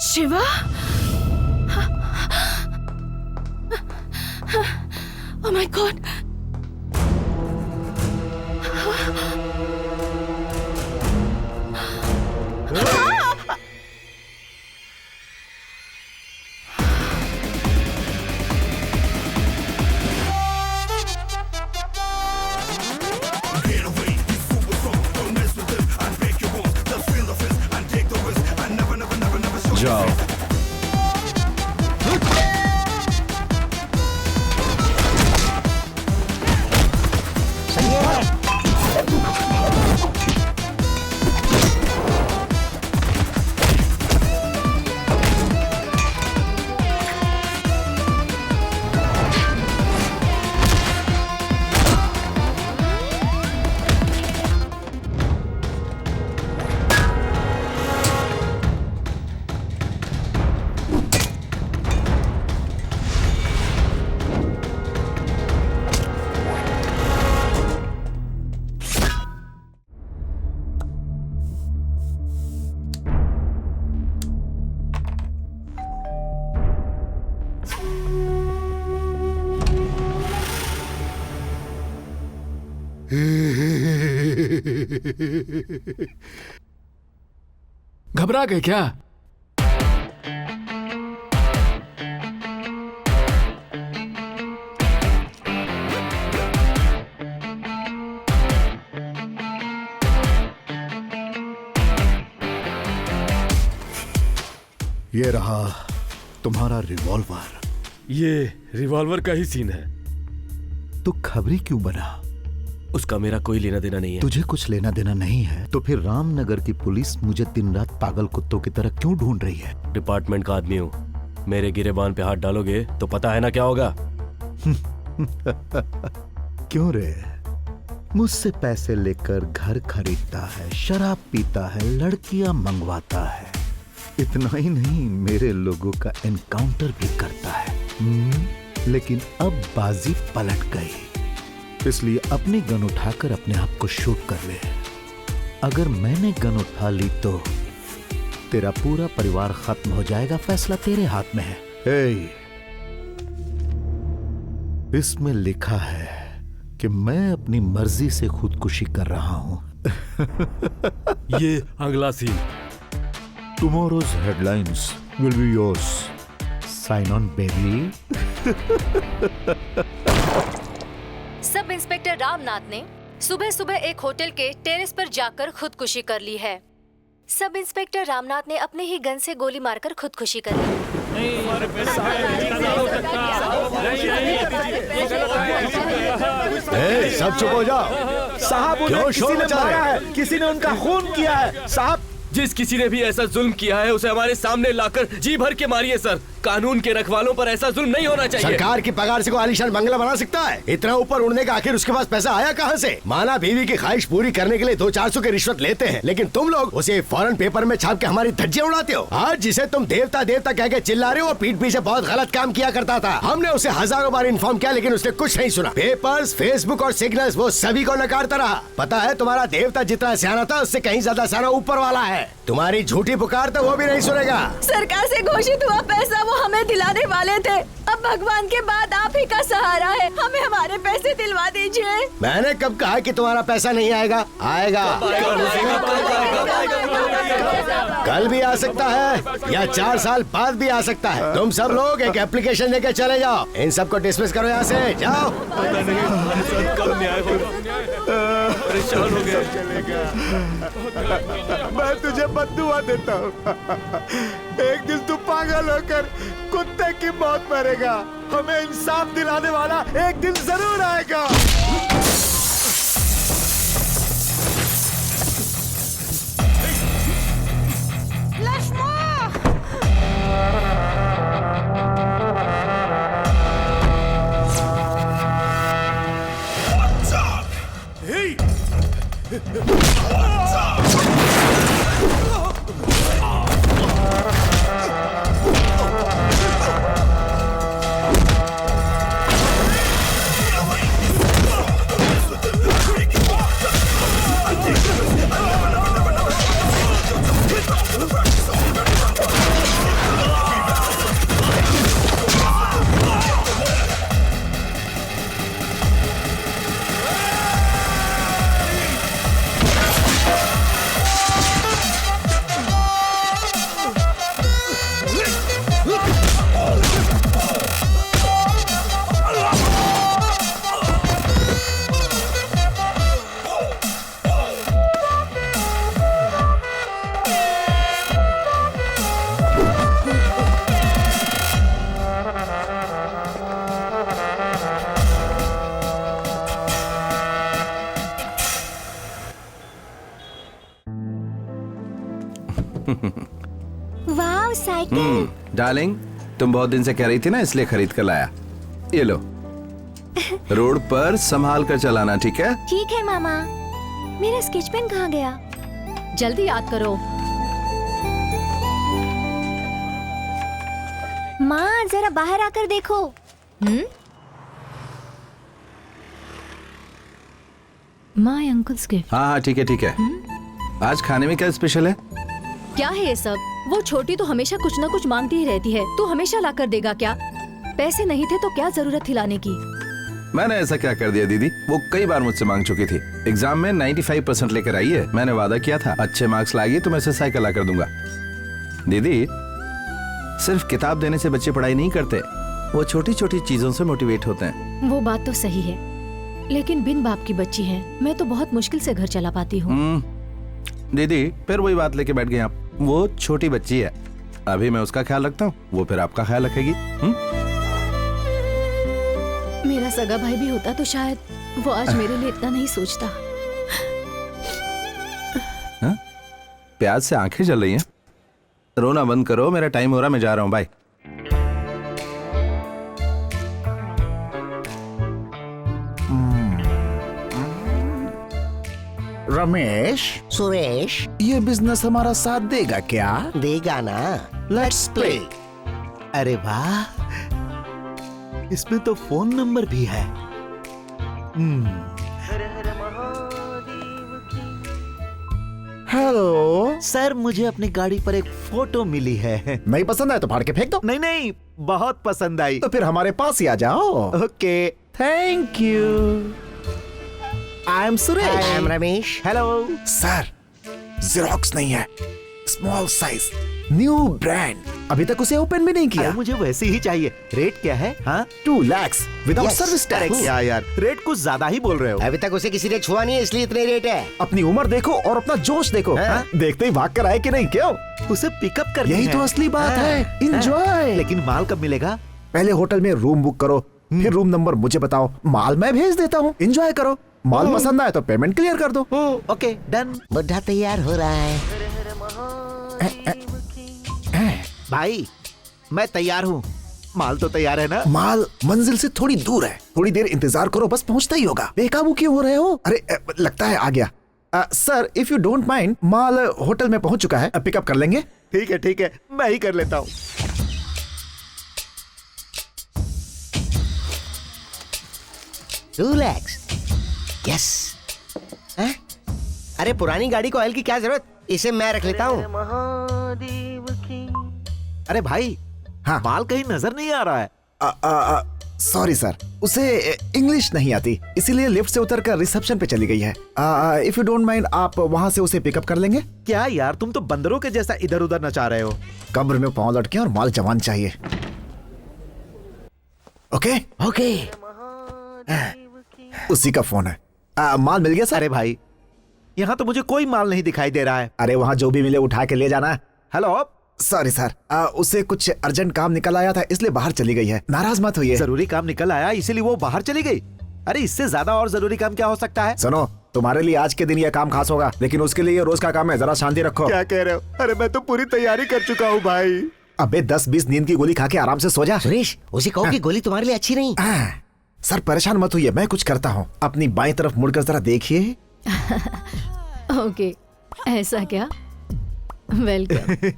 Shiva? Oh my God! जाओ। घबरा गए क्या? ये रहा तुम्हारा रिवॉल्वर। ये रिवॉल्वर का ही सीन है। तू खबरी क्यों बना? उसका मेरा कोई लेना देना नहीं है। तुझे कुछ लेना देना नहीं है तो फिर रामनगर की पुलिस मुझे दिन रात पागल कुत्तों की तरह क्यों ढूंढ रही है? डिपार्टमेंट का आदमी हूँ। मेरे गिरेबान पे हाथ डालोगे तो पता है ना क्या होगा। क्यों रे? मुझसे पैसे लेकर घर खरीदता है, शराब पीता है, लड़कियां मंगवाता है। इतना ही नहीं, मेरे लोगों का एनकाउंटर भी करता है। लेकिन अब बाजी पलट गई, इसलिए अपनी गन उठाकर अपने आप को शूट कर ले। अगर मैंने गन उठा ली तो तेरा पूरा परिवार खत्म हो जाएगा। फैसला तेरे हाथ में है। इसमें लिखा है कि मैं अपनी मर्जी से खुदकुशी कर रहा हूं। ये अगला सीन। Tomorrow's headlines will be yours. Sign on, baby. Sub inspector Ramnath ने सुबह सुबह एक होटल के टेरेस पर जाकर खुदकुशी कर ली है। सब इंस्पेक्टर रामनाथ ने अपने ही गन से गोली मारकर खुदकुशी कर ली। सब चुप हो जाओ। साहब उन्हें किसी ने मारा है, किसी ने उनका खून किया है। साहब, जिस किसी ने भी ऐसा जुल्म किया है उसे हमारे सामने लाकर जी भर के मारिए सर। कानून के रखवालों पर ऐसा जुल्म नहीं होना चाहिए। सरकार की पगार से कोई आलीशान बंगला बना सकता है? इतना ऊपर उड़ने का आखिर उसके पास पैसा आया कहाँ से? माना बीवी की ख्वाहिश पूरी करने के लिए 200-400 की रिश्वत लेते हैं, लेकिन तुम लोग उसे फौरन पेपर में छाप के हमारी धज्जियां उड़ाते हो। आज जिसे तुम देवता देवता कह के चिल्ला रहे हो, पीठ पीछे बहुत गलत काम किया करता था। हमने उसे हजारों बार इन्फॉर्म किया, लेकिन उसने कुछ नहीं सुना। पेपर्स, फेसबुक और सिग्नल्स वो सभी को नकारता रहा। पता है, तुम्हारा देवता जितना सियाना था उससे कहीं ज्यादा सियाना ऊपर वाला है। तुम्हारी झूठी पुकार तो वो भी नहीं सुनेगा। सरकार से घोषित हुआ पैसा वो हमें दिलाने वाले थे। अब भगवान के बाद आप ही का सहारा है। हमें हमारे पैसे दिलवा दीजिए। मैंने कब कहा कि तुम्हारा पैसा नहीं आएगा? आएगा। कल भी आ सकता है या 4 साल बाद भी आ सकता है। तुम सब लोग एक एप्लीकेशन लेके चले जाओ। इन सबको डिसमिस करो यहाँ से। जाओ। परेशान हो गया। मैं तुझे बद्दुआ देता हूँ। एक दिन तू पागल होकर कुत्ते की मौत मरेगा। हमें इंसाफ दिलाने वाला एक दिन जरूर आएगा। वाह साइकिल। डार्लिंग, तुम बहुत दिन से कह रही थी ना, इसलिए खरीद कर लाया। ये लो। रोड पर संभाल कर चलाना, ठीक है? ठीक है मामा। मेरा स्केच पेन कहाँ गया? जल्दी याद करो। माँ जरा बाहर आकर देखो। My uncle's gift. हाँ हाँ, ठीक है ठीक है। आज खाने में क्या स्पेशल है? क्या है ये सब? वो छोटी तो हमेशा कुछ ना कुछ मांगती ही रहती है। तू हमेशा ला कर देगा क्या? पैसे नहीं थे तो क्या जरूरत थी लाने की? मैंने ऐसा क्या कर दिया दीदी? वो कई बार मुझसे मांग चुकी थी। एग्जाम में 95% लेकर आई है। मैंने वादा किया था अच्छे मार्क्स लाएगी तो मैं इसे साइकिल ला कर दूंगा। दीदी, सिर्फ किताब देने से बच्चे पढ़ाई नहीं करते, वो छोटी छोटी चीजों से मोटिवेट होते हैं। वो बात तो सही है, लेकिन बिन बाप की बच्ची है। मैं तो बहुत मुश्किल से घर चला पाती हूँ। दीदी, फिर वही बात लेके बैठ गए आप। वो छोटी बच्ची है, अभी मैं उसका ख्याल रखता हूँ, वो फिर आपका ख्याल रखेगी। मेरा सगा भाई भी होता तो शायद वो आज मेरे लिए इतना नहीं सोचता। प्याज से आंखें जल रही हैं। रोना बंद करो, मेरा टाइम हो रहा, मैं जा रहा हूँ, बाय। रमेश, सुरेश, ये बिजनेस हमारा साथ देगा क्या? देगा ना। Let's play. अरे वाह, इसमें तो फोन नंबर भी है। हेलो सर, मुझे अपनी गाड़ी पर एक फोटो मिली है। नहीं पसंद आए तो फाड़ के फेंक दो। नहीं नहीं, बहुत पसंद आई। तो फिर हमारे पास ही आ जाओ। Okay, thank you. I am Suresh. I am Ramesh. Hello sir, xerox नहीं है, स्मॉल साइज, न्यू ब्रांड। अभी तक उसे ओपन भी नहीं किया। अरे मुझे वैसे ही चाहिए। रेट क्या है? हाँ, 2 लाख विदाउट Yes. सर्विस अरे टैक्स। क्या यार, रेट कुछ ज्यादा ही बोल रहे हो। अभी तक उसे किसी ने छुआ नहीं है, इसलिए इतने रेट है। अपनी उम्र देखो और अपना जोश देखो। हाँ? देखते ही भाग कर आए कि नहीं? क्यों? उसे पिकअप करनी यही है। तो असली बात हाँ, है। हाँ। Enjoy। लेकिन माल कब मिलेगा? पहले होटल में रूम बुक करो, फिर रूम नंबर मुझे बताओ, माल मैं भेज देता हूँ। एंजॉय करो, माल पसंद आए तो पेमेंट क्लियर कर दो। Okay, done. बुढ़ा तैयार हो रहा है। भाई, मैं तैयार हूँ। माल तो तैयार है ना? माल मंजिल से थोड़ी दूर है, थोड़ी देर इंतजार करो, बस पहुंचता ही होगा। बेकाबू क्यों हो रहे हो? अरे लगता है आ गया। Sir, if you don't mind, mall hotel में पहुंच चुका है, पिकअप कर लेंगे। ठीक है, मैं ही कर लेता हूँ। $2 lakhs। यस। अरे पुरानी गाड़ी को ऑयल की क्या जरूरत, इसे मैं रख लेता हूँ। अरे भाई, हाँ। माल कहीं नजर नहीं आ रहा है। सॉरी सर, उसे इंग्लिश नहीं आती, इसीलिए लिफ्ट से उतरकर रिसेप्शन पे चली गई है। इफ यू डोंट माइंड, आप वहां से उसे पिकअप कर लेंगे। क्या यार, तुम तो बंदरों के जैसा इधर उधर नचा रहे हो। कब्र में पांव लटके और माल जवान चाहिए। Okay, okay. उसी का फोन है। माल मिल गया सर? अरे भाई, यहाँ तो मुझे कोई माल नहीं दिखाई दे रहा है। अरे वहाँ जो भी मिले उठा के ले जाना। हेलो, सॉरी सर, उसे कुछ अर्जेंट काम निकल आया था, इसलिए बाहर चली गई है। नाराज मत होइए। जरूरी काम निकल आया इसीलिए वो बाहर चली गई? अरे इससे ज्यादा और जरूरी काम क्या हो सकता है? सुनो, तुम्हारे लिए आज के दिन यह काम खास होगा, लेकिन उसके लिए ये रोज का काम है, जरा शांति रखो। क्या कह रहे हो? अरे मैं तो पूरी तैयारी कर चुका हूँ भाई। अबे 10-20 नींद की गोली खा के आराम से सो जा। सुरेश, उसे कहो कि गोली तुम्हारे लिए अच्छी नहीं। सर परेशान मत होइए, मैं कुछ करता हूँ। अपनी बाईं तरफ मुड़कर जरा देखिए। ओके, ऐसा क्या? वेलकम।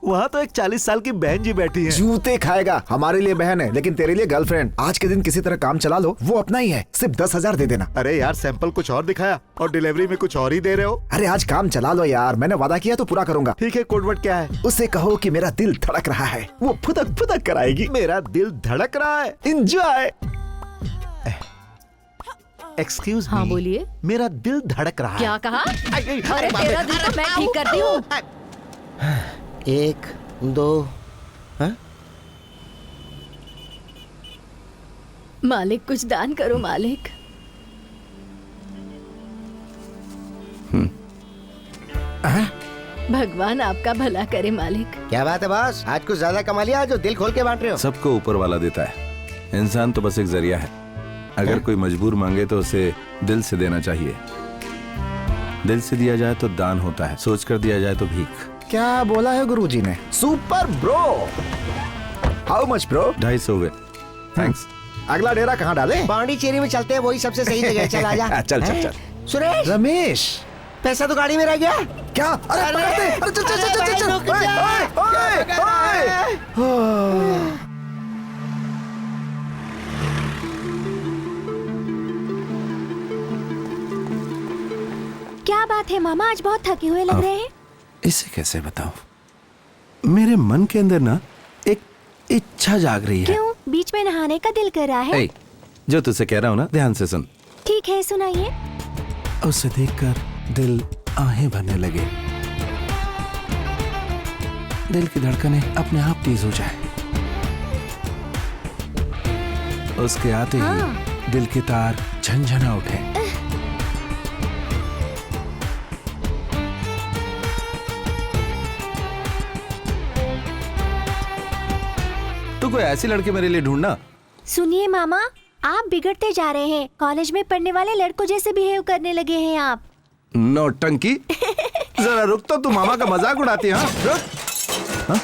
वहाँ तो एक 40 साल की बहन जी बैठी है। जूते खाएगा, हमारे लिए बहन है, लेकिन तेरे लिए गर्लफ्रेंड। आज के दिन किसी तरह काम चला लो, वो अपना ही है, सिर्फ 10,000 दे देना। अरे यार, सैंपल कुछ और दिखाया और डिलीवरी में कुछ और ही दे रहे हो। अरे आज काम चला लो यार, मैंने वादा किया तो पूरा करूंगा। ठीक है, कोडवर्ड क्या है? उसे कहो कि मेरा दिल धड़क रहा है, वो फुदक फुदक कराएगी। मेरा दिल धड़क रहा है। एंजॉय। एक्सक्यूज हाँ बोलिए। मेरा दिल धड़क रहा क्या है। कहा? अरे तेरा दिल तो मैं ठीक करती हूँ। 1, 2। मालिक, कुछ दान करो मालिक। भगवान आपका भला करे मालिक। क्या बात है बॉस, आज कुछ ज्यादा कमा लिया जो दिल खोल के बांट रहे हो। सबको ऊपर वाला देता है, इंसान तो बस एक जरिया है। अगर कोई मजबूर मांगे तो उसे दिल से देना चाहिए। दिल से दिया जाए तो दान होता है, सोच कर दिया जाए तो भीख। क्या बोला है गुरुजी ने? Super bro. How much bro? 250 हुए। थैंक्स। अगला डेरा कहाँ डाले? पांडिचेरी में चलते हैं, वही सबसे सही जगह है। चल आजा। चल चल चल। सुरेश, रमेश, पैसा तो गाड़ी में रह गया। क्या? अरे पकड़ते! अरे चल चल चल चल चल। रुक जा। ओए, ओए। क्या बात है मामा, आज बहुत थके हुए लग रहे हैं। इसे कैसे बताऊं? मेरे मन के अंदर ना एक इच्छा जाग रही है। क्यों? बीच में नहाने का दिल कर रहा है? ए, जो तुझसे कह रहा हूँ ना, ध्यान से सुन। ठीक है, सुनाइए। उसे देखकर दिल आहें भरने लगे, दिल की धड़कनें अपने आप तेज हो जाए। उसके आते ही दिल के तार झंझना उठे। तू कोई ऐसी लड़की मेरे लिए ढूंढना। सुनिए मामा, आप बिगड़ते जा रहे हैं। कॉलेज में पढ़ने वाले लड़कों जैसे बिहेव करने लगे हैं आप। नौटंकी। जरा रुक तो, तू मामा का मजाक उड़ाती है। हाँ? रुक। हाँ?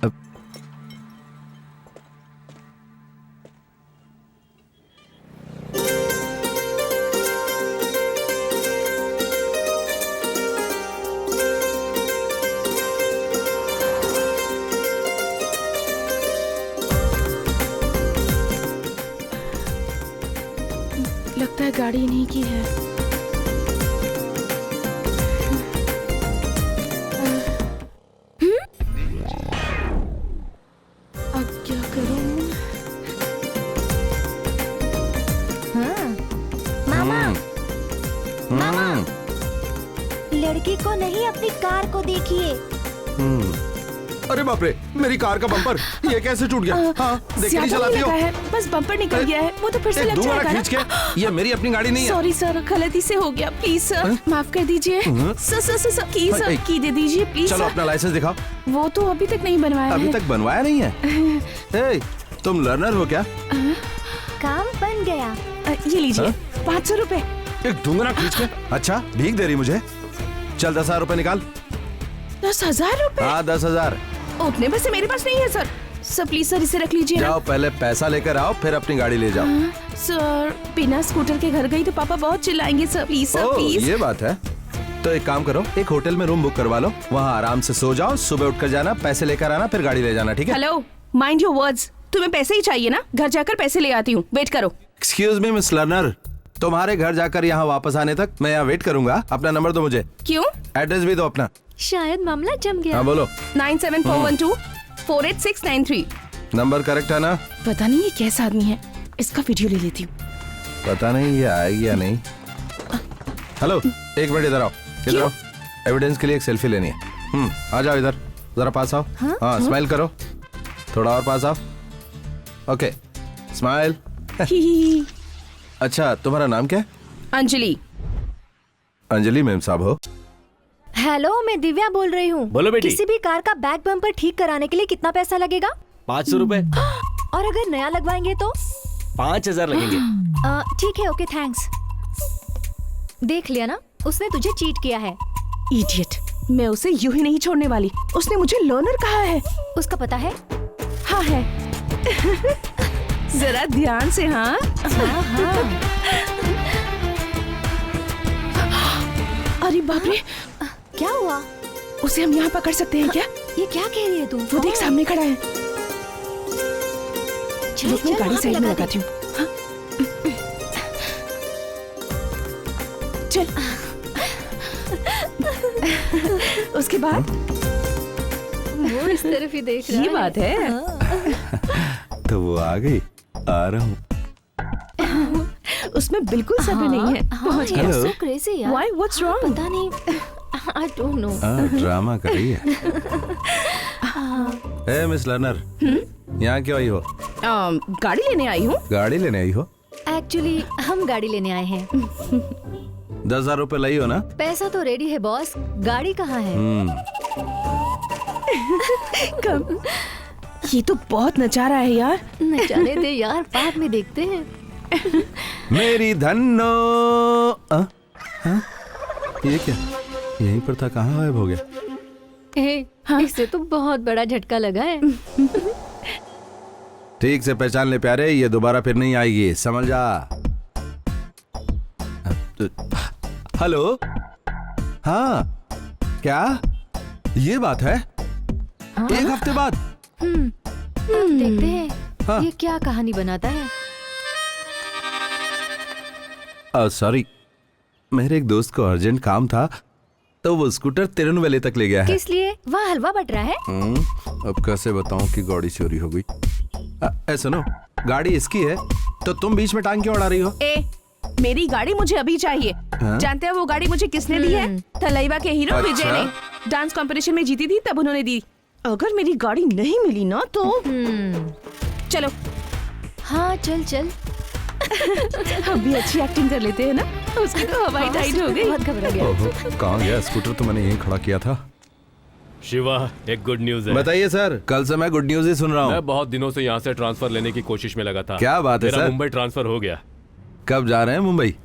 अब लगता है गाड़ी इन्हीं की है। अब क्या करूं? मामा, मामा, लड़की को नहीं, अपनी कार को देखिए। अरे बाप रे, मेरी कार का बम्पर ये कैसे टूट गया? हाँ, देख के नहीं चलाती हो? बस बम्पर निकल गया है, वो तो फिर से लग दोबारा जाएगा खींच के। ये मेरी अपनी गाड़ी नहीं है। सॉरी सर, गलती से हो गया, प्लीज सर माफ कर दीजिए। सर की सर की दे दीजिए प्लीज। चलो सर, अपना लाइसेंस दिखाओ। वो तो अभी तक नहीं बनवाया अभी है। तक बनवाया नहीं है। ए, तुम लर्नर हो क्या? काम बन गया। ये लीजिए 500 रुपए। एक ढूंढना खींच के। अच्छा, भीख दे रही मुझे? चल 10,000 रुपए निकाल। 10,000 रुपए? हाँ 10,000। उतने पैसे मेरे पास नहीं है सर। सर प्लीज सर, इसे रख लीजिए ना। जाओ, पहले पैसा लेकर आओ, फिर अपनी गाड़ी ले जाओ। सर बिना स्कूटर के घर गई तो पापा बहुत चिल्लाएंगे sir, please sir oh, please. ये बात है। तो एक काम करो, एक होटल में रूम बुक करवा लो, वहाँ आराम से सो जाओ, सुबह उठकर जाना, पैसे लेकर आना, फिर गाड़ी ले जाना, ठीक है? Hello, mind your words. तुम्हें पैसे ही चाहिए ना? घर जाकर पैसे ले आती हूँ, वेट करो। एक्सक्यूज मी मिस लर्नर, तुम्हारे घर जाकर यहाँ वापस आने तक मैं यहाँ वेट करूंगा। अपना नंबर दो मुझे। क्यों? एड्रेस भी दो अपना। शायद मामला जम गया। हाँ बोलो। 9741248693। नंबर करेक्ट है ना? पता नहीं ये कैसा आदमी है, इसका वीडियो ले लेती हूँ। पता नहीं ये आएगी या नहीं। हेलो, एक मिनट इधर आओ, इधर आओ। एविडेंस के लिए एक सेल्फी लेनी है। आ जाओ इधर, जरा पास आओ। हाँ, स्माइल करो, थोड़ा और पास आओ। Okay, smile. अच्छा, तुम्हारा नाम क्या है? अंजलि। अंजलि मैम साहब हो? हेलो, मैं दिव्या बोल रही हूँ। बोलो बेटी। किसी भी कार का बैक बम्पर ठीक कराने के लिए कितना पैसा लगेगा? 500 रुपए। और अगर नया लगवाएंगे तो? 5,000 लगेंगे। ठीक है, ओके थैंक्स। देख लिया ना, उसने तुझे चीट किया है। इडियट, मैं उसे यूं ही नहीं छोड़ने वाली। उसने मुझे लर्नर कहा है। उसका पता है? हाँ है। जरा ध्यान से। हाँ अरे बाप रे, क्या हुआ? उसे हम यहाँ पकड़ सकते हैं क्या? ये क्या कह रही है तू? वो देख सामने खड़ा है। चल, मैं चल, गाड़ी वहाँ पे साइड में लगा लगाती हूँ। हाँ? चल। उसके बाद वो इस तरफ ही देख रहा ये है। बात है। तो वो आ गई, आ रहा हूँ। उसमें बिल्कुल सब्र नहीं है। पहुंच गया। Hello. so crazy यार। Why? What's wrong? पता नहीं। I don't know। ड्रामा कर रही है। ए मिस लर्नर, यहाँ क्यों आई हो? गाड़ी लेने आई हूँ। गाड़ी लेने आई हो? एक्चुअली हम गाड़ी लेने आए हैं। 10,000 रुपए लाई हो ना? पैसा तो रेडी है बॉस, गाड़ी कहाँ है? कम। ये तो बहुत नचा रहा है यार। न जाने दे यार, बाद में देखते हैं। मेरी धन्नो। हाँ? ये क्या यहीं पर था, कहाँ गायब हो गया? इससे तो बहुत बड़ा झटका लगा है। ठीक से पहचान ले प्यारे, ये दोबारा फिर नहीं आएगी, समझ जा। हेलो, हाँ क्या ये बात है? हाँ? एक हफ्ते बाद? देखते हैं हाँ। ये क्या कहानी बनाता है। सॉरी, मेरे एक दोस्त को अर्जेंट काम था तो वो स्कूटर तिरुनवेली तक ले गया है। किस लिए? वहाँ हलवा बट रहा है। अब कैसे बताऊं कि गाड़ी चोरी हो गई। सुनो, गाड़ी इसकी है तो तुम बीच में टांग क्यों अड़ा रही हो? मेरी गाड़ी मुझे अभी चाहिए। हाँ? जानते हैं वो गाड़ी मुझे किसने दी है? थलाइवा के हीरो अच्छा? विजय ने। डांस कंपटीशन में जीती थी तब उन्होंने दी। अगर मेरी गाड़ी नहीं मिली ना तो चलो हाँ चल चल। हम भी अच्छी एक्टिंग कर लेते हैं ना। उसकी तो हवाई टाइट हो गई। बहुत घबरा गया। ओहो, कहाँ गया स्कूटर? तो मैंने यहीं खड़ा किया था। शिवा, एक गुड न्यूज है। बताइए सर, कल से मैं गुड न्यूज ही सुन रहा हूँ। मैं बहुत दिनों से यहाँ से ट्रांसफर लेने की कोशिश में लगा था। क्या बात है मेरा सर? मुंबई ट्रांसफर हो गया। कब जा रहे हैं मुंबई?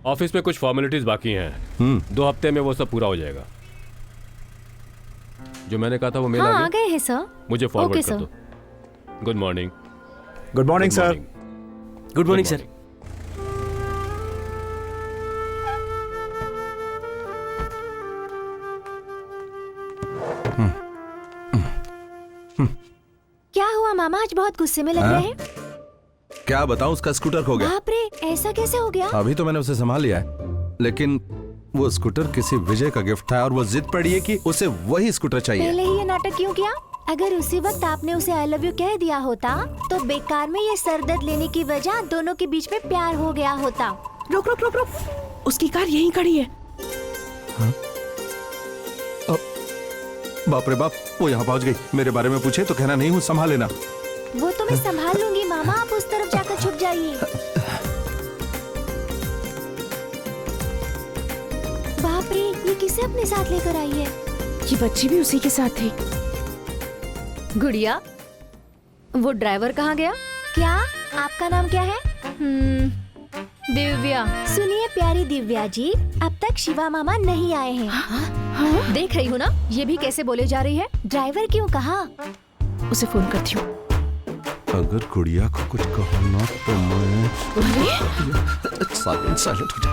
ऑफिस में कुछ फॉर्मेलिटीज बाकी हैं। 2 हफ्ते में वो सब पूरा हो जाएगा। जो मैंने कहा था वो मेल हाँ आ आ गया। गए हैं सर। मुझे फॉरवर्ड ओके, कर सर। दो। Good morning. Good morning sir. Good morning sir. क्या हुआ मामा, आज बहुत गुस्से में लग हाँ? रहे हैं। क्या बताऊं, उसका स्कूटर खो गया। बाप रे, ऐसा कैसे हो गया? अभी तो मैंने उसे संभाल लिया है, लेकिन वो स्कूटर किसी विजय का गिफ्ट था और वो जिद पड़ी है कि उसे वही स्कूटर चाहिए। पहले ही ये नाटक क्यों किया? अगर उसी वक्त आपने उसे आई लव यू कह दिया होता तो बेकार में ये सरदर्द लेने की वजह दोनों के बीच में प्यार हो गया होता। रुक रुक रुक रुक, उसकी कार यहीं खड़ी है। बाप रे बाप, वो यहाँ पहुँच गई। मेरे बारे में पूछे तो कहना नहीं हूँ, संभाल लेना। वो तो मैं संभाल लूंगी मामा, आप उस तरफ जाकर छुप जाइए। बाप रे, ये किसे अपने साथ लेकर आई है? ये बच्ची भी उसी के साथ थी। गुड़िया, वो ड्राइवर कहाँ गया? क्या आपका नाम क्या है? दिव्या। सुनिए प्यारी दिव्या जी, अब तक शिवा मामा नहीं आए हैं। हाँ? देख रही हूँ ना, ये भी कैसे बोले जा रही है। ड्राइवर क्यों कहा? उसे फोन करती हूँ। अगर गुड़िया को कुछ कहो ना तो मैं साइलेंट हो जा।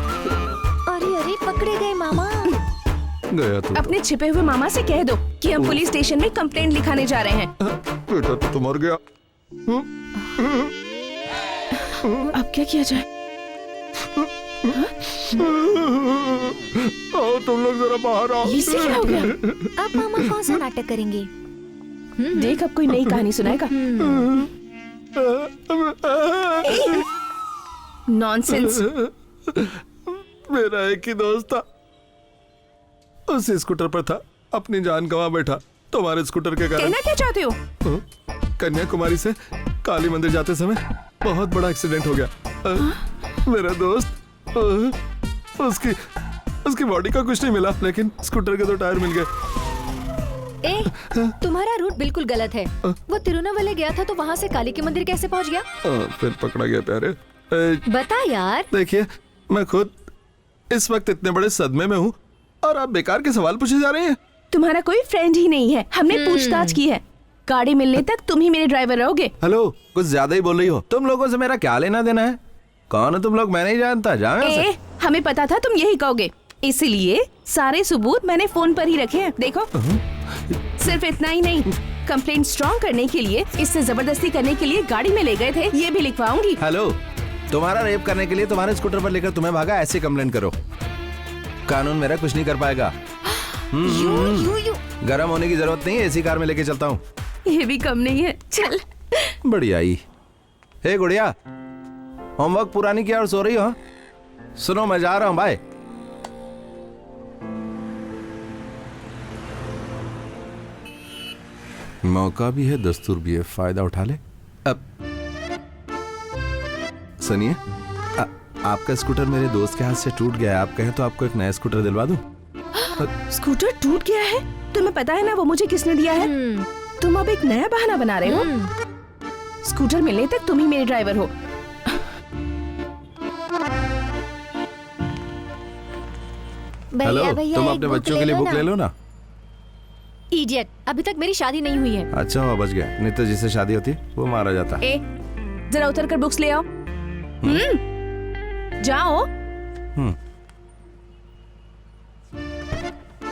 अरे अरे, पकड़े गए मामा। गया तो अपने छिपे हुए मामा से कह दो कि हम पुलिस स्टेशन में कंप्लेंट लिखाने जा रहे हैं। बेटा तो मर गया। अब क्या किया जाए? आओ तुम लोग जरा बाहर आओ। इससे क्या हो गया? अब मामा कौन सा नाटक करेंगे? देख, अब कोई नई कहानी सुनाएगा। नॉनसेंस। मेरा एक ही दोस्त था, उसी स्कूटर पर था, अपनी जान गंवा बैठा तुम्हारे स्कूटर के कारण। कहना क्या चाहते हो? कन्याकुमारी से काली मंदिर जाते समय बहुत बड़ा एक्सीडेंट हो गया। मेरा दोस्त, उसकी बॉडी का कुछ नहीं मिला, लेकिन स्कूटर के 2 टायर मिल गए। ए, तुम्हारा रूट बिल्कुल गलत है। वो तिरुनावले गया था तो वहाँ से काली के मंदिर कैसे पहुँच गया? फिर पकड़ा गया प्यारे। बता यार। देखिए, मैं खुद इस वक्त इतने बड़े सदमे में हूँ और आप बेकार के सवाल पूछे जा रहे हैं। तुम्हारा कोई फ्रेंड ही नहीं है। हमने पूछताछ की है। गाड़ी मिलने तक तुम ही मेरे ड्राइवर रहोगे। हेलो, कुछ ज्यादा ही बोल रही हो। तुम लोगों से मेरा क्या लेना देना है? कौन है तुम लोग? मैं नहीं जानता। जाओ यहाँ से। हमें पता था तुम यही कहोगे, इसलिए सारे सबूत मैंने फोन पर ही रखे हैं। देखो, सिर्फ इतना ही नहीं, कंप्लेंट स्ट्रॉन्ग करने के लिए, इससे जबरदस्ती करने के लिए गाड़ी में ले गए थे, ये भी लिखवाऊंगी। हेलो, तुम्हारा रेप करने के लिए तुम्हारे स्कूटर पर लेकर तुम्हें भागा, ऐसे कंप्लेंट करो। कानून मेरा कुछ नहीं कर पाएगा। गरम होने की जरूरत नहीं है, एसी कार में लेके चलता हूँ। ये भी कम नहीं है। चल। बढ़िया ही। हे गुड़िया, होमवर्क पूरा नहीं किया और सो रही हो? सुनो, मैं जा रहा हूँ, बाय। मौका भी है, दस्तूर भी है, फायदा उठा ले। अब सुनिए, आपका स्कूटर मेरे दोस्त के हाथ से टूट गया है। आप कहें तो आपको एक नया स्कूटर दिलवा दूं? स्कूटर टूट गया है? तुम्हें पता है ना वो मुझे किसने दिया है? तुम अब एक नया बहाना बना रहे हो। स्कूटर मिलने तक तुम ही मेरे ड्राइवर हो। हेलो, तुम अपने बच्चों के लिए बुक ले लो ना। इडियट, अभी तक मेरी शादी नहीं हुई है। अच्छा हुआ बच गया, नहीं तो जिससे शादी होती वो मारा जाता। ए, जरा उतर कर बुक्स ले आओ। जाओ।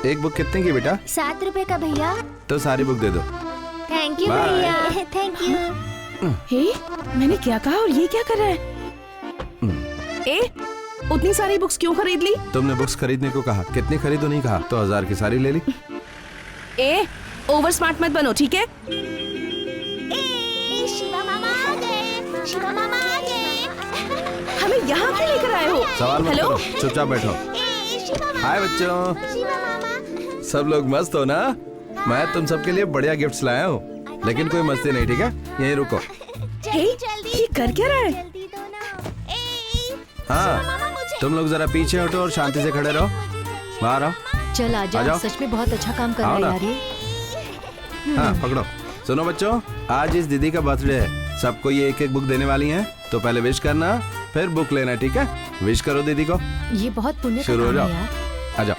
एक बुक कितने की बेटा? 7 रुपए का भैया। तो सारी बुक दे दो। Thank you Bye. भैया, थैंक यू। हे, मैंने क्या कहा और ये क्या कर रहा है? ए, उतनी सारी बुक्स क्यों खरीद ली? तुमने बुक्स खरीदने को कहा, कितनी खरीदो नहीं कहा, तो 1000 की सारी ले ली। ए, ओवर स्मार्ट मत बनो, ठीक है? शिवा मामा आ गए, शिवा मामा आ गए। हमें यहाँ क्यों लेकर आए हो? सवाल मत हेलो? करो, चुपचाप बैठो। हाय बच्चों, सब लोग मस्त हो ना? मैं तुम सबके लिए बढ़िया गिफ्ट्स लाया हूँ, लेकिन कोई मस्ती नहीं, ठीक है? यहीं रुको। हे, ये कर क्या रहा है? हाँ, तुम लोग जरा पीछे हटो और शांति से खड़े रहो। बाहर आओ। चल आ आजा, जाओ। सच में बहुत अच्छा काम कर रहा आओ है ना। यार ये। हाँ, पकड़ो। सुनो बच्चों, आज इस दीदी का बर्थडे है, सबको ये एक एक बुक देने वाली हैं, तो पहले विश करना, फिर बुक लेना, ठीक है? विश करो दीदी को। ये बहुत पुण्य का शुरू हो काम है जाओ। यार। आ जाओ।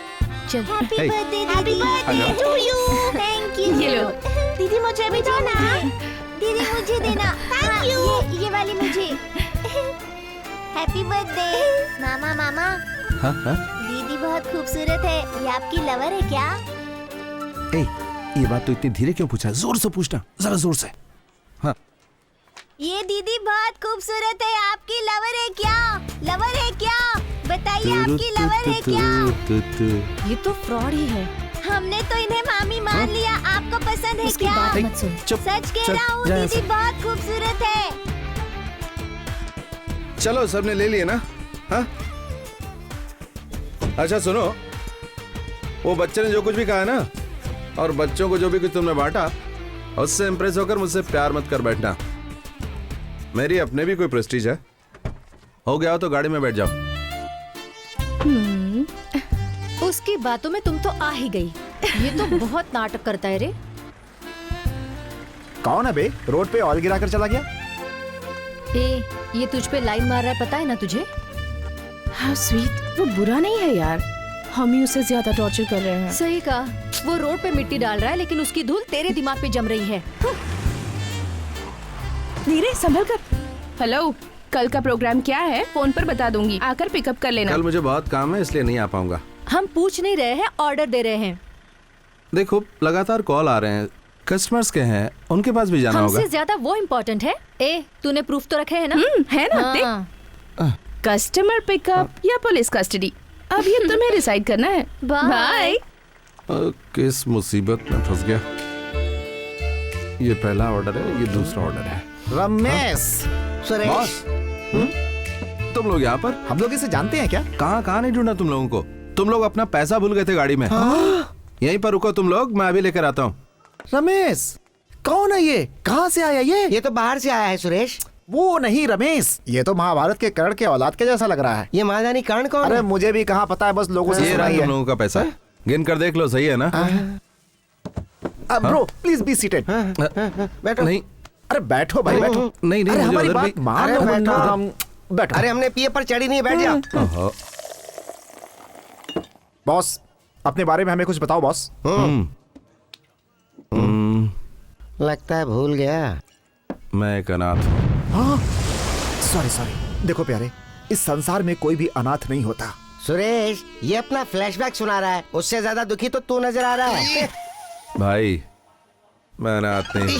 चल। Hey. आ जाओ। To you. Thank you. ये लो। दीदी मुझे भी दो ना। दीदी मुझे देना। Thank you. ये वाली मुझे। हैप्पी बर्थडे मामा। मामा, हाँ, हाँ? दीदी बहुत खूबसूरत है, ये आपकी लवर है क्या? ए, ये बात तो इतनी धीरे क्यों पूछा? जोर से पूछना, जरा जोर से। हाँ। ये दीदी बहुत खूबसूरत है, आपकी लवर है क्या? लवर है क्या? बताइए, आपकी लवर है क्या? ये तो फ्रॉड ही है। हमने तो इन्हें मामी मान लिया, आपको पसंद है क्या? बात मत सुन। चुप, सच कह चल, रहा हूँ, जा यहाँ दीदी से। बहुत खूबसूरत है। चलो, सबने ले लिए ना? हाँ? अच्छा सुनो, वो बच्चे ने जो कुछ भी कहा ना, और बच्चों को जो भी कुछ तुमने बांटा, उससे इंप्रेस होकर मुझसे प्यार मत कर बैठना। मेरी अपने भी कोई प्रेस्टीज है। हो गया हो तो गाड़ी में बैठ जाओ। उसकी बातों में तुम तो आ ही गई। ये तो बहुत नाटक करता है रे। कौन है बे? रोड पे ऑयल गिरा कर चला गया? ए, ये तुझ पे लाइन मार रहा है, पता है ना तुझे? हाँ स्वीट, वो बुरा नहीं है यार, हम ही उससे ज्यादा टॉर्चर कर रहे हैं। सही कहा, वो रोड पे मिट्टी डाल रहा है, लेकिन उसकी धूल तेरे दिमाग पे जम रही है। धीरे संभल कर। हेलो, कल का प्रोग्राम क्या है? फोन पर बता दूंगी, आकर पिकअप कर लेना। कल मुझे बहुत काम है, इसलिए नहीं आ पाऊंगा। हम पूछ नहीं रहे हैं, ऑर्डर दे रहे हैं। देखो, लगातार कॉल आ रहे हैं, कस्टमर्स के हैं, उनके पास भी जाना होगा। हमसे ज्यादा वो इम्पोर्टेंट है। ए, तूने प्रूफ तो रखे है ना? है ना? हाँ। देख, कस्टमर पिकअप या पुलिस कस्टडी, अब ये तुम्हें डिसाइड करना है। बाय। किस मुसीबत में फंस गया। ये पहला ऑर्डर है, ये दूसरा ऑर्डर है। रमेश, सुरेश, तुम लोग यहाँ पर? हम लोग इसे जानते हैं क्या? कहाँ नहीं ढूंढा तुम लोगों को? तुम लोग अपना पैसा भूल गए थे गाड़ी में। यहीं पर रुको तुम लोग, मैं अभी लेकर आता हूँ। रमेश, कौन है ये? कहाँ से आया ये? ये तो बाहर से आया है सुरेश। वो नहीं रमेश, ये तो महाभारत के कर्ण के औलाद के जैसा लग रहा है। ये महारानी कर्ण कौन अरे है? मुझे भी कहाँ पता है, बस लोगों से ये सुना रहा ही तुम है। लोगों का पैसा, गिन कर देख लो, सही है ना? Bro please be seated. बैठो। नहीं अरे बैठो भाई, बैठो। नहीं अरे मुझे हमारी उधर बात भी- मान अरे लो, बैठो। हम बैठो। अरे हमने पिए पर चढ़ी नहीं, बैठ जा। ओहो, बॉस, अपने बारे में हमें कुछ बताओ बॉस। लगता है भूल गया। मैं एक अनाथ हूँ। सॉरी, देखो प्यारे, इस संसार में कोई भी अनाथ नहीं होता। सुरेश, ये अपना फ्लैशबैक सुना रहा है, उससे ज्यादा दुखी तो तू नजर आ रहा है। भाई, मैं अनाथ नहीं,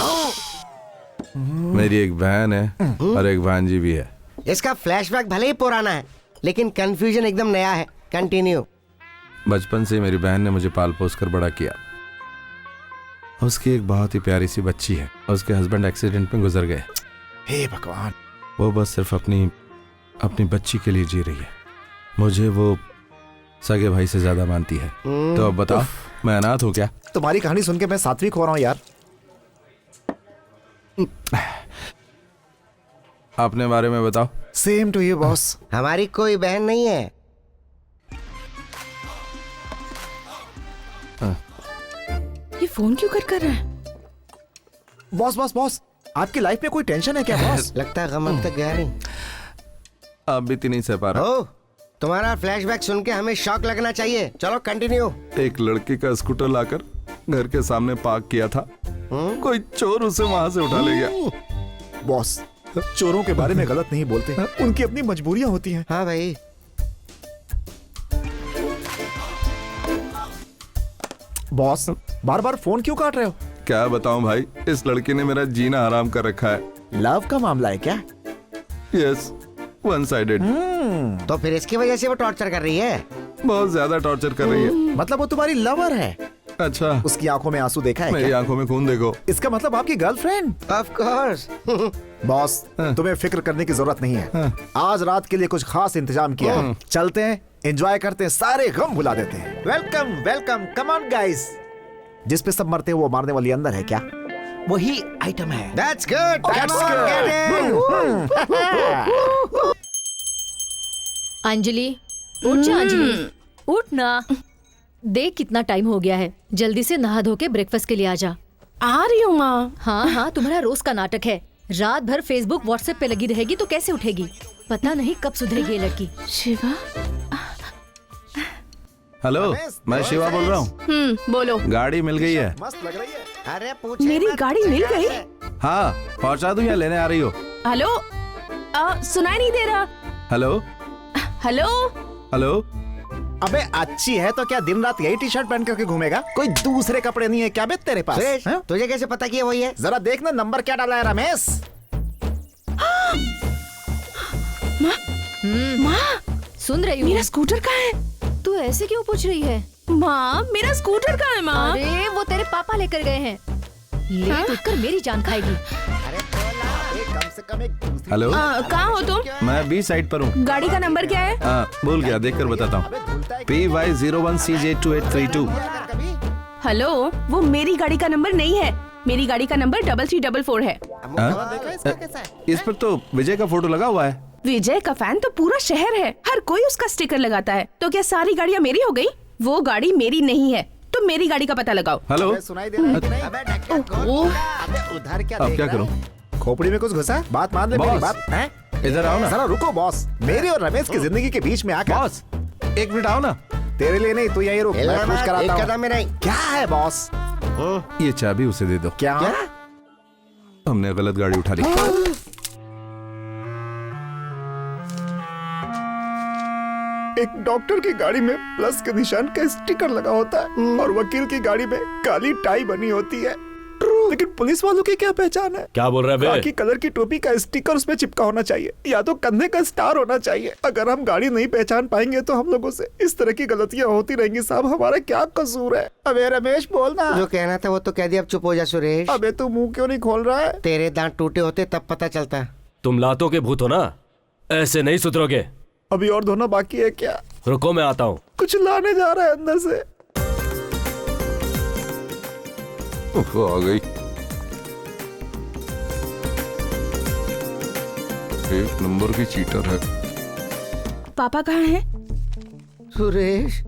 मेरी एक बहन है और एक भांजी भी है। इसका फ्लैशबैक भले ही पुराना है, लेकिन कंफ्यूजन एकदम नया है। कंटिन्यू। बचपन से मेरी बहन ने मुझे पाल पोस कर बड़ा किया। उसकी एक बहुत ही प्यारी सी बच्ची है, उसके हस्बैंड एक्सीडेंट में गुजर गए। हे भगवान, वो बस सिर्फ अपनी बच्ची के लिए जी रही है। मुझे वो सगे भाई से ज्यादा मानती है। तो अब बताओ, मैं अनाथ हूँ क्या? तुम्हारी कहानी सुन के मैं सात्विक हो रहा हूँ यार। अपने बारे में बताओ। Same to you boss. हमारी कोई बहन नहीं है। ये फोन क्यों कर रहा है? बॉस, आपकी लाइफ में कोई टेंशन है क्या बॉस? लगता है गम अब तक गया नहीं। अब भी नहीं सह पा रहा। ओ, तुम्हारा फ्लैशबैक सुन के हमें शॉक लगना चाहिए। चलो कंटिन्यू। एक लड़के का स्कूटर लाकर घर के सामने पार्क किया था, कोई चोर उसे वहां से उठा ले गया। बॉस, चोरों के बारे में गलत नहीं बोलते, उनकी अपनी मजबूरियां होती हैं। हाँ भाई। बॉस, बार बार फोन क्यों काट रहे हो? क्या बताऊं भाई, इस लड़की ने मेरा जीना हराम कर रखा है। लव का मामला है क्या? Yes, one sided. तो फिर इसकी वजह से वो टॉर्चर कर रही है। बहुत ज्यादा टॉर्चर कर रही है। मतलब वो तुम्हारी लवर है? अच्छा, उसकी आंखों में आंसू देखा है मेरी क्या? आंखों में खून देखो। इसका मतलब आपकी गर्लफ्रेंड? Of course. बॉस, तुम्हें फिक्र करने की जरूरत नहीं है। आज रात के लिए कुछ खास इंतजाम किया है। चलते हैं, एंजॉय करते हैं, सारे गम भुला देते हैं। Welcome welcome, come on guys. जिस पे सब मरते हैं वो मारने वाली अंदर है क्या? वही आइटम है। That's good. That's Come on, good. get in. Anjali, उठ जा अंजलि, उठ ना। देख कितना टाइम हो गया है, जल्दी से नहा धो के ब्रेकफास्ट के लिए आ जा। आ रही हूँ माँ। हाँ हाँ, तुम्हारा रोज का नाटक है। रात भर फेसबुक व्हाट्सएप पे लगी रहेगी तो कैसे उठेगी? पता नहीं कब सुधरेगी ये लड़की। शिवा। हेलो, मैं शिवा बोल रहा हूँ। बोलो। गाड़ी मिल गई है। मस्त लग रही है। अरे पूछ। मेरी गाड़ी मिल गई? हाँ, पहुँचा दूं या लेने आ रही हो? हेलो, सुनाई नहीं दे रहा। Hello hello. हेलो। अबे अच्छी है तो क्या दिन रात यही टी शर्ट पहन करके घूमेगा? कोई दूसरे कपड़े नहीं है क्या बे तेरे पास? सुरेश, हाँ? तुझे कैसे पता कि ये वही है? जरा देखना नंबर क्या डाला है रमेश। माँ, सुन रही हूँ। मेरा स्कूटर कहाँ है? तू ऐसे क्यों पूछ रही है? माँ, मेरा स्कूटर कहाँ है माँ? अरे वो तेरे पापा लेकर गए हैं। ले कर मेरी जान खाएगी। कम से कम एक दूसरी- हेलो, कहाँ हो तुम? मैं बी साइड पर हूँ। गाड़ी का नंबर क्या है? भूल गया, देख कर बताता हूँ। PY01CJ2832। हेलो, वो मेरी गाड़ी का नंबर नहीं है। मेरी गाड़ी का नंबर 3344 है। इस पर तो विजय का फोटो लगा हुआ है। विजय का फैन तो पूरा शहर है, हर कोई उसका स्टिकर लगाता है। तो क्या सारी गाड़ियाँ मेरी हो गई? वो गाड़ी मेरी नहीं है, तो मेरी गाड़ी का पता लगाओ। हेलो, सुनाई दे रहा है कि नहीं? अबे उधर क्या अब देख क्या रहा है? करूँ? खोपड़ी में कुछ घुसा? बात मान ले मेरी बॉस। बात। हैं? इधर आओ ना। जरा रुको बॉस, मेरी और रमेश की जिंदगी के बीच में आकर। बॉस, एक मिनट आओ ना। तेरे लिए नहीं, तू यहीं रुक, मैं पूछ एक कराता हूँ। कदम में नहीं। क्या है बॉस? ये चाबी उसे दे दो। क्या? हमने गलत गाड़ी उठा ली। एक डॉक्टर की गाड़ी में प्लस के निशान का स्टिकर लगा होता है और वकील की गाड़ी में काली टाई बनी होती है। लेकिन पुलिस वालों की क्या पहचान है? क्या बोल रहा है बे? खाकी कलर की टोपी का स्टिकर उसमें चिपका होना चाहिए या तो कंधे का स्टार होना चाहिए। अगर हम गाड़ी नहीं पहचान पाएंगे तो हम लोगों से इस तरह की गलतियां होती रहेंगी। साहब, हमारा क्या कसूर है? अबे रमेश बोलना। जो कहना था वो तो कह दिया, अब चुप हो जा सुरेश। अबे तू मुंह क्यों नहीं खोल रहा है? तेरे दांत टूटे होते तब पता चलता। तुम लातों के भूत हो ना, ऐसे नहीं सुधरोगे। अभी और धोना बाकी है क्या? रुको, मैं आता हूँ। कुछ लाने जा रहा है अंदर से। आ गई। एक नंबर की चीटर है। पापा कहाँ हैं? सुरेश,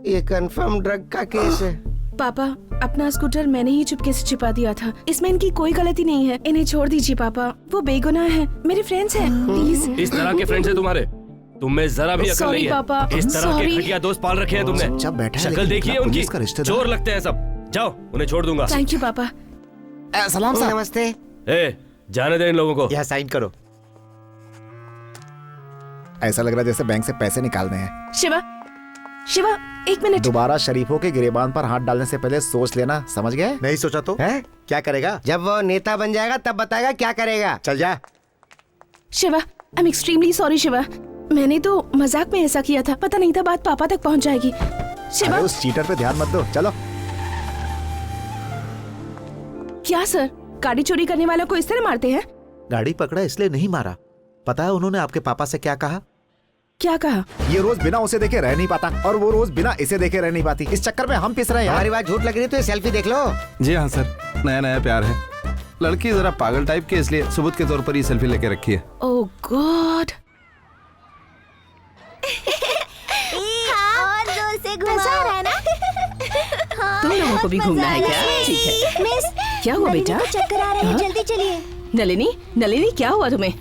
ये कंफर्म ड्रग का केस है। पापा, अपना स्कूटर मैंने ही चुपके से छिपा दिया था। इसमें इनकी कोई गलती नहीं है। इन्हें छोड़ दीजिए पापा, वो बेगुनाह हैं, मेरे फ्रेंड्स हैं। प्लीज। इस तरह के फ्रेंड्स हैं तुम्हारे? तुम में जरा भी अकल Sorry, नहीं है। पापा, इस तरह के sorry। घटिया दोस्त पाल रखे हैं तुमने। चुपचाप बैठा है, शक्ल लेकिन देखिए पुलिस उनकी, का रिश्तेदार। चोर लगते हैं सब। जाओ, उन्हें छोड़ दूंगा। थैंक यू पापा। सलाम साहब। नमस्ते। ए, जाने दे इन लोगों को। यहाँ साइन करो। ऐसा लग रहा है जैसे बैंक से पैसे निकालने हैं। शिवा, शिवा, एक मिनट। दोबारा शरीफों के गिरेबान पर हाथ डालने से पहले सोच लेना, समझ गए? नहीं सोचा तो है? क्या करेगा? जब वो नेता बन जाएगा तब बताएगा क्या करेगा। चल जा। Shiva, I am extremely sorry Shiva. मैंने तो मजाक में ऐसा किया था, पता नहीं था बात पापा तक पहुंच जाएगी। शिवा। अरे उस चीटर पे ध्यान मत दो, चलो। क्या सर, गाड़ी चोरी करने वालों को इस तरह मारते हैं? गाड़ी पकड़ा इसलिए नहीं मारा। पता है उन्होंने आपके पापा से क्या कहा? क्या कहा? ये रोज बिना उसे देखे रह नहीं पाता और वो रोज बिना इसे देखे रह नहीं पाती। इस चक्कर में हम पिस रहे हैं। हमारी बात झूठ लग रही है तो ये सेल्फी देख लो। जी हाँ सर, नया नया प्यार है। लड़की जरा पागल टाइप की, इसलिए सबूत के तौर पर ये सेल्फी लेके रखी है। ओह गॉड। और जोर से घुमा रहा है ना। तुम लोगों को भी घूमना है क्या? ठीक है। मिस, क्या हुआ नलिनी बेटा? को चक्कर आ रहे हैं, हाँ? जल्दी चलिए। नलिनी, नलिनी क्या हुआ तुम्हें?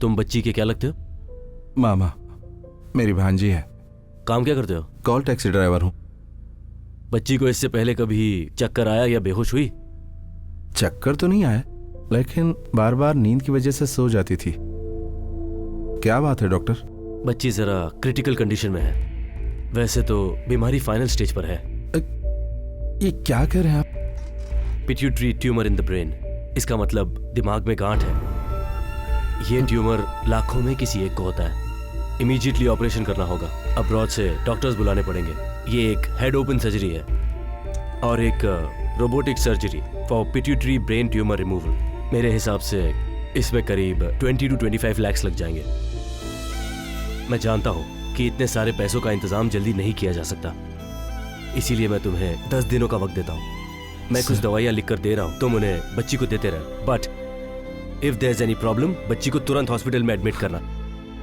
तुम बच्ची के क्या लगते हो? मामा, मेरी भांजी है। काम क्या करते हो? कॉल टैक्सी ड्राइवर हूँ। बच्ची को इससे पहले कभी चक्कर आया या बेहोश हुई? चक्कर तो नहीं आया, लेकिन बार बार नींद की वजह से सो जाती थी। क्या बात है डॉक्टर? बच्ची जरा क्रिटिकल कंडीशन में है। वैसे तो बीमारी फाइनल स्टेज पर है। ये क्या कह रहे हैं आप? Pituitary tumour in the brain. इसका मतलब दिमाग में गांठ है। ये ट्यूमर लाखों में किसी एक को होता है। इमीडिएटली ऑपरेशन करना होगा। अब्रॉड से डॉक्टर्स बुलाने पड़ेंगे। ये एक हेड ओपन सर्जरी है और एक robotic surgery for pituitary brain tumour removal. मेरे हिसाब से इसमें करीब 20 to 25 लाख लग जाएंगे। मैं जानता हूं कि इतने सारे पैसों का इंतजाम जल्दी नहीं किया जा सकता, इसीलिए मैं तुम्हें 10 दिनों का वक्त देता हूं। मैं कुछ दवाइयां लिख कर दे रहा हूं, तुम उन्हें बच्ची को देते रहो। But if there is any problem, बच्ची को तुरंत हॉस्पिटल में एडमिट करना,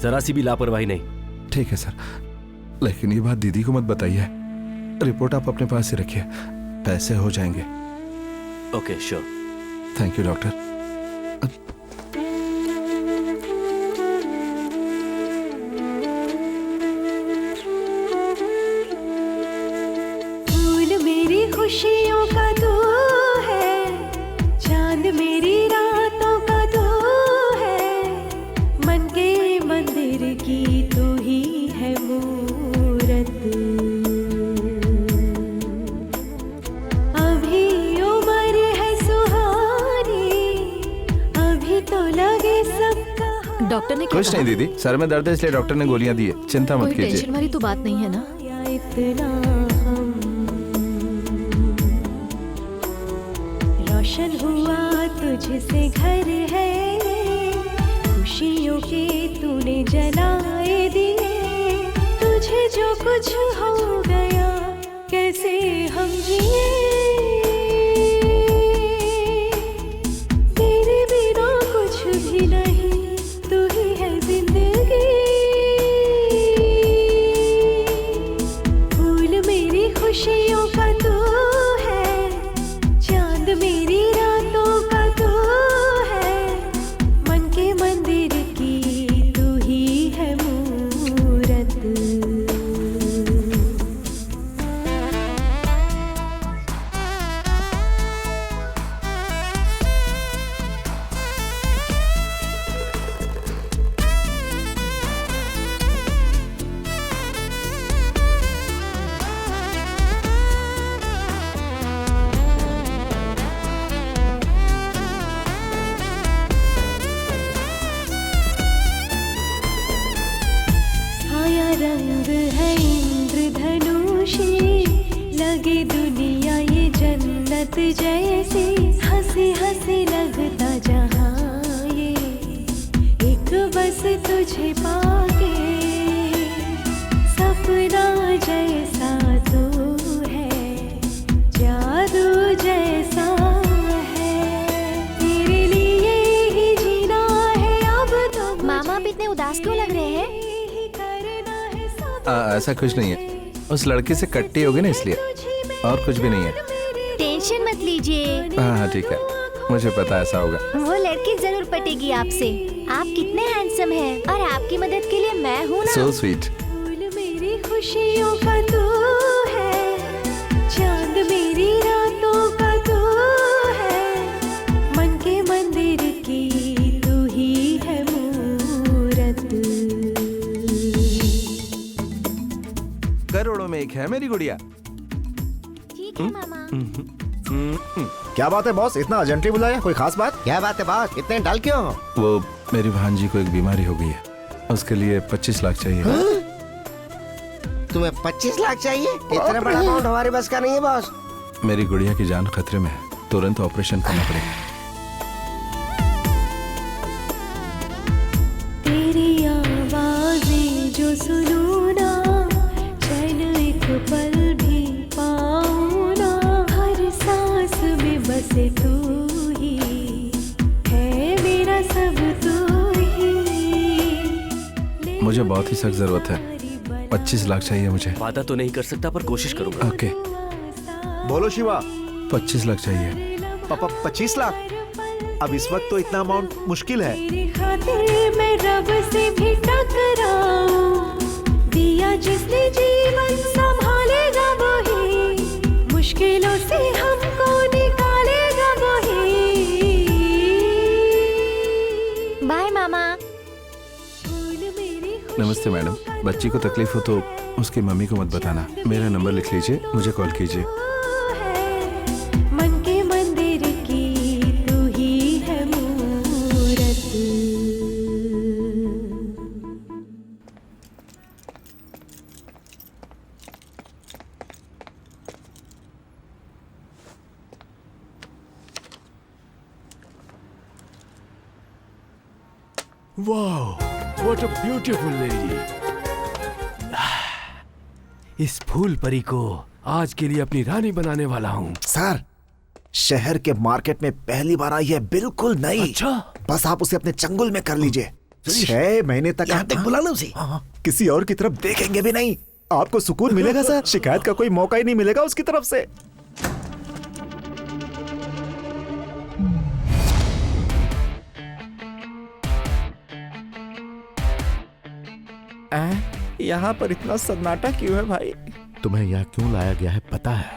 जरा सी भी लापरवाही नहीं। ठीक है सर, लेकिन ये बात दीदी को मत बताइए। रिपोर्ट आप अपने पास ही रखिए, पैसे हो जाएंगे। Okay sure. Thank you doctor. फूल मेरी खुशियों का तू है, चांद मेरी रातों का तू है, मन के मंदिर की तू ही है मूरत। अभी उम्र है सुहानी, अभी तो लगे सबका। डॉक्टर ने क्या कुछ नहीं दीदी, सर में दर्द है इसलिए डॉक्टर ने गोलियां दी है। चिंता मत कोई कीजिए। टेंशन वाली तो बात नहीं है ना? इतना हम रोशन हुआ तुझसे घर है, खुशियों के तूने जलाए दिए, तुझे जो कुछ हो गया कैसे हम जिए, तेरे बिना कुछ भी नहीं, तू ही है जिंदगी। फूल मेरी खुशियों का तू है, चांद मेरी रातों का तू है, मन के मंदिर की तू ही है मूरत। छाया रंग है इंद्रधनुषी, लगे दुनिया ये जन्नत जैसी, हंसी हंसी लगता जहाँ ये, एक बस तुझे पाके, सपना जैसा तू है, जादू जैसा है, तेरे लिए ही जीना है अब तो। मामा आप इतने उदास क्यों लग रहे हैं? ऐसा कुछ नहीं है, उस लड़की से कट्टी होगी ना इसलिए, और कुछ भी नहीं है। टेंशन मत लीजिए, हाँ ठीक है, मुझे पता ऐसा होगा। वो लड़की जरूर पटेगी आपसे। आप कितने हैंडसम हैं और आपकी मदद के लिए मैं हूँ ना। So sweet. फूल मेरी खुशियों का तू है, चांद मेरी रातों का तू है, मन के मंदिर की तू ही है मूरत। करोड़ों में एक है मेरी गुड़िया। ठीक है मामा। क्या बात है बॉस, इतना अर्जेंटली बुलाया? कोई खास बात? क्या बात है बॉस, इतने डल क्यों हो? वो मेरी भांजी को एक बीमारी हो गई है, उसके लिए 25 लाख चाहिए। तुम्हें 25 लाख चाहिए? इतना बड़ा अमाउंट हमारे बस का नहीं है बॉस। मेरी गुड़िया की जान खतरे में है, तुरंत ऑपरेशन करना पड़ेगा। तेरी आवाज़ें जो सुनूं ना, चैन एक पल भी पाऊं ना, हर सांस में बसे तू ही है, मेरा सब तू ही। मुझे बहुत ही सख्त जरूरत है, 25 लाख चाहिए मुझे। वादा तो नहीं कर सकता पर कोशिश करूंगा। ओके, बोलो शिवा। 25 लाख चाहिए। 25 लाख? अब इस वक्त तो इतना अमाउंट मुश्किल है। तेरे खातिर मैं रब से भी टकराऊं, दिया जिसने जीवन संभालेगा वही, मुश्किलों से हमको निकालेगा वही। बाय मामा। नमस्ते मैडम, बच्ची को तकलीफ हो तो उसकी मम्मी को मत बताना। मेरा नंबर लिख लीजिए, मुझे कॉल कीजिए। मन के मंदिर की तू ही है मूरत। वाह, what a beautiful lady. इस फूल परी को आज के लिए अपनी रानी बनाने वाला हूँ। सर, शहर के मार्केट में पहली बार आई है, बिल्कुल नई। अच्छा? बस आप उसे अपने चंगुल में कर लीजिए। 6 महीने तक यहाँ तक बुला लो उसे। किसी और की तरफ देखेंगे भी नहीं। आपको सुकून मिलेगा सर, शिकायत का कोई मौका ही नहीं मिलेगा उसकी तरफ से। यहाँ पर इतना सन्नाटा क्यों है भाई? तुम्हें यहाँ क्यों लाया गया है पता है?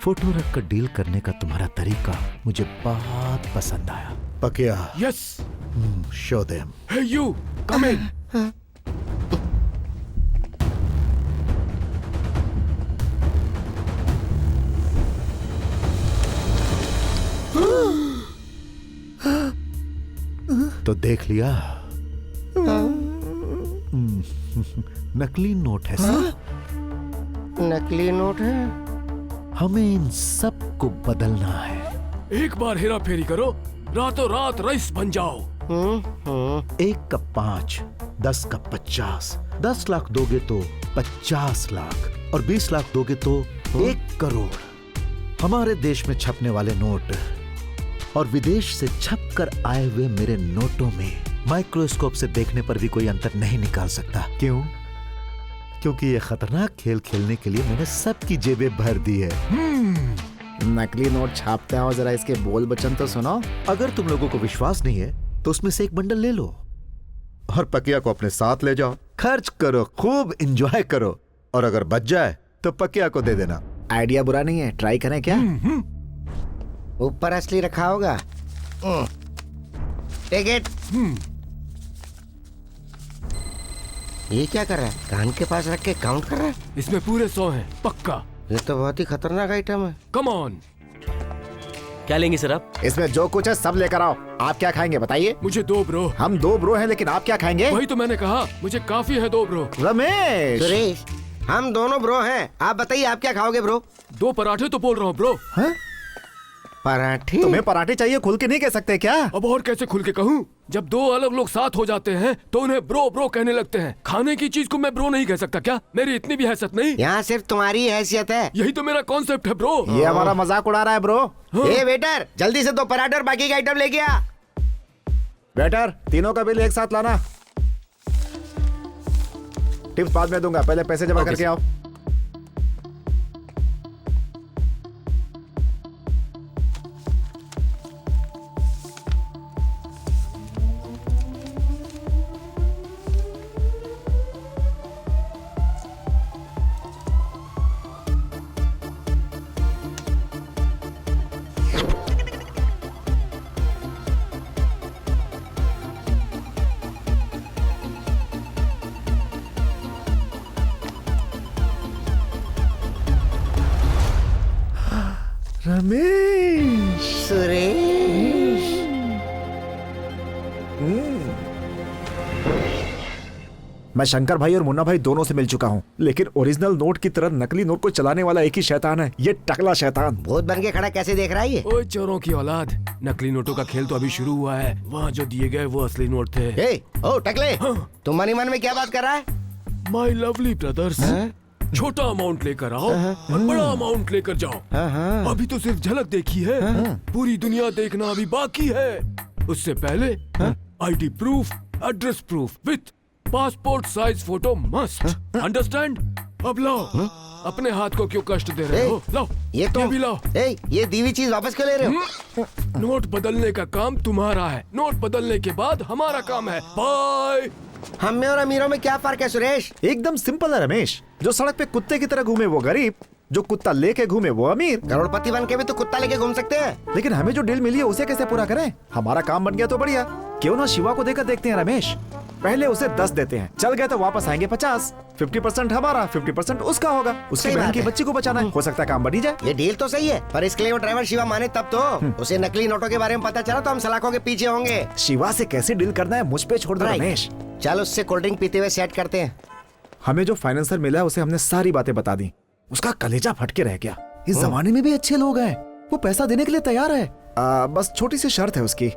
फोटो रख कर डील करने का तुम्हारा तरीका मुझे बहुत पसंद आया। Pakiya, yes, show them. Hey you, come in. तो देख लिया, नकली नोट है सर। नकली नोट है। हमें इन सब को बदलना है। एक बार हेरा फेरी करो, रातों रात रईस बन जाओ। 1 का 5, 10 का 50, 10 लाख दोगे तो 50 लाख और 20 लाख दोगे तो 1 करोड़। हमारे देश में छपने वाले नोट और विदेश से छप कर आए हुए मेरे नोटों में माइक्रोस्कोप से देखने पर भी कोई अंतर नहीं निकाल सकता। क्यों? क्योंकि ये खतरनाक खेल खेलने के लिए मैंने सबकी जेबें भर दी है। नकली नोट छापते हो, जरा इसके बोल बचन तो सुनो। अगर तुम लोगों को विश्वास नहीं है तो उसमें से एक बंडल ले लो और पकिया को अपने साथ ले जाओ, खर्च करो, खूब एंजॉय करो और अगर बच जाए तो पकिया को दे देना। आइडिया बुरा नहीं है, ट्राई करें क्या? ऊपर असली रखा होगा। Take it. ये क्या कर रहा है? कान के पास रख के काउंट कर रहा है। इसमें पूरे 100 हैं, पक्का। ये तो बहुत ही खतरनाक आइटम है। Come on. क्या लेंगे सर आप? इसमें जो कुछ है सब लेकर आओ। आप क्या खाएंगे बताइए? मुझे 2 ब्रो। हम 2 ब्रो हैं, लेकिन आप क्या खाएंगे? वही तो मैंने कहा, मुझे काफी है 2 ब्रो। रमेश, सुरेश, हम दोनों ब्रो हैं। आप बताइए आप क्या खाओगे ब्रो? 2 पराठे तो बोल रहा हूँ ब्रो। पराठे? तुम्हें पराठे चाहिए, खुल के नहीं कह सकते क्या? अब और कैसे खुल के कहूँ? जब 2 अलग लोग साथ हो जाते हैं तो उन्हें ब्रो ब्रो कहने लगते हैं। खाने की चीज को मैं ब्रो नहीं कह सकता क्या? मेरी इतनी भी हैसियत नहीं। यहाँ सिर्फ तुम्हारी हैसियत है। यही तो मेरा कॉन्सेप्ट है ब्रो। ये हमारा मजाक उड़ा रहा है ब्रो। ए वेटर, जल्दी से 2 पराठे और बाकी का आइटम लेके आ। वेटर, तीनों का बिल एक साथ लाना। टिप्स बाद में दूंगा, पहले पैसे जमा करके आओ। रमेश, सुरेश, मैं शंकर भाई और मुन्ना भाई दोनों से मिल चुका हूँ, लेकिन ओरिजिनल नोट की तरह नकली नोट को चलाने वाला एक ही शैतान है, ये टकला शैतान। भूत बन के खड़ा कैसे देख रहा है ये? ओए चोरों की औलाद, नकली नोटों का खेल तो अभी शुरू हुआ है। वहाँ जो दिए गए वो असली नोट थे। ए, ओ टकले, तुम मन ही मन में क्या बात कर रहा है? माय लवली ब्रदर्स, छोटा अमाउंट लेकर आओ और बड़ा अमाउंट लेकर जाओ। अभी तो सिर्फ झलक देखी है, पूरी दुनिया देखना अभी बाकी है। उससे पहले ID proof, address proof with passport size photo must. Understand? अब लाओ। अपने हाथ को क्यों कष्ट दे रहे हो? लाओ ये तो भी लाओ। ये दी हुई चीज वापस क्यों ले रहे हो? नोट बदलने का काम तुम्हारा है, नोट बदलने के बाद हमारा काम है। बाय। हम में और अमीरों में क्या फर्क है सुरेश? एकदम सिंपल है रमेश। जो सड़क पे कुत्ते की तरह घूमे वो गरीब, जो कुत्ता लेके घूमे वो अमीर। करोड़पति बन के भी तो कुत्ता लेके घूम सकते हैं। लेकिन हमें जो डील मिली है उसे कैसे पूरा करें? हमारा काम बन गया तो बढ़िया, क्यों ना शिवा को देकर देखते हैं रमेश। पहले उसे 10 देते हैं, चल गए तो वापस आएंगे 50। 50% हमारा, 50% उसका होगा। उसकी सही बहन बात की है। बच्ची को बचाना है, हो सकता है काम बनी जाए। ये डील तो सही है, पर इसके लिए वो ड्राइवर शिवा माने तब तो। उसे नकली नोटों के बारे में पता चला तो हम सलाखों के पीछे होंगे। शिवा से कैसे डील करना है मुझ पे छोड़ दो राइट। रमेश। चल उससे कोल्ड ड्रिंक पीते हुए सेट करते हैं। हमें जो फाइनेंसर मिला है उसे हमने सारी बातें बता दी। उसका कलेजा फट के रह गया। इस जमाने में भी अच्छे लोग हैं, वो पैसा देने के लिए तैयार है। बस छोटी सी शर्त है उसकी।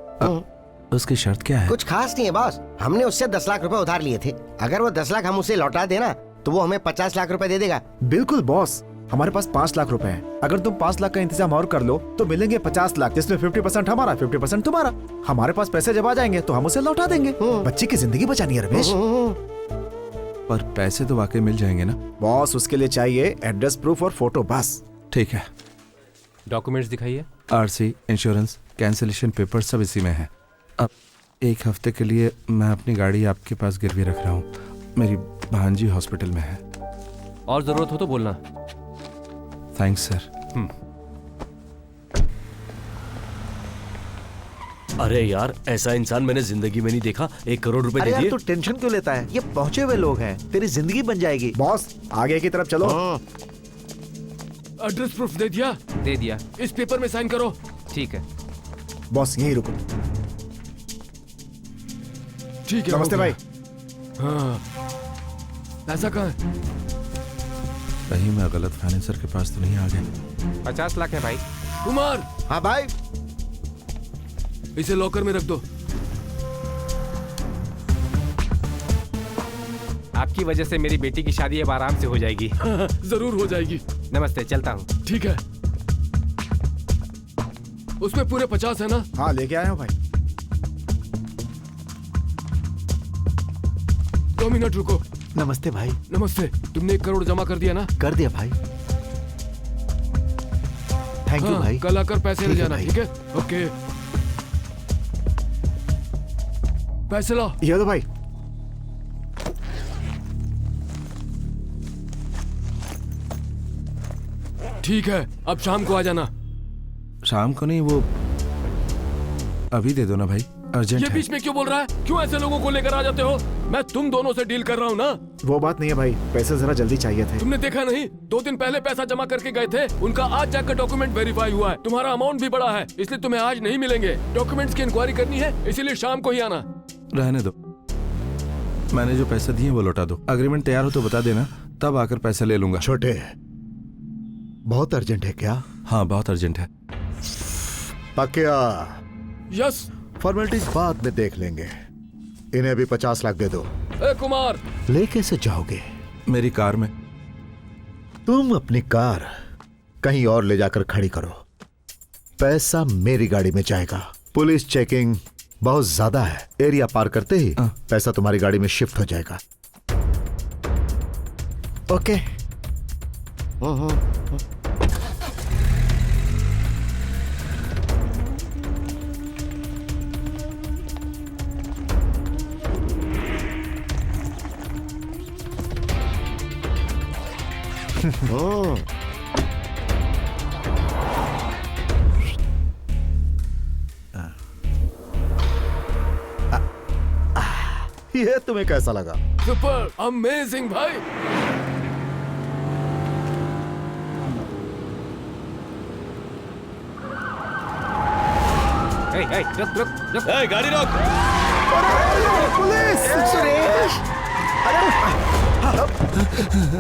उसकी शर्त क्या है? कुछ खास नहीं है बॉस। हमने उससे 10 लाख रुपए उधार लिए थे। अगर वो 10 लाख हम उसे लौटा देना तो वो हमें 50 लाख रुपए दे देगा। बिल्कुल बॉस, हमारे पास 5 लाख रुपए हैं। अगर तुम 5 लाख का इंतजाम और कर लो तो मिलेंगे 50 लाख, जिसमें 50% हमारा, 50% तुम्हारा। हमारे पास पैसे जब आ जाएंगे तो हम उसे लौटा देंगे। बच्ची की जिंदगी बचानी है रमेश। पर पैसे तो वाकई मिल जाएंगे ना? बॉस उसके लिए चाहिए एड्रेस प्रूफ और फोटो बस। ठीक है। डॉक्यूमेंट्स दिखाइए। आरसी, इंश्योरेंस, कैंसिलेशन पेपर सब इसी में है। अब 1 हफ्ते के लिए मैं अपनी गाड़ी आपके पास गिरवी रख रहा हूँ। मेरी भांजी हॉस्पिटल में है। और जरूरत हो तो बोलना। Thanks sir. अरे यार, ऐसा इंसान मैंने जिंदगी में नहीं देखा। 1 करोड़ रुपए अरे दे यार दिए। तू टेंशन क्यों लेता है? ये पहुंचे हुए लोग हैं, तेरी जिंदगी बन जाएगी। बॉस आगे की तरफ चलो। एड्रेस प्रूफ दे दिया? दे दिया। इस पेपर में साइन करो। ठीक है। बॉस यहीं रुको। ठीक है। नमस्ते हो भाई। गया। हाँ, पैसा कहाँ है? कहीं मैं गलत फाइनेंसर के पास तो नहीं आ गया? 50 लाख है भाई। कुमार, हाँ भाई। इसे लॉकर में रख दो। आपकी वजह से मेरी बेटी की शादी अब आराम से हो जाएगी। जरूर हो जाएगी। नमस्ते, चलता हूँ। ठीक है। उसमें पूरे 50 है ना? हाँ लेके आया हूँ भाई। 2 मिनट रुको। नमस्ते भाई। नमस्ते। तुमने 1 करोड़ जमा कर दिया ना? कर दिया भाई। थैंक यू हाँ, भाई। कल आकर पैसे ले ठीक है जाना। भाई। ठीक है? ओके। पैसे लो। ये दो भाई। ठीक है, अब शाम को आ जाना। शाम को नहीं, वो अभी दे दो ना भाई, अर्जेंट ये है। बीच में क्यों बोल रहा है? क्यों ऐसे लोगों को लेकर आ जाते हो? मैं तुम दोनों से डील कर रहा हूँ ना। वो बात नहीं है भाई, पैसे जरा जल्दी चाहिए थे। तुमने देखा नहीं? 2 दिन पहले पैसा जमा करके गए थे, उनका आज जाकर डॉक्यूमेंट वेरीफाई हुआ है। तुम्हारा अमाउंट भी बड़ा है, इसलिए तुम्हें आज नहीं मिलेंगे। डॉक्यूमेंट्स की इंक्वायरी करनी है, इसीलिए शाम को ही आना। रहने दो, मैंने जो पैसे दिए वो लौटा दो। अग्रीमेंट तैयार हो तो बता देना, तब आकर पैसे ले लूंगा। छोटे, बहुत अर्जेंट है क्या? हाँ बहुत अर्जेंट है। पक्या। यस। फॉर्मेलिटीज बाद में देख लेंगे। इन्हें अभी 50 लाख दे दो। ए कुमार, ले कैसे जाओगे? मेरी कार में। तुम अपनी कार कहीं और ले जाकर खड़ी करो, पैसा मेरी गाड़ी में जाएगा। पुलिस चेकिंग बहुत ज्यादा है, एरिया पार करते ही पैसा तुम्हारी गाड़ी में शिफ्ट हो जाएगा। ओके। ये तुम्हें कैसा लगा? सुपर अमेजिंग भाई। रुक। गाड़ी रोक। पुलिस! सुरेश,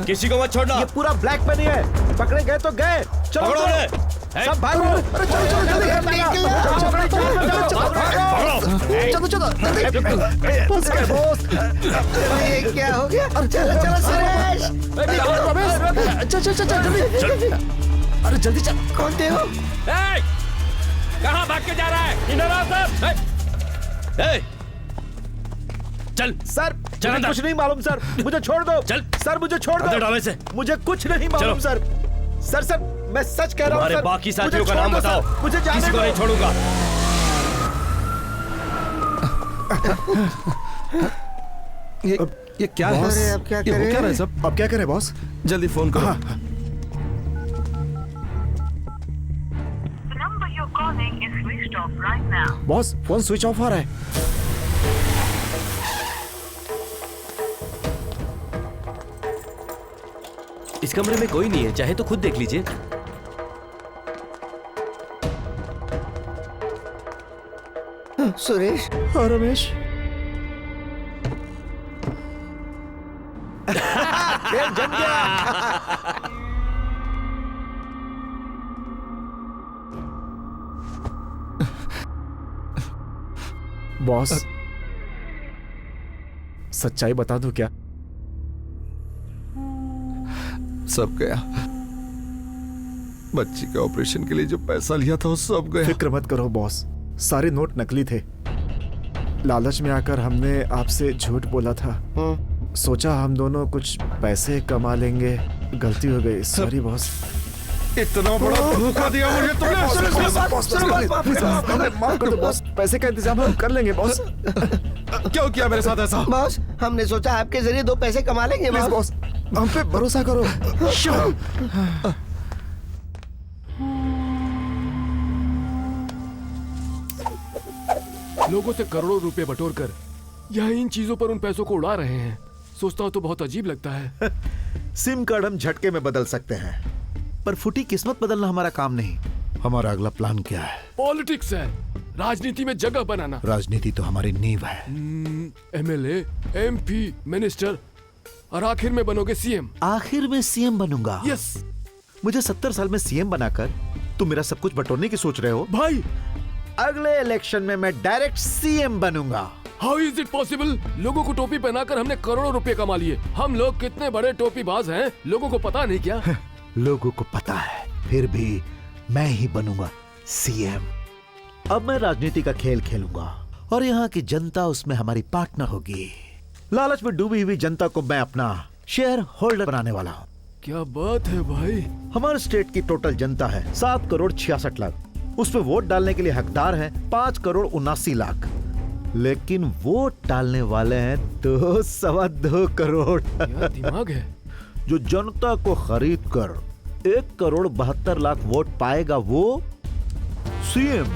किसी को मत छोड़ना। ये पूरा ब्लैक मनी है, पकड़े गए तो गए। चलो पकड़ो चलो। उन्हें। सब भागो। अरे चलो चलो जल्दी। चलो चलो जल्दी। फंस गए बॉस। ये क्या हो गया? चलो चलो सुरेश। चल चल चल जल्दी। अरे जल्दी चल। कौन थे हो? कहाँ भाग के जा रहा है? इधर आओ सब। चल सर चल मुझे अंदर। कुछ नहीं मालूम सर, मुझे छोड़ दो। चल। सर मुझे छोड़ अंदर दो। डालो इसे। मुझे कुछ नहीं मालूम चलो। सर। सर मैं सच कह रहा हूँ तुम्हारे सर। बाकी मुझे साथियों का छोड़ नाम दो, बताओ। सर। मुझे जाने किसी को दो। नहीं छोड़ूंगा। ये क्या है? अरे, अब क्या ये हो करें? क्या रहा है सब? अब क्या करें बॉस? जल्दी फोन करो। बॉस फोन स्विच ऑफ आ रहा है। इस कमरे में कोई नहीं है, चाहे तो खुद देख लीजिए। सुरेश, हाँ रमेश। खेल जम गया। बॉस सच्चाई बता दूं क्या? सब गया। बच्ची के ऑपरेशन के लिए जो पैसा लिया था वो सब गया। फिक्र मत करो बॉस, सारे नोट नकली थे। लालच में आकर हमने आपसे झूठ बोला था। सोचा हम दोनों कुछ पैसे कमा लेंगे, गलती हो गई। Sorry boss. इतना बड़ा धोखा दिया मुझे तुमने। माफ कर दो बॉस, पैसे का इंतजाम हम कर लेंगे बॉस। क्यों किया मेरे साथ ऐसा? बॉस हमने सोचा आपके जरिए 2 पैसे कमा लेंगे। प्लीज बॉस, हम पे भरोसा करो। लोगों से करोड़ों रुपए बटोर कर यह इन चीजों पर उन पैसों को उड़ा रहे हैं। सोचता हूँ तो बहुत अजीब लगता है। सिम कार्ड हम झटके में बदल सकते हैं, पर फूटी किस्मत बदलना हमारा काम नहीं। हमारा अगला प्लान क्या है? पॉलिटिक्स है, राजनीति में जगह बनाना। राजनीति तो हमारी नींव है। एमएलए, एमपी, मिनिस्टर और आखिर में बनोगे सीएम। आखिर में सीएम बनूंगा? यस। मुझे 70 साल में सीएम बनाकर तुम मेरा सब कुछ बटोरने की सोच रहे हो? भाई अगले इलेक्शन में मैं डायरेक्ट सीएम बनूंगा। How is it possible? लोगों को टोपी पहनाकर हमने करोड़ों रुपए कमा लिए। हम लोग कितने बड़े टोपीबाज हैं, लोगों को पता नहीं क्या? लोगों को पता है, फिर भी मैं ही बनूंगा सीएम। अब मैं राजनीति का खेल खेलूंगा और यहाँ की जनता उसमें हमारी पार्टनर होगी। लालच में डूबी हुई जनता को मैं अपना शेयर होल्डर बनाने वाला हूँ। क्या बात है भाई। हमारे स्टेट की टोटल जनता है 7 करोड़ 66 लाख। उसमें वोट डालने के लिए हकदार हैं 5 करोड़ 79 लाख, लेकिन वोट डालने वाले हैं 2.25 करोड़। क्या दिमाग है। जो जनता को खरीद कर 1 करोड़ 72 लाख वोट पाएगा वो सीएम।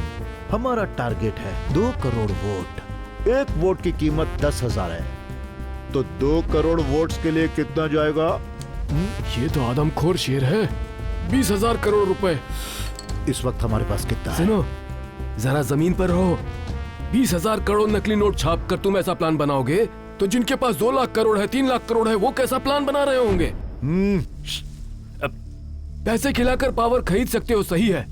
हमारा टारगेट है 2 करोड़ वोट। 1 वोट की कीमत 10,000 है, तो 2 करोड़ वोट्स के लिए कितना जाएगा? ये तो आदमखोर शेर है। 20,000 करोड़ रुपए। इस वक्त हमारे पास कितना है? सुनो, जरा जमीन पर रहो। 20,000 करोड़ नकली नोट छाप कर तुम ऐसा प्लान बनाओगे तो जिनके पास 2 लाख करोड़ है, 3 लाख करोड़ है, वो कैसा प्लान बना रहे होंगे? पैसे खिलाकर पावर खरीद सकते हो, सही है,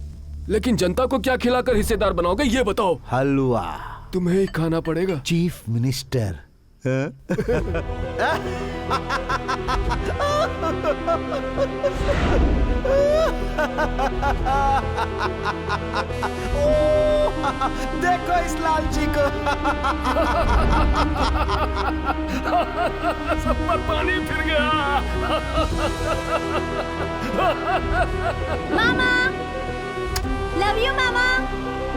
लेकिन जनता को क्या खिलाकर हिस्सेदार बनाओगे ये बताओ। हलवा। तुम्हें ही खाना पड़ेगा। Chief minister. देखो इस लालची को। सब पर पानी फिर गया। मामा, लव यू मामा,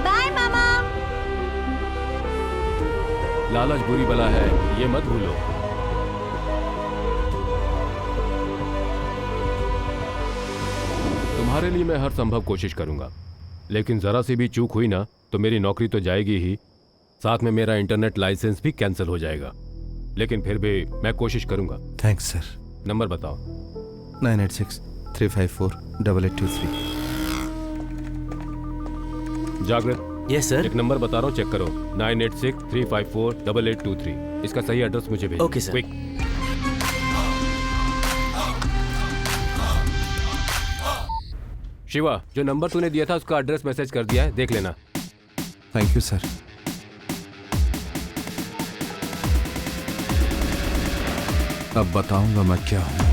बाय मामा। लालच बुरी बला है, ये मत भूलो। तुम्हारे लिए मैं हर संभव कोशिश करूंगा, लेकिन जरा सी भी चूक हुई ना तो मेरी नौकरी तो जाएगी ही, साथ में मेरा इंटरनेट लाइसेंस भी कैंसिल हो जाएगा। लेकिन फिर भी मैं कोशिश करूंगा। Thanks sir. नंबर बताओ। 9863548823। जागृत। Yes sir. एक नंबर बता रहा हूँ, चेक करो। 9863548823। इसका सही एड्रेस मुझे भेजो। Okay sir. क्विक। शिवा, जो नंबर तूने दिया था उसका एड्रेस मैसेज कर दिया है, देख लेना। Thank you sir. अब बताऊंगा मैं क्या हूं।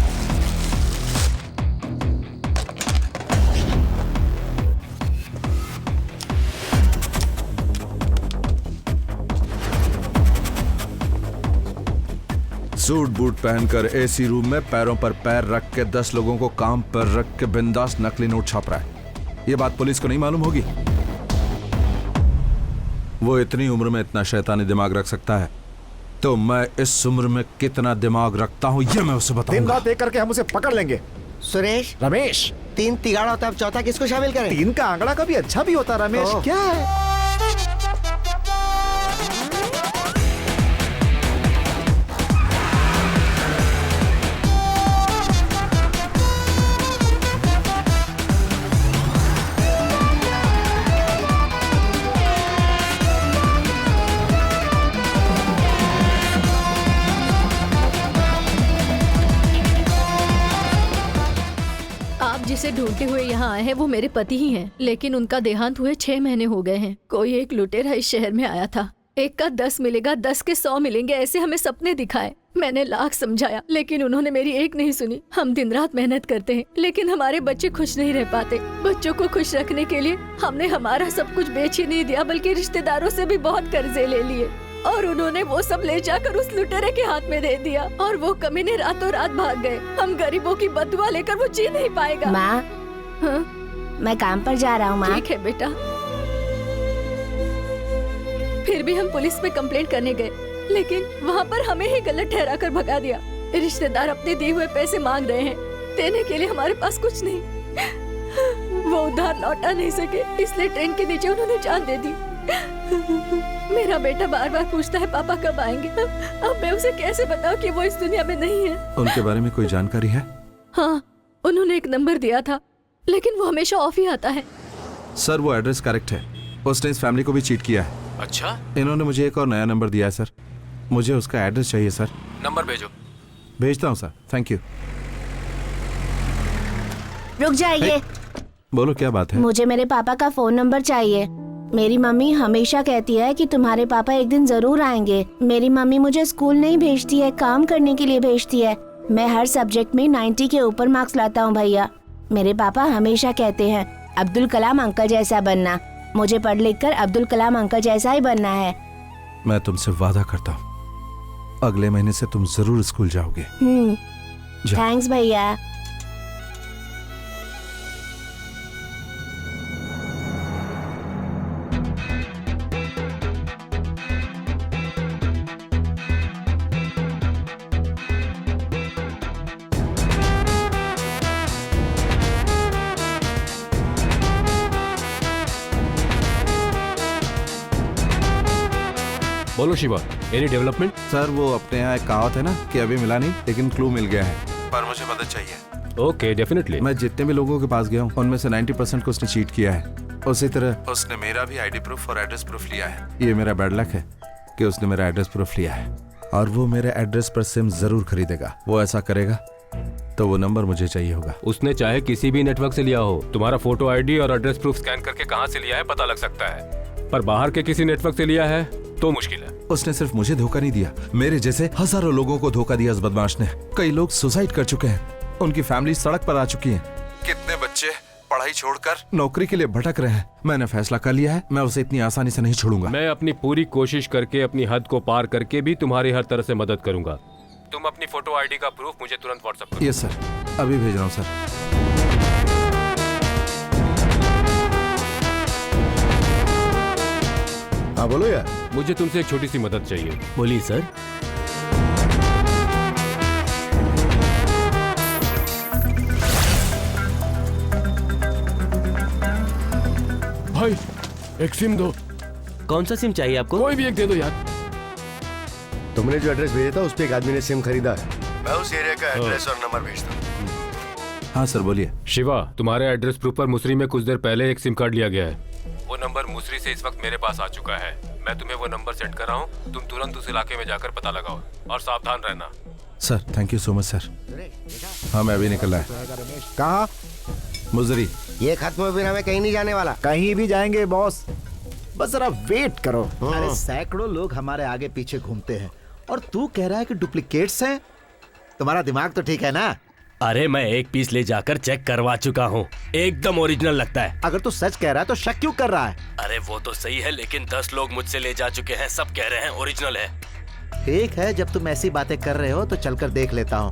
सूट बूट पहनकर एसी रूम में पैरों पर पैर रख के 10 लोगों को काम पर रख के बिंदास नकली नोट छाप रहा है। ये बात पुलिस को नहीं मालूम होगी। वो इतनी उम्र में इतना शैतानी दिमाग रख सकता है, तो मैं इस उम्र में कितना दिमाग रखता हूँ ये मैं उसे दिन बताऊंगा। रात एक करके हम उसे पकड़ लेंगे। सुरेश, रमेश, 3 तिगाड़ा होता है, अब चौथा किसको शामिल करें? 3 का आंकड़ा कभी अच्छा भी होता रमेश। ओह। क्या है? आप जिसे ढूंढते हुए यहाँ आए हैं वो मेरे पति ही हैं, लेकिन उनका देहांत हुए 6 महीने हो गए हैं। कोई एक लुटेरा इस शहर में आया था, एक का 10 मिलेगा, 10 के 100 मिलेंगे, ऐसे हमें सपने दिखाए। मैंने लाख समझाया लेकिन उन्होंने मेरी एक नहीं सुनी। हम दिन रात मेहनत करते हैं लेकिन हमारे बच्चे खुश नहीं रह पाते। बच्चों को खुश रखने के लिए हमने हमारा सब कुछ बेच ही नहीं दिया, बल्कि रिश्तेदारों से भी बहुत कर्जे ले लिए और उन्होंने वो सब ले जाकर उस लुटेरे के हाथ में दे दिया और वो कमीने रातों रात भाग गए। हम गरीबों की बदुआ लेकर वो जी नहीं पाएगा। माँ, हाँ? मैं काम पर जा रहा हूँ माँ। ठीक है बेटा। फिर भी हम पुलिस में कंप्लेंट करने गए, लेकिन वहाँ पर हमें ही गलत ठहरा कर भगा दिया। रिश्तेदार अपने दिए हुए पैसे मांग रहे हैं, देने के लिए हमारे पास कुछ नहीं। वो उधार लौटा नहीं सके, इसलिए ट्रेन के नीचे उन्होंने जान दे दी। मेरा बेटा बार बार पूछता है पापा कब आएंगे। अब मैं उसे कैसे बताऊं कि वो इस दुनिया में नहीं है। उनके बारे में कोई जानकारी है? हाँ, उन्होंने एक नंबर दिया था लेकिन वो हमेशा ऑफ ही आता है। सर वो एड्रेस करेक्ट है, उसने इस फैमिली को भी चीट किया है। अच्छा, इन्होंने मुझे एक और नया नंबर दिया है सर, मुझे उसका एड्रेस चाहिए सर। नंबर भेजो। भेजता हूँ सर, थैंक यू। रुक जाइए। बोलो क्या बात है? मुझे मेरे पापा का फोन नंबर चाहिए। मेरी मम्मी हमेशा कहती है कि तुम्हारे पापा एक दिन जरूर आएंगे। मेरी मम्मी मुझे स्कूल नहीं भेजती है, काम करने के लिए भेजती है। मैं हर सब्जेक्ट में 90 के ऊपर मार्क्स लाता हूँ भैया। मेरे पापा हमेशा कहते हैं अब्दुल कलाम अंकल जैसा बनना। मुझे पढ़ लिख कर अब्दुल कलाम अंकल जैसा ही बनना है। मैं तुमसे वादा करता हूँ अगले महीने से तुम जरूर स्कूल जाओगे। थैंक्स भैया। बोलो शिवा, एनी डेवलपमेंट? सर वो अपने यहाँ एक कहावत है ना कि अभी मिला नहीं लेकिन क्लू मिल गया है, पर मुझे मदद चाहिए। Okay, definitely. मैं जितने भी लोगों के पास गया हूँ उनमें से 90% को उसने चीट किया है। उसी तरह उसने मेरा भी आईडी प्रूफ और एड्रेस प्रूफ लिया है। ये मेरा बैड लक है कि उसने मेरा एड्रेस प्रूफ लिया है और वो मेरे एड्रेस पर सिम जरूर खरीदेगा। वो ऐसा करेगा तो वो नंबर मुझे चाहिए होगा। उसने चाहे किसी भी नेटवर्क से लिया हो, तुम्हारा फोटो आईडी और एड्रेस प्रूफ स्कैन करके कहाँ से लिया है पता लग सकता है, पर बाहर के किसी नेटवर्क से लिया है तो मुश्किल है। उसने सिर्फ मुझे धोखा नहीं दिया, मेरे जैसे हजारों लोगों को धोखा दिया इस बदमाश ने। कई लोग सुसाइड कर चुके हैं, उनकी फैमिली सड़क पर आ चुकी है। कितने बच्चे पढ़ाई छोड़कर नौकरी के लिए भटक रहे हैं। मैंने फैसला कर लिया है, मैं उसे इतनी आसानी से नहीं छोड़ूंगा। मैं अपनी पूरी कोशिश करके अपनी हद को पार करके भी तुम्हारी हर तरह से मदद करूंगा। तुम अपनी फोटो आईडी का प्रूफ मुझे तुरंत व्हाट्सएप करो। यस सर, अभी भेज रहा हूँ सर। हाँ बोलो यार। मुझे तुमसे एक छोटी सी मदद चाहिए। बोलिए सर। भाई एक सिम दो। कौन सा सिम चाहिए आपको? कोई भी एक दे दो यार। तुमने जो एड्रेस भेजा था उस पे एक आदमी ने सिम खरीदा है। मैं उस एरिया का एड्रेस और नंबर भेजता हूँ। हाँ सर बोलिए। शिवा, तुम्हारे एड्रेस प्रूफ पर मुसरी में कुछ देर पहले एक सिम कार्ड लिया गया है। वो नंबर मुसरी से इस वक्त मेरे पास आ चुका है। मैं तुम्हें वो नंबर सेंड कर रहा हूँ, तुम तुरंत उस इलाके में जाकर पता लगाओ और सावधान रहना। Sir thank you so much sir. हाँ मैं अभी निकल रहा है। कहाँ? मुजरी। ये खत्म हो बिना मैं कहीं नहीं जाने वाला। कहीं भी जाएंगे बॉस, बस जरा वेट करो। अरे सैकड़ों लोग हमारे आगे पीछे घूमते हैं और तू कह रहा है कि डुप्लीकेट्स हैं? तुम्हारा दिमाग तो ठीक है ना? अरे मैं एक पीस ले जाकर चेक करवा चुका हूँ, एकदम ओरिजिनल लगता है। अगर तू सच कह रहा है तो शक क्यों कर रहा है? अरे वो तो सही है, लेकिन 10 लोग मुझसे ले जा चुके हैं, सब कह रहे हैं ओरिजिनल है। ठीक है, जब तुम ऐसी बातें कर रहे हो तो चलकर देख लेता हूँ।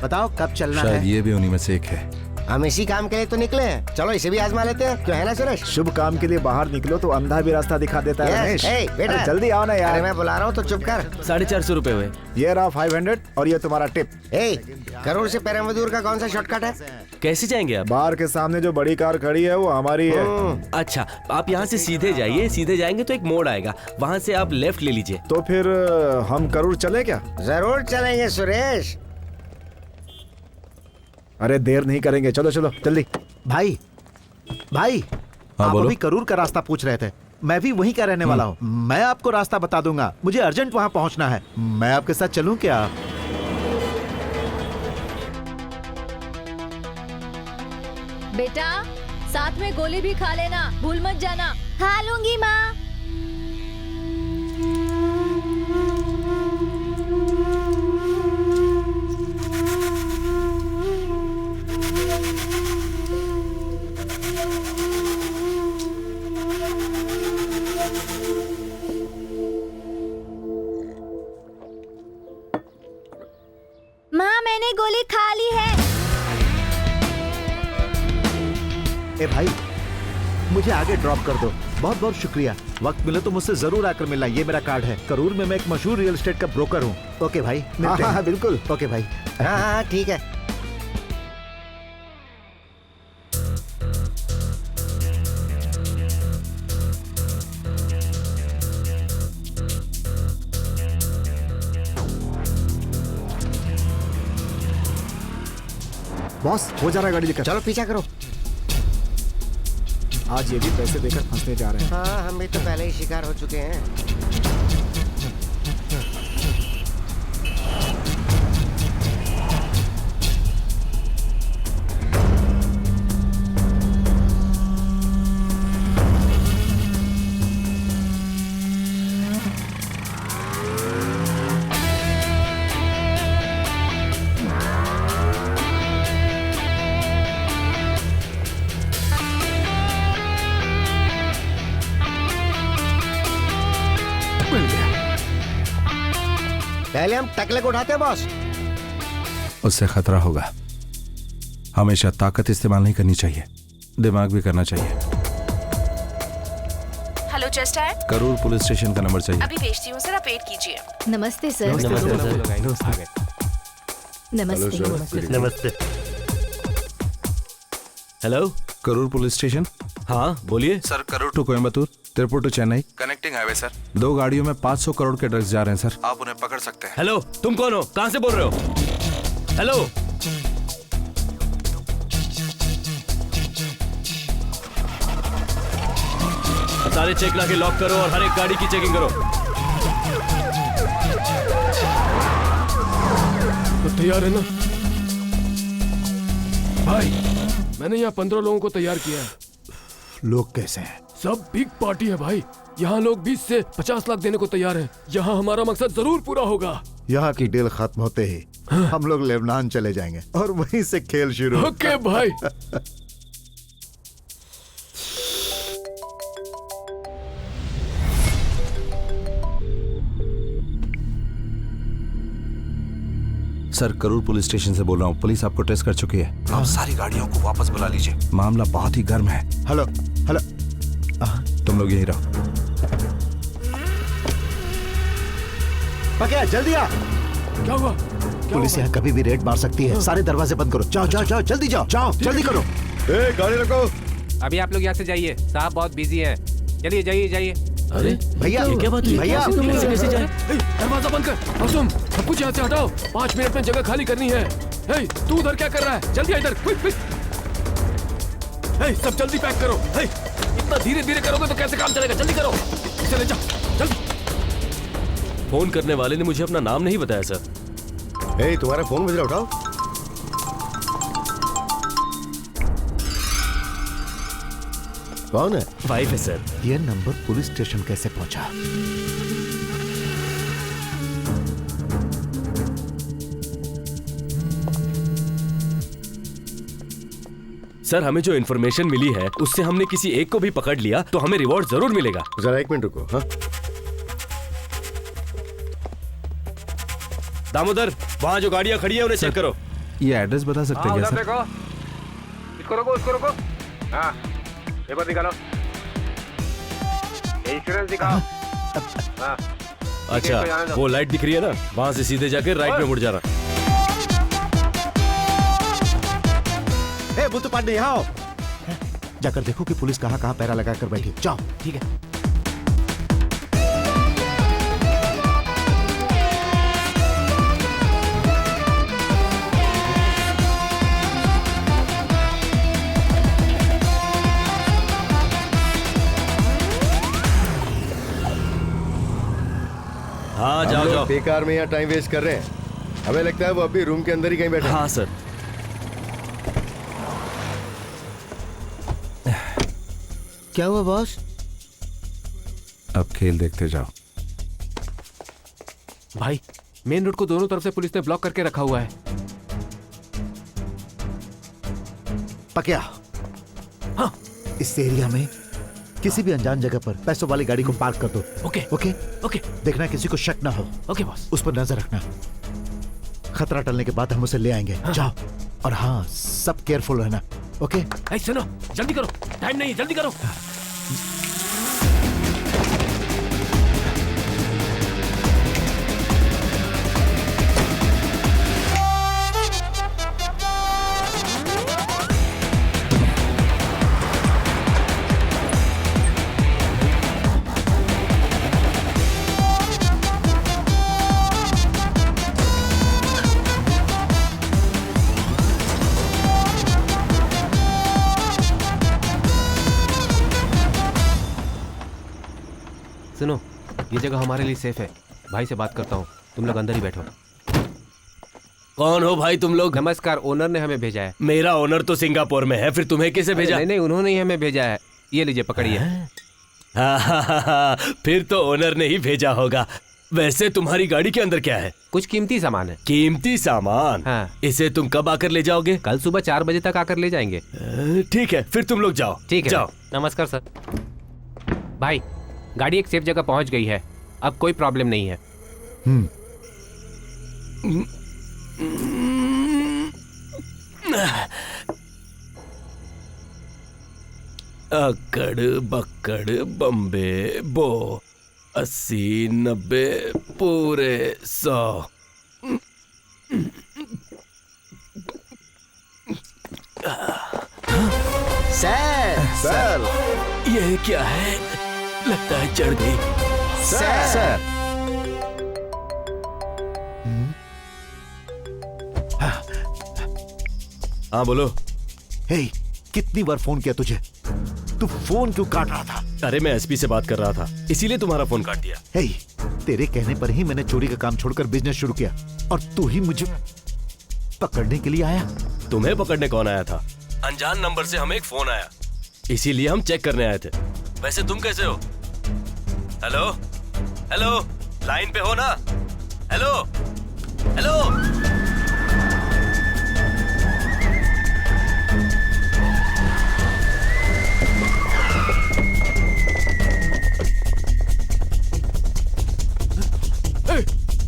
बताओ कब चलना शायद है? ये भी उन्हीं में से एक है। हम इसी काम के लिए तो निकले हैं, चलो इसे भी आजमा लेते हैं, क्यों है ना सुरेश? शुभ काम के लिए बाहर निकलो तो अंधा भी रास्ता दिखा देता है Yes, रमेश। hey, बेटा। अरे जल्दी आओ ना अरे यार। मैं बुला रहा हूँ तो चुप कर। 450 रुपए हुए। ये रहा 500 और ये तुम्हारा टिप। ए, करोड़ से पेरम्बदूर का कौन सा शॉर्टकट है? कैसे जाएंगे आप? बार के सामने जो बड़ी कार खड़ी है वो हमारी है। अच्छा, आप यहाँ से सीधे जाइए, सीधे जाएंगे तो एक मोड़ आएगा, वहाँ से आप लेफ्ट ले लीजिए। तो फिर हम करूर चले क्या? जरूर चलेंगे सुरेश। अरे देर नहीं करेंगे, चलो चलो जल्दी। भाई भाई, हाँ, आप बोलो। अभी करूर का रास्ता पूछ रहे थे। मैं भी वहीं का रहने वाला हूँ, मैं आपको रास्ता बता दूंगा। मुझे अर्जेंट वहाँ पहुँचना है, मैं आपके साथ चलूँ क्या? बेटा साथ में गोली भी खा लेना, भूल मत जाना। खा लूंगी माँ। माँ मैंने गोली खा ली है। ए भाई, मुझे आगे ड्रॉप कर दो, बहुत बहुत शुक्रिया। वक्त मिले तो मुझसे जरूर आकर मिलना, ये मेरा कार्ड है। करूर में मैं एक मशहूर रियल एस्टेट का ब्रोकर हूँ। ओके भाई, मिलते हैं। हाँ बिल्कुल। ओके भाई। हाँ हाँ ठीक है। बॉस हो जा रहा है गाड़ी लेकर। चलो पीछा करो। आज ये भी पैसे देकर फंसने जा रहे हैं। हाँ हम भी तो पहले ही शिकार हो चुके हैं। पहले हम टकले को उठाते हैं बॉस। उससे खतरा होगा। हमेशा ताकत इस्तेमाल नहीं करनी चाहिए, दिमाग भी करना चाहिए। Hello just add, Karur police station का नंबर चाहिए। अभी भेजती हूँ सर, आप वेट कीजिए। नमस्ते सर। नमस्ते। नमस्ते। Hello, Karur police station. हाँ बोलिए। Sir, Karur to Coimbatore, Tiruppur to Chennai connecting highway sir. 2 गाड़ियों में 500 करोड़ के ड्रग्स जा रहे हैं सर, आप उन्हें पकड़ सकते हैं। हेलो, तुम कौन हो? कहाँ से बोल रहे हो? हेलो, सारे चेक ला के लॉक करो और हर एक गाड़ी की चेकिंग करो। तो तैयार है ना भाई? मैंने यहाँ 15 लोगों को तैयार किया है। लोग कैसे हैं? सब बिग पार्टी है भाई। यहाँ लोग 20 से 50 लाख देने को तैयार हैं। यहाँ हमारा मकसद जरूर पूरा होगा। यहाँ की डील खत्म होते ही हम लोग लेबनान चले जाएंगे और वहीं से खेल शुरू। ओके भाई। सर, करूर पुलिस स्टेशन से बोल रहा हूँ, पुलिस आपको ट्रेस कर चुकी है। आप सारी गाड़ियों को वापस बुला लीजिए, मामला बहुत ही गर्म है। हेलो हेलो, तुम लोग यहीं रहो। पकड़, जल्दी आ। क्या हुआ? पुलिस यहाँ कभी भी रेड मार सकती है। सारे दरवाजे बंद करो। जाओ जाओ जाओ, जल्दी जाओ, जाओ जल्दी करो। गाड़ी रखो। अभी आप लोग यहाँ से जाइए, साहब बहुत बिजी हैं। चलिए जाइए जाइए। अरे भैया, ये क्या बात हुई? भैया, कैसे कैसे जाए? दरवाजा बंद कर। मासूम, सब कुछ यहाँ से हटाओ। 5 मिनट में जगह खाली करनी है। हे, तू उधर क्या कर रहा है? जल्दी आ इधर, क्विक क्विक। हे, सब जल्दी पैक करो। हे, इतना धीरे धीरे करोगे तो कैसे काम चलेगा? जल्दी करो, चले जाओ जल्दी। फोन करने वाले ने मुझे अपना नाम नहीं बताया सर। ए, तुम्हारा फोन बज रहा, उठाओ। कौन है? 5 है सर। ये नंबर पुलिस स्टेशन कैसे पहुंचा? सर, हमें जो इन्फॉर्मेशन मिली है उससे हमने किसी एक को भी पकड़ लिया तो हमें रिवॉर्ड जरूर मिलेगा। जरा 1 मिनट रुको। हाँ दामोदर, वहाँ जो गाड़ियाँ खड़ी है उन्हें चेक करो। ये एड्रेस बता सकते हैं क्या सर? देखो, इसको रोको, इसको रोको। हाँ, पेपर निकालो, इंश्योरेंस दिखाओ। हाँ, अच्छा, वो लाइट दिख रही है ना, वहाँ से सीधे जाके राइट में मुड़ जाना। ए बुद्धू पांडे, यहाँ आओ। जाकर देखो कि पुलिस कहाँ कहाँ पैरा लगा कर बैठी। जाओ। ठीक है। हाँ, जाओ जाओ। बेकार में यहाँ टाइम वेस्ट कर रहे हैं। हमें लगता है वो अभी रूम के अंदर ही कहीं बैठे। हाँ सर। क्या हुआ बॉस? अब खेल देखते जाओ। भाई, मेन रोड को दोनों तरफ से पुलिस ने ब्लॉक करके रखा हुआ है। पकिया, हाँ, इस एरिया में किसी भी अनजान जगह पर पैसों वाली गाड़ी को पार्क कर दो। ओके ओके ओके देखना किसी को शक ना हो। Okay boss. उस पर नजर रखना। खतरा टलने के बाद हम उसे ले आएंगे। हाँ। जाओ। और हाँ, सब केयरफुल रहना। ओके? ऐ सुनो, जल्दी करो, टाइम नहीं, जल्दी करो। सुनो, ये जगह हमारे लिए सेफ है। भाई से बात करता हूँ, तुम लोग अंदर ही बैठो। कौन हो भाई तुम लोग? नमस्कार, ओनर ने हमें भेजा है। मेरा ओनर तो सिंगापुर में है, फिर तुम्हें किसे भेजा? नहीं नहीं, उन्होंने ही हमें भेजा है। ये लीजिए, पकड़िए। हाँ, फिर तो ओनर ने ही भेजा होगा। वैसे तुम्हारी गाड़ी के अंदर क्या है? कुछ कीमती सामान है। कीमती सामान? हाँ। इसे तुम कब आकर ले जाओगे? कल सुबह 4 बजे तक आकर ले जाएंगे। ठीक है, फिर तुम लोग जाओ। ठीक है, जाओ। नमस्कार सर। भाई, गाड़ी एक सेफ जगह पहुंच गई है, अब कोई प्रॉब्लम नहीं है। अकड़ बक्कड़ बम्बे बो 80 90 पूरे 100। सर, ये क्या है? लगता है चढ़ गई। सर। हाँ बोलो। हे, कितनी बार फोन किया तुझे? तू फोन क्यों काट रहा था? अरे मैं एसपी से बात कर रहा था, इसीलिए तुम्हारा फोन काट दिया। हे, तेरे कहने पर ही मैंने चोरी का काम छोड़कर बिजनेस शुरू किया और तू ही मुझे पकड़ने के लिए आया। तुम्हें पकड़ने कौन आया था? अनजान नंबर से हमें एक फोन आया, इसीलिए हम चेक करने आए थे। वैसे तुम कैसे हो? हेलो हेलो, लाइन पे हो ना? Hello hello.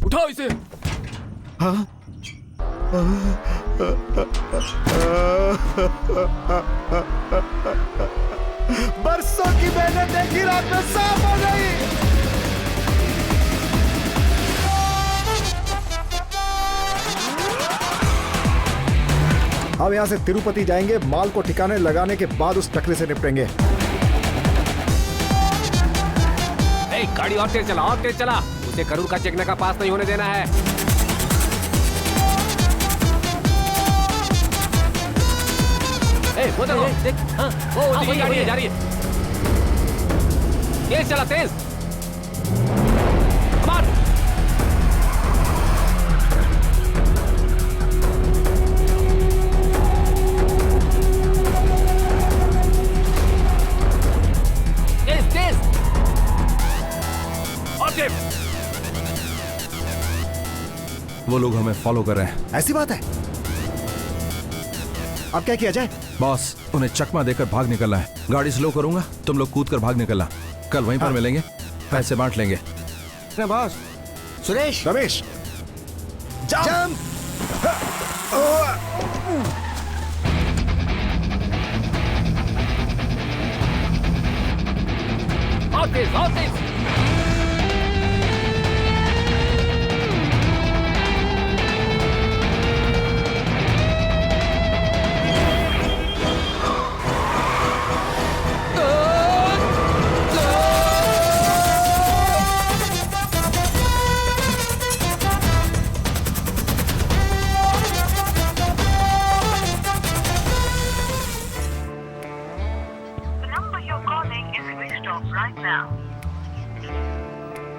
उठाओ इसे। हाँ? बरसों की मेहनत एक ही रात में साफ हो गई। हम यहाँ से तिरुपति जाएंगे, माल को ठिकाने लगाने के बाद उस टकले से निपटेंगे। गाड़ी और तेज चला, और तेज चला। उसे करूर का चेक का पास नहीं होने देना है। वो देख, हाँ, वो गाड़ी जा रही है। तेज चला, तेज। तेज तेज। वो लोग हमें फॉलो कर रहे हैं। ऐसी बात है? अब क्या किया जाए? बॉस, उन्हें चकमा देकर भाग निकलना है। गाड़ी स्लो करूंगा, तुम लोग कूद कर भाग निकलना। कल वहीं पर मिलेंगे, पैसे बांट लेंगे। Boss, Suresh, Ramesh, jump.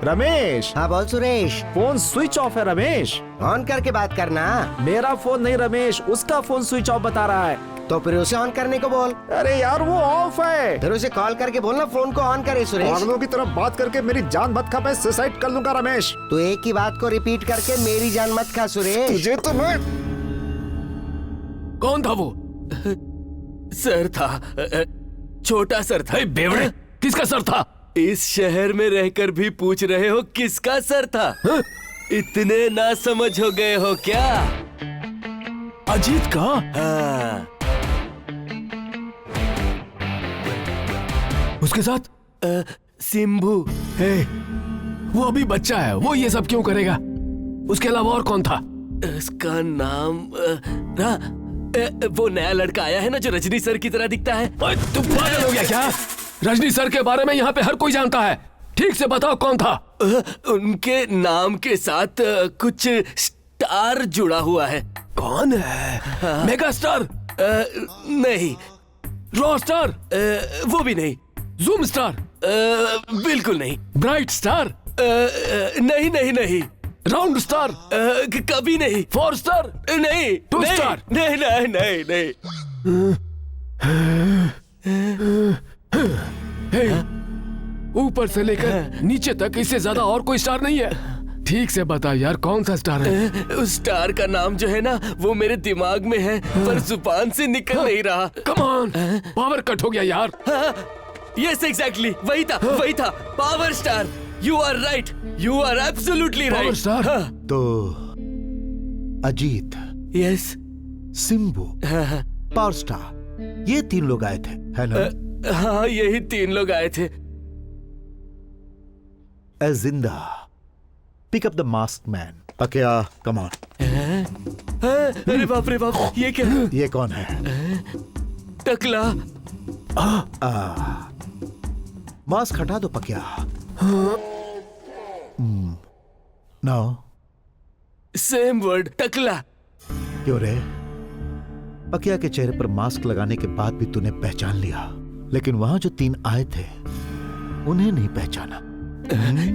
रमेश, हाँ बोल सुरेश। फोन स्विच ऑफ है रमेश। ऑन करके बात करना। मेरा फोन नहीं रमेश, उसका फोन स्विच ऑफ बता रहा है। तो फिर उसे ऑन करने को बोल। अरे यार वो ऑफ है। फिर उसे कॉल करके बोलना फोन को ऑन करे सुरेश। पागलों की तरफ बात करके मेरी जान मत खा, मैं सुसाइड कर लूंगा रमेश। तो एक ही बात को रिपीट करके मेरी जान मत खा सुरेश। तुझे तो मैं। कौन था वो? सर था, छोटा सर था। बेवड़े, किसका सर था? इस शहर में रहकर भी पूछ रहे हो किसका सर था? इतने ना समझ हो गए हो क्या? अजीत का? हाँ। उसके साथ सिम्बू। वो अभी बच्चा है, वो ये सब क्यों करेगा? उसके अलावा और कौन था? उसका नाम वो नया लड़का आया है ना जो रजनी सर की तरह दिखता है। तू पागल हो गया क्या? रजनी सर के बारे में यहाँ पे हर कोई जानता है। ठीक से बताओ कौन था? उनके नाम के साथ कुछ स्टार जुड़ा हुआ है। कौन है? Mega star? नहीं। Raw star? वो भी नहीं। Zoom star? बिल्कुल नहीं। Bright star? नहीं नहीं नहीं। Round star? कभी नहीं। 4 स्टार? नहीं। 2 नहीं, स्टार? नहीं नहीं नहीं नहीं। ऊपर से लेकर नीचे तक इससे ज्यादा और कोई स्टार नहीं है। ठीक से बता यार, कौन सा स्टार है? उस स्टार का नाम जो है ना वो मेरे दिमाग में है पर जुबान से निकल नहीं रहा। कम ऑन, पावर कट हो गया यार। यस एग्जैक्टली, वही था वही था। Power star. You are right, you are absolutely right. Power star? तो Ajith, yes, Simbu, power star, ये 3 लोग आए थे, है ना? हाँ यही 3 लोग आए थे। ए जिंदा, pick up the mask man. पकिया, कम ऑन। अरे बाप रे बाप, ये क्या? ये कौन है? टकला। मास्क हटा दो पकिया। नाउ सेम वर्ड, टकला। क्यों रे? पकिया के चेहरे पर मास्क लगाने के बाद भी तूने पहचान लिया, लेकिन वहां जो 3 आए थे उन्हें नहीं पहचाना।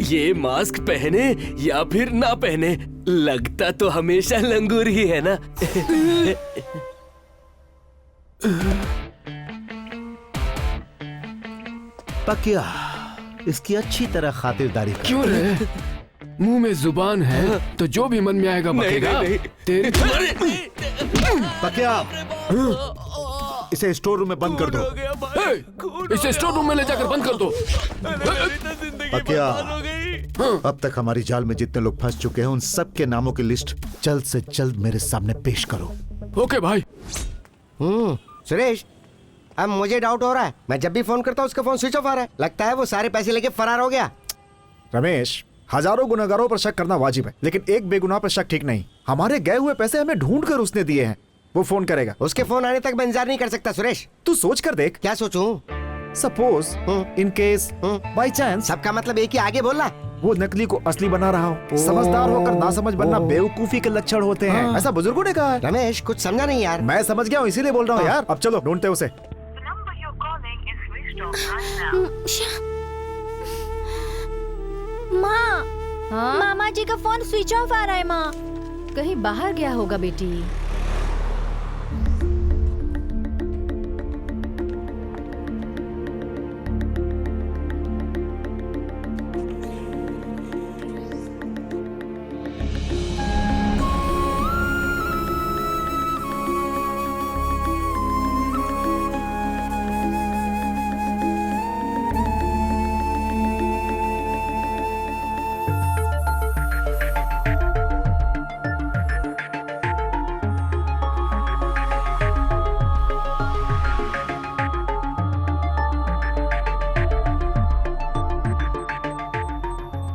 ये मास्क पहने या फिर ना पहने, लगता तो हमेशा लंगूर ही है ना। पकिया, इसकी अच्छी तरह खातिरदारी कर। क्यों रे? मुंह में जुबान है तो जो भी मन में आएगा बकेगा। तेरी पकिया, इसे स्टोर रूम में बंद कर दो। इसे स्टोर रूम में ले जाकर बंद कर दो। पकिया, अब तक हमारी जाल में जितने लोग फंस चुके हैं उन सब के नामों की लिस्ट जल्द से जल्द मेरे सामने पेश करो। ओके भाई। सुरेश, अब मुझे डाउट हो रहा है। मैं जब भी फोन करता हूँ उसका फोन स्विच ऑफ आ रहा है। लगता है वो सारे पैसे लेके फरार हो गया। रमेश, हजारों गुनहगारों पर शक करना वाजिब है, लेकिन एक बेगुनाह पर शक ठीक नहीं। हमारे गए हुए पैसे हमें ढूंढ कर उसने दिए हैं। वो फोन करेगा। उसके फोन आने तक मैं इंतजार नहीं कर सकता सुरेश। तू सोच कर देख। क्या सोचूं? Suppose in case by chance. सबका मतलब एक ही, आगे बोलना। वो नकली को असली बना रहा हो। समझदार होकर नासमझ बनना बेवकूफी के लक्षण होते हैं, ऐसा बुजुर्गों ने कहा है। रमेश, कुछ समझा नहीं यार। मैं समझ गया हूँ, इसीलिए बोल रहा हूँ यार। अब चलो ढूंढते उसे। माँ, मामा जी का फोन स्विच ऑफ आ रहा है। माँ कहीं बाहर गया होगा बेटी।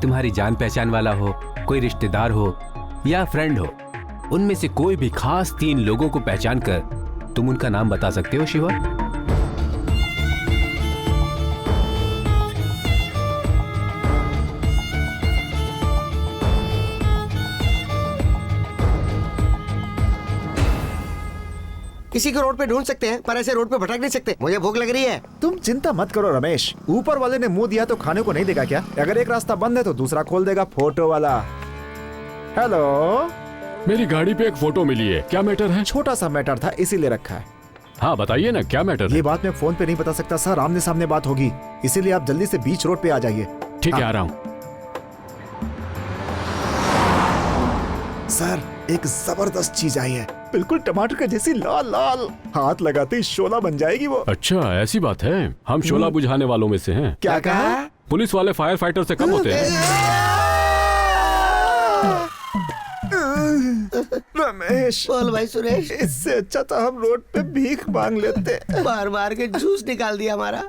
तुम्हारी जान पहचान वाला हो, कोई रिश्तेदार हो या फ्रेंड हो, उनमें से कोई भी खास 3 लोगों को पहचान कर तुम उनका नाम बता सकते हो शिवा? किसी को रोड पे ढूंढ सकते हैं, पर ऐसे रोड पे भटक नहीं सकते। मुझे भूख लग रही है। तुम चिंता मत करो रमेश, ऊपर वाले ने मुंह दिया तो खाने को नहीं देगा क्या? अगर एक रास्ता बंद है तो दूसरा खोल देगा। फोटो वाला, हेलो। मेरी गाड़ी पे एक फोटो मिली है, क्या मैटर है? छोटा सा मैटर था इसीलिए रखा है। हाँ बताइए ना, क्या मैटर ये है? बात मैं फोन पे नहीं बता सकता सर, आमने सामने बात होगी, इसीलिए आप जल्दी से बीच रोड पे आ जाइए। ठीक है, आ रहा हूँ। सर एक जबरदस्त चीज आई है, बिल्कुल टमाटर का जैसी लाल लाल, हाथ लगाते ही शोला बन जाएगी वो। अच्छा ऐसी बात है, हम शोला बुझाने वालों में से हैं। क्या कहा? पुलिस वाले फायर फाइटर से कम होते हैं। रमेश, बोल भाई सुरेश। इससे अच्छा था हम रोड पे भीख मांग लेते। मार मार के जूस निकाल दिया हमारा।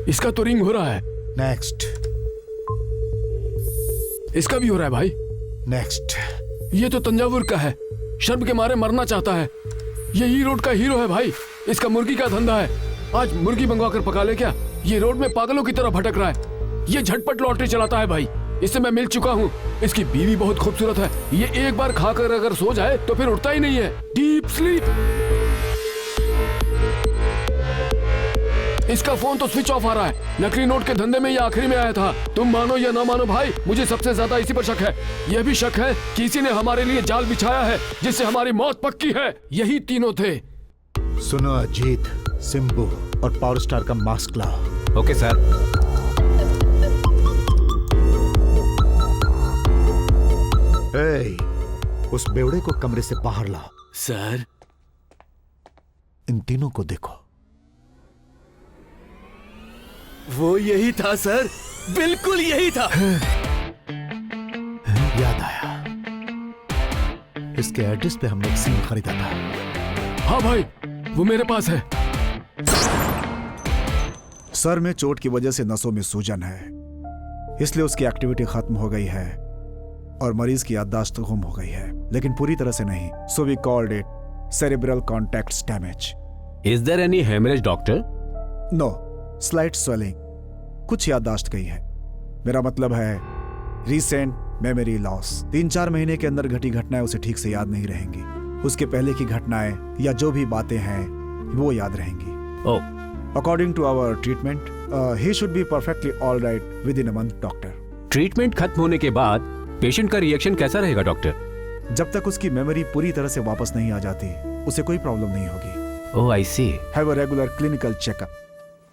इसका तो रिंग हो रहा है। नेक्स्ट। इसका भी हो रहा है भाई। नेक्स्ट। ये तो तंजावुर का है, शर्म के मारे मरना चाहता है। ये ही रोड का हीरो है भाई, इसका मुर्गी का धंधा है। आज मुर्गी मंगवा कर पका ले क्या? ये रोड में पागलों की तरह भटक रहा है। ये झटपट लॉटरी चलाता है भाई, इससे मैं मिल चुका हूँ। इसकी बीवी बहुत खूबसूरत है, ये एक बार खाकर अगर सो जाए तो फिर उठता ही नहीं है, डीप स्लीप। इसका फोन तो स्विच ऑफ आ रहा है। नकली नोट के धंधे में ये आखिरी में आया था। तुम मानो या ना मानो भाई, मुझे सबसे ज्यादा इसी पर शक है। यह भी शक है कि इसी ने हमारे लिए जाल बिछाया है जिससे हमारी मौत पक्की है। यही तीनों थे। सुनो अजीत, सिंबू और पावर स्टार का मास्क लाओ। Okay sir. उस बेवड़े को कमरे से बाहर लाओ। सर इन तीनों को देखो। वो यही था सर, बिल्कुल यही था। याद आया, इसके एड्रेस पे हमने एक सिम खरीदा था। हाँ भाई, वो मेरे पास है। सर में चोट की वजह से नसों में सूजन है, इसलिए उसकी एक्टिविटी खत्म हो गई है और मरीज की याददाश्त गुम हो गई है, लेकिन पूरी तरह से नहीं। So we called it cerebral contact damage. Is there any haemorrhage doctor? No, slight swelling, कुछ याददाश्त गई है। मेरा मतलब है रीसेंट मेमोरी लॉस। 3-4 महीने के अंदर घटी घटनाएं उसे ठीक से याद नहीं रहेंगी। उसके पहले की घटनाएं या जो भी बातें हैं वो याद रहेंगी। According to our treatment he should be perfectly all right within a month doctor. Treatment खत्म होने के बाद पेशेंट का रिएक्शन कैसा रहेगा डॉक्टर? जब तक उसकी मेमोरी पूरी तरह से वापस नहीं आ जाती उसे कोई प्रॉब्लम नहीं होगी। Oh I see. Have a regular clinical checkup.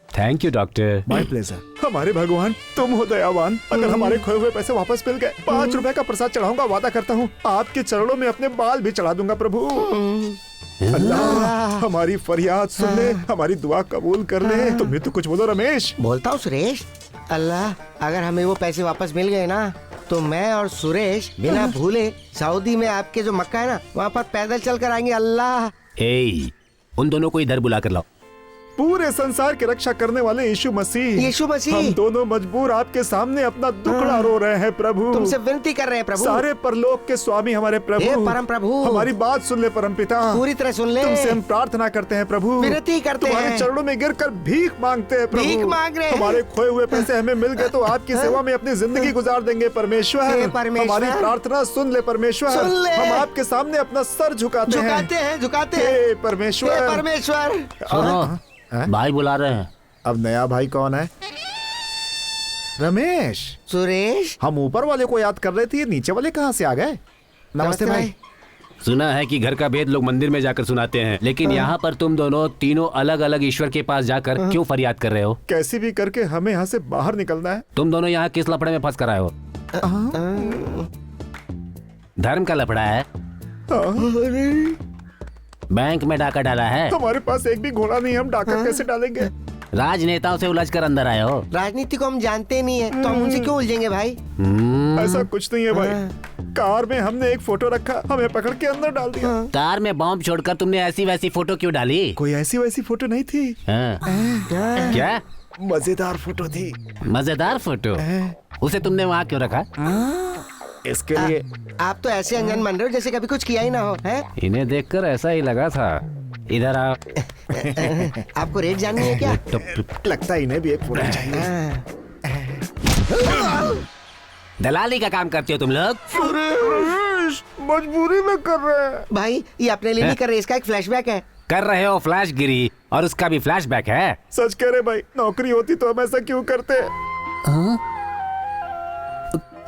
Thank you doctor. My pleasure. हमारे भगवान, तुम हो दयावान। अगर हमारे खोए हुए पैसे वापस मिल गए, 5 रुपए का प्रसाद चढ़ाऊंगा, वादा करता हूँ। आपके चरणों में अपने बाल भी चढ़ा दूंगा प्रभु। अल्लाह हमारी फरियाद सुन ले, हमारी दुआ कबूल कर ले। तुम भी तो कुछ बोलो रमेश। बोलता हूँ सुरेश। अल्लाह, अगर हमें वो पैसे वापस मिल गए ना, तो मैं और सुरेश बिना भूले सऊदी में आपके जो मक्का है ना, वहाँ पर पैदल चल कर आएंगे। अल्लाह। उन दोनों को इधर बुला कर लाओ। पूरे संसार की रक्षा करने वाले यीशु मसीह, यीशु मसीह, हम दोनों मजबूर आपके सामने अपना दुखड़ा रो रहे हैं प्रभु। तुमसे विनती कर रहे हैं प्रभु। सारे परलोक के स्वामी हमारे प्रभु, हे परम प्रभु, हमारी बात सुन ले परम पिता, पूरी तरह सुन ले। तुमसे हम प्रार्थना करते हैं प्रभु, विनती करते हैं, तुम्हारे चरणों में गिरकर भीख मांगते हैं प्रभु। भीख मांग रहे हैं। हमारे खोए हुए पैसे हमें मिल गए तो आपकी सेवा में अपनी जिंदगी गुजार देंगे परमेश्वर। हमारी प्रार्थना सुन ले परमेश्वर। हम आपके सामने अपना सर झुकाते हैं परमेश्वर। परमेश्वर भाई बुला रहे हैं। अब नया भाई कौन है? रमेश। सुरेश। हम ऊपर वाले को याद कर रहे थे, नीचे वाले कहाँ से आ गए? नमस्ते भाई। सुना है कि घर का भेद लोग मंदिर में जाकर सुनाते हैं, लेकिन यहाँ पर तुम दोनों तीनों अलग अलग ईश्वर के पास जाकर क्यों फरियाद कर रहे हो? कैसे भी करके हमें यहाँ से बाहर निकलना है। तुम दोनों यहाँ किस लफड़े में फंस कर आए हो? धर्म का लफड़ा है? बैंक में डाका डाला है? हमारे पास एक भी घोड़ा नहीं, हम डाका कैसे डालेंगे? राजनेताओं से उलझ कर अंदर आए हो? राजनीति को हम जानते नहीं है, तो हम उनसे क्यों उलझेंगे भाई? ऐसा कुछ नहीं है भाई। कार में हमने एक फोटो रखा, हमें पकड़ के अंदर डाल दिया। कार में बॉम्ब छोड़कर तुमने ऐसी वैसी फोटो क्यों डाली? कोई ऐसी वैसी फोटो नहीं थी। क्या? मजेदार फोटो थी। मजेदार फोटो? उसे तुमने वहाँ क्यों रखा? इसके लिए आप तो ऐसे अनजान बन रहे हो जैसे कभी कुछ किया ही ना हो, है? इन्हें देखकर ऐसा ही लगा था। इधर आओ। आपको रेट जाननी है क्या? लगता है इन्हें भी एक फोटो चाहिए। दलाली का काम करते हो तुम लोग? मजबूरी में कर रहे हैं भाई, ये अपने लिए नहीं कर रहे, इसका एक फ्लैशबैक है। कर रहे हो फ्लैश गिरी, और उसका भी फ्लैशबैक है। सच कह रहे भाई, नौकरी होती तो हम ऐसा क्यों करते?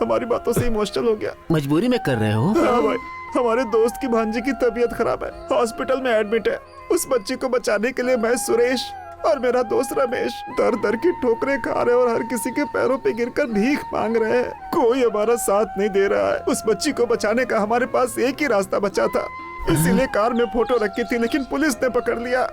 हमारी बातों से इमोशनल हो गया। मजबूरी में कर रहे हो? हाँ भाई, हमारे दोस्त की भांजी की तबीयत खराब है, हॉस्पिटल में एडमिट है। उस बच्ची को बचाने के लिए मैं, सुरेश और मेरा दोस्त रमेश दर दर की ठोकरें खा रहे और हर किसी के पैरों पे गिरकर भीख मांग रहे हैं। कोई हमारा साथ नहीं दे रहा है। उस बच्ची को बचाने का हमारे पास एक ही रास्ता बचा था, इसीलिए कार में फोटो रखी थी, लेकिन पुलिस ने पकड़ लिया।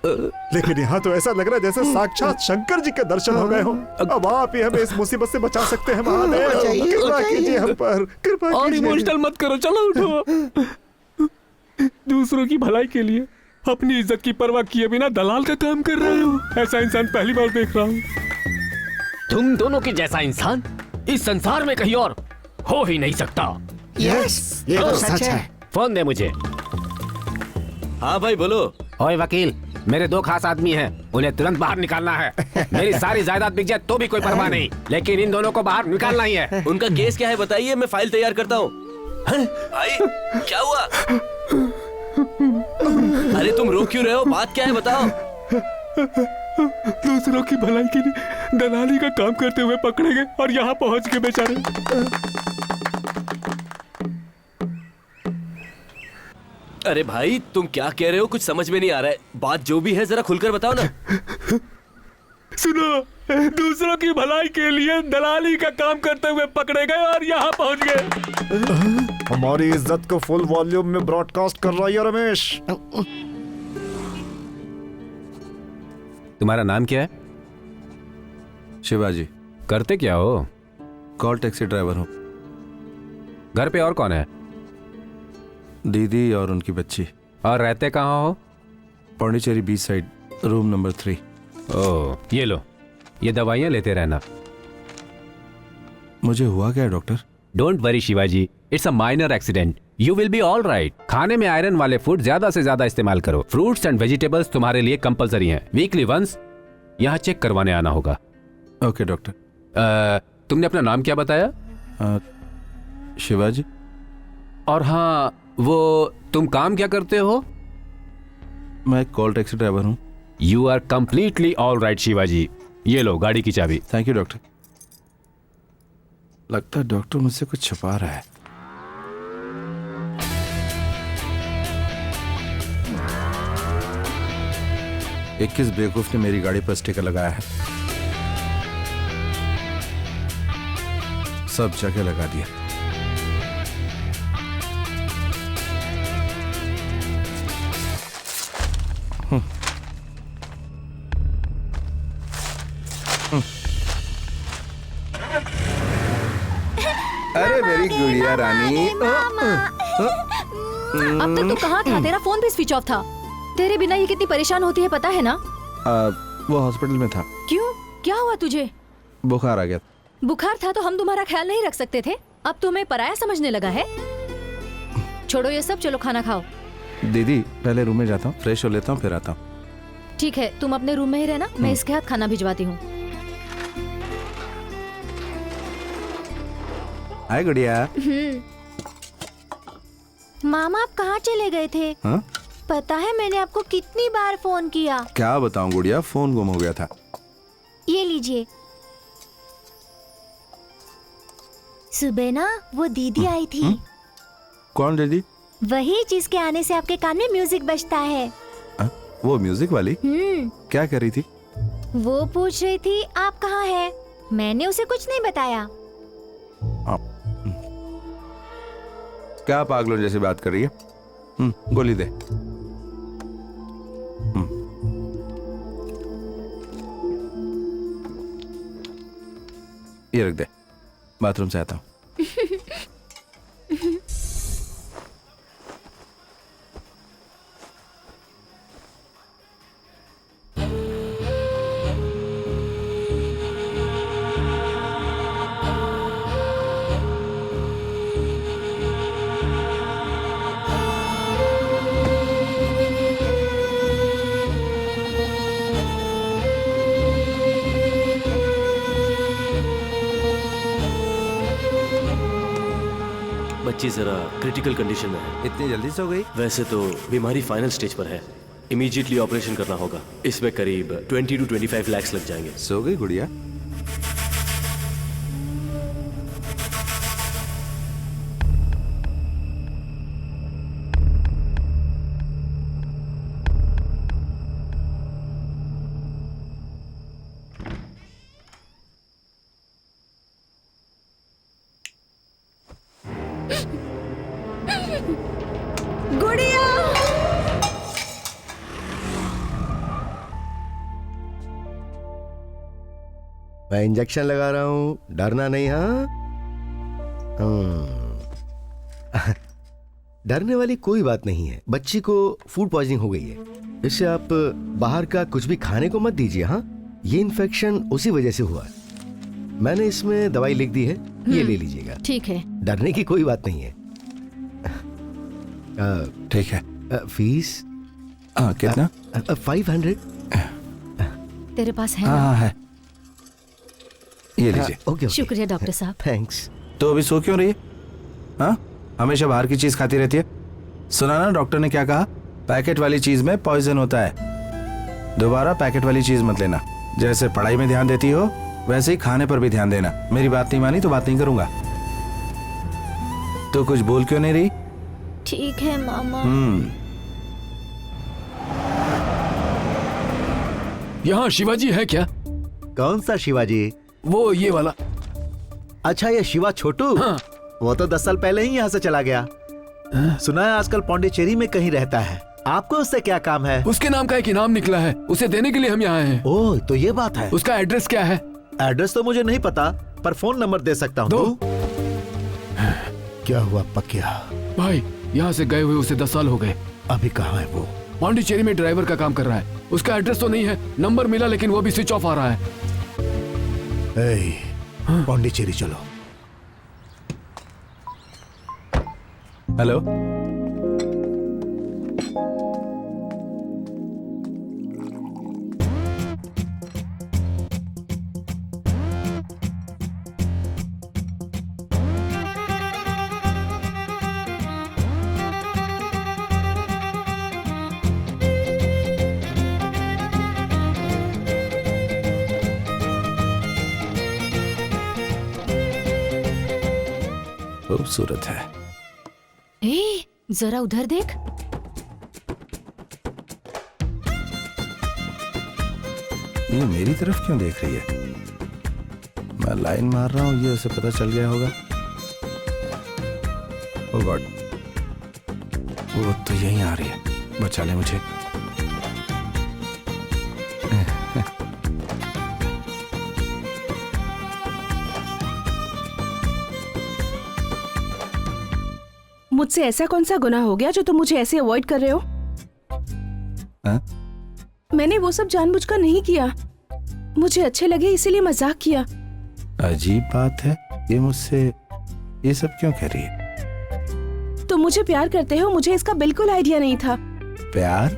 लेकिन यहाँ तो ऐसा लग रहा है जैसे साक्षात शंकर जी के दर्शन हो गए हो। अब आप ही हमें इस मुसीबत से बचा सकते हैं। महादेव, कृपा कीजिए हम पर, कृपा कीजिए। और इमोशनल मत करो, चलो उठो। दूसरों की भलाई के लिए अपनी इज्जत की परवाह किए बिना दलाल का काम कर रहे हो। ऐसा इंसान पहली बार देख रहा हूँ। तुम दोनों के जैसा इंसान इस संसार में कहीं और हो ही नहीं सकता। यस, ये तो सच है। फोन दे मुझे। हाँ भाई बोलो। ओए वकील, मेरे 2 खास आदमी हैं, उन्हें तुरंत बाहर निकालना है। मेरी सारी जायदाद बिक जाए तो भी कोई परवाह नहीं, लेकिन इन दोनों को बाहर निकालना ही है। उनका केस क्या है बताइए, मैं फाइल तैयार करता हूँ। भाई क्या हुआ? अरे तुम रो क्यों रहे हो? बात क्या है बताओ। दूसरों की भलाई के लिए दलाली का काम करते हुए पकड़े गए और यहाँ पहुँच के बेचारे। अरे भाई तुम क्या कह रहे हो? कुछ समझ में नहीं आ रहा है। बात जो भी है जरा खुलकर बताओ ना। सुनो, दूसरों की भलाई के लिए दलाली का काम करते हुए पकड़े गए और यहाँ पहुँच गए। हमारी इज्जत को फुल वॉल्यूम में ब्रॉडकास्ट कर रहा है रमेश। तुम्हारा नाम क्या है? शिवाजी। करते क्या हो? कॉल टैक्सी ड्राइवर हूँ। घर पे और कौन है? दीदी और उनकी बच्ची। और रहते कहाँ हो? Pondicherry beach side, room number 3। ओह, ये लो, ये दवाइयाँ लेते रहना। मुझे हुआ क्या है doctor? Don't worry Shivaji, it's a minor accident, you will be all right. खाने में आयरन वाले फूड ज्यादा से ज्यादा इस्तेमाल करो। फ्रूट्स एंड वेजिटेबल्स तुम्हारे लिए कंपलसरी हैं। वीकली वंस यहाँ चेक करवाने आना होगा। Okay doctor. तुमने अपना नाम क्या बताया? शिवाजी। और हाँ, वो तुम काम क्या करते हो? मैं एक कॉल टैक्सी ड्राइवर हूँ। You are completely all right Shivaji. ये लो गाड़ी की चाबी। Thank you doctor. लगता है डॉक्टर मुझसे कुछ छुपा रहा है। इक्कीस बेवकूफ ने मेरी गाड़ी पर स्टिकर लगाया है, सब जगह लगा दिया। अरे मेरी गुड़िया रानी। अब तक तू कहाँ था? तेरा फोन भी स्विच ऑफ था। तेरे बिना ये कितनी परेशान होती है पता है ना? वो हॉस्पिटल में था। क्यों? क्या हुआ तुझे? बुखार आ गया। बुखार था तो हम तुम्हारा ख्याल नहीं रख सकते थे? अब तुम्हें पराया समझने लगा है? छोड़ो ये सब, चलो खाना खाओ। दीदी पहले रूम में जाता हूँ, फ्रेश हो लेता हूँ, फिर आता हूँ। ठीक है, तुम अपने रूम में ही रहना, मैं इसके हाथ खाना भिजवाती हूँ। हाय गुड़िया। मामा आप कहाँ चले गए थे? हाँ? पता है मैंने आपको कितनी बार फोन किया। क्या बताऊं गुड़िया, फोन गुम हो गया था। ये लीजिए। सुबह ना वो दीदी आई थी। कौन दीदी? वही जिसके आने से आपके कान में म्यूजिक बजता है। वो म्यूजिक वाली? क्या कर रही थी? वो पूछ रही थी आप कहाँ हैं? मैंने उसे कुछ नहीं बताया। क्या पागलों जैसी बात कर रही है? गोली दे। ये रख दे, बाथरूम से आता हूँ। बच्ची जरा क्रिटिकल कंडीशन में है। इतनी जल्दी से हो गई? वैसे तो बीमारी फाइनल स्टेज पर है, इमीडिएटली ऑपरेशन करना होगा। इसमें करीब 20 to 25 लाख लग जाएंगे। सो गई गुड़िया? गुड़िया, मैं इंजेक्शन लगा रहा हूँ, डरना नहीं। हाँ डरने वाली कोई बात नहीं है। बच्ची को फूड पॉइजनिंग हो गई है, इससे आप बाहर का कुछ भी खाने को मत दीजिए। हाँ, ये इन्फेक्शन उसी वजह से हुआ है। मैंने इसमें दवाई लिख दी है, ये ले लीजिएगा। ठीक है। डरने की कोई बात नहीं है। ठीक है। फीस कितना? 500। तेरे पास है? हाँ है, ये लीजिए। ओके, शुक्रिया डॉक्टर साहब। थैंक्स। तो अभी सो क्यों रही है? हाँ, हमेशा बाहर की चीज खाती रहती है। सुना ना डॉक्टर ने क्या कहा? पैकेट वाली चीज में पॉइजन होता है। दोबारा पैकेट वाली चीज मत लेना। जैसे पढ़ाई में ध्यान देती हो वैसे ही खाने पर भी ध्यान देना। मेरी बात नहीं मानी तो बात नहीं करूंगा। तो कुछ बोल क्यों नहीं रही? ठीक है मामा। यहाँ शिवाजी है क्या? कौन सा शिवाजी? वो ये वाला। अच्छा, ये शिवा छोटू। हाँ। वो तो 10 साल पहले ही यहाँ से चला गया। सुना है आजकल पौंडीचेरी में कहीं रहता है। आपको उससे क्या काम है? उसके नाम का एक इनाम निकला है, उसे देने के लिए हम यहाँ हैं। ओह, तो ये बात है। उसका एड्रेस क्या है? एड्रेस तो मुझे नहीं पता, पर फोन नंबर दे सकता हूँ। दो। क्या हुआ पकिया? भाई, यहाँ से गए हुए उसे 10 साल हो गए। अभी कहाँ है वो? पौंडीचेरी में ड्राइवर का काम कर रहा है। उसका एड्रेस तो नहीं है, नंबर मिला लेकिन वो भी स्विच ऑफ आ रहा है। पौंडीचेरी चलो। हेलो, खूबसूरत है। ए, जरा उधर देख। ये मेरी तरफ क्यों देख रही है? मैं लाइन मार रहा हूँ, ये उसे पता चल गया होगा। ओह गॉड, वो तो यहीं आ रही है। बचा ले मुझे। मुझसे ऐसा कौन सा गुनाह हो गया जो तुम मुझे ऐसे अवॉइड कर रहे हो? हाँ? मैंने वो सब जानबूझकर नहीं किया। मुझे अच्छे लगे इसीलिए मजाक किया। अजीब बात है, ये मुझसे ये सब क्यों कह रही है? तुम मुझे प्यार करते हो, मुझे इसका बिल्कुल आइडिया नहीं था। प्यार?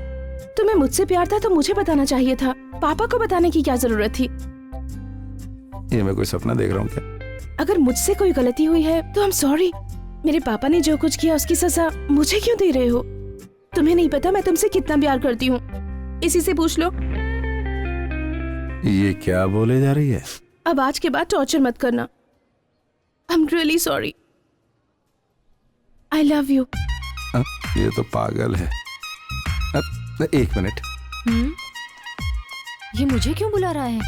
तुम्हें मुझसे प्यार था तो मुझे बताना चाहिए था। पापा को बताने की क्या जरूरत थी? ये मैं कोई सपना देख रहा हूँ क्या? अगर मुझसे कोई गलती हुई है तो आई एम सॉरी। मेरे पापा ने जो कुछ किया उसकी सजा मुझे क्यों दे रहे हो? तुम्हें नहीं पता मैं तुमसे कितना प्यार करती हूँ। इसी से पूछ लो। ये क्या बोले जा रही है? अब आज के बाद टॉर्चर मत करना। I am really sorry. I love you. ये तो पागल है। एक मिनट। ये मुझे क्यों बुला रहा है?